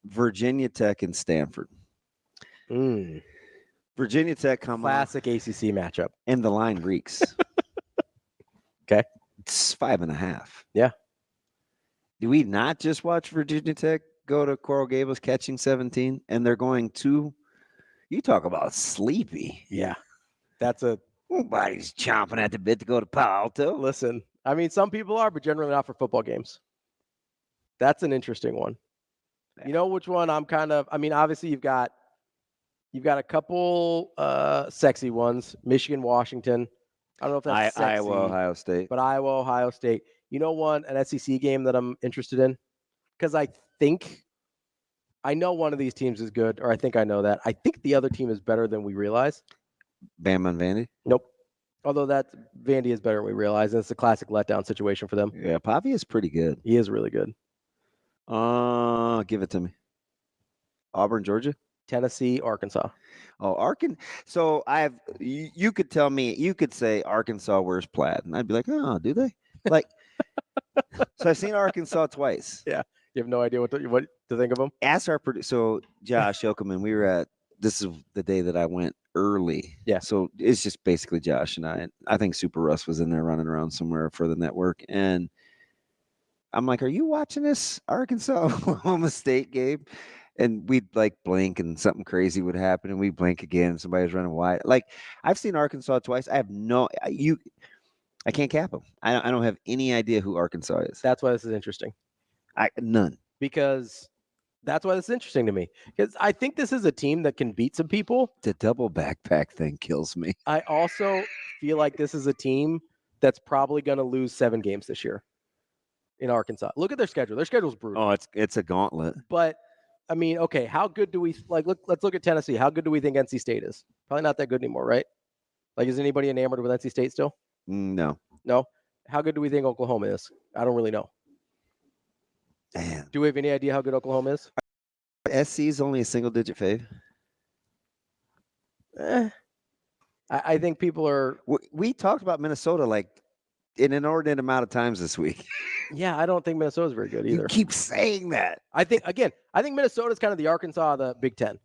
Virginia Tech and Stanford. Virginia Tech classic ACC matchup. And the line reeks. Okay. It's 5.5. Yeah. Do we not just watch Virginia Tech go to Coral Gables catching 17? And they're going to, you talk about sleepy. Yeah. That's nobody's chomping at the bit to go to Palo Alto. Listen, I mean, some people are, but generally not for football games. That's an interesting one. You know which one I'm obviously you've got a couple sexy ones. Michigan, Washington. I don't know if that's sexy. Iowa, Ohio State. But Iowa, Ohio State. You know one, an SEC game that I'm interested in? Because I know one of these teams is good, or I think I know that. I think the other team is better than we realize. Bama and Vandy? Nope. Although Vandy is better than we realize, and it's a classic letdown situation for them. Yeah, Pavi is pretty good. He is really good. Give it to me. Auburn, Georgia? Tennessee, Arkansas. Oh, Arkansas. So you could tell me, you could say Arkansas wears plaid, and I'd be like, oh, do they? Like, so I've seen Arkansas twice. Yeah. You have no idea what to think of them? Ask our producer. So Josh Yokelman, we were at, this is the day that I went early. Yeah. So it's just basically Josh and I. I think Super Russ was in there running around somewhere for the network. And I'm like, are you watching this Arkansas Oklahoma State game? And we'd like blink and something crazy would happen. And we blink again. And somebody's running wide. Like, I've seen Arkansas twice. I have I can't cap them. I don't have any idea who Arkansas is. That's why this is interesting. None. Because that's why this is interesting to me. Because I think this is a team that can beat some people. The double backpack thing kills me. I also feel like this is a team that's probably going to lose 7 games this year in Arkansas. Look at their schedule. Their schedule's brutal. Oh, it's a gauntlet. But I mean, okay, how good do we let's look at Tennessee. How good do we think NC State is? Probably not that good anymore, right? Like, is anybody enamored with NC State still? No. No? How good do we think Oklahoma is? I don't really know. Damn. Do we have any idea how good Oklahoma is? SC is only a single-digit fave. I think people are. We talked about Minnesota like an inordinate amount of times this week. Yeah, I don't think Minnesota's very good either. You keep saying that. I think Minnesota's kind of the Arkansas of the Big Ten.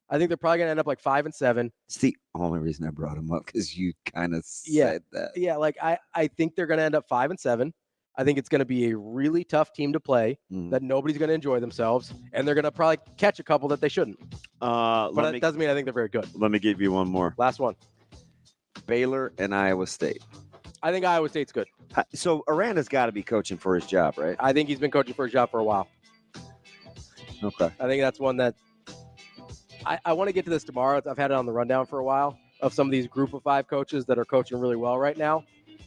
I think they're probably going to end up like 5-7. It's the only reason I brought them up because you kind of said that. Yeah, like I think they're going to end up 5-7. I think it's going to be a really tough team to play that nobody's going to enjoy themselves, and they're going to probably catch a couple that they shouldn't. But that doesn't mean I think they're very good. Let me give you one more. Last one. Baylor and Iowa State. I think Iowa State's good. So Aranda's got to be coaching for his job, right? I think he's been coaching for his job for a while. Okay. I think that's one that I want to get to this tomorrow. I've had it on the rundown for a while of some of these group of 5 coaches that are coaching really well right now.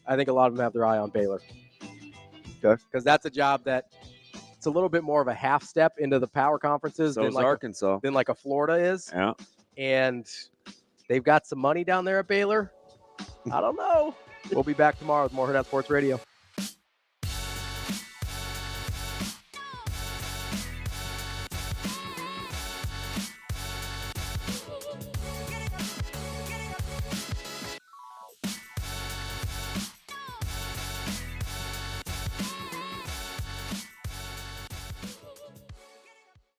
I think a lot of them have their eye on Baylor. Okay. Because that's a job that it's a little bit more of a half step into the power conferences So than is like Arkansas. than like a Florida is. Yeah. And they've got some money down there at Baylor. I don't know. We'll be back tomorrow with more Hurrdat Sports Radio.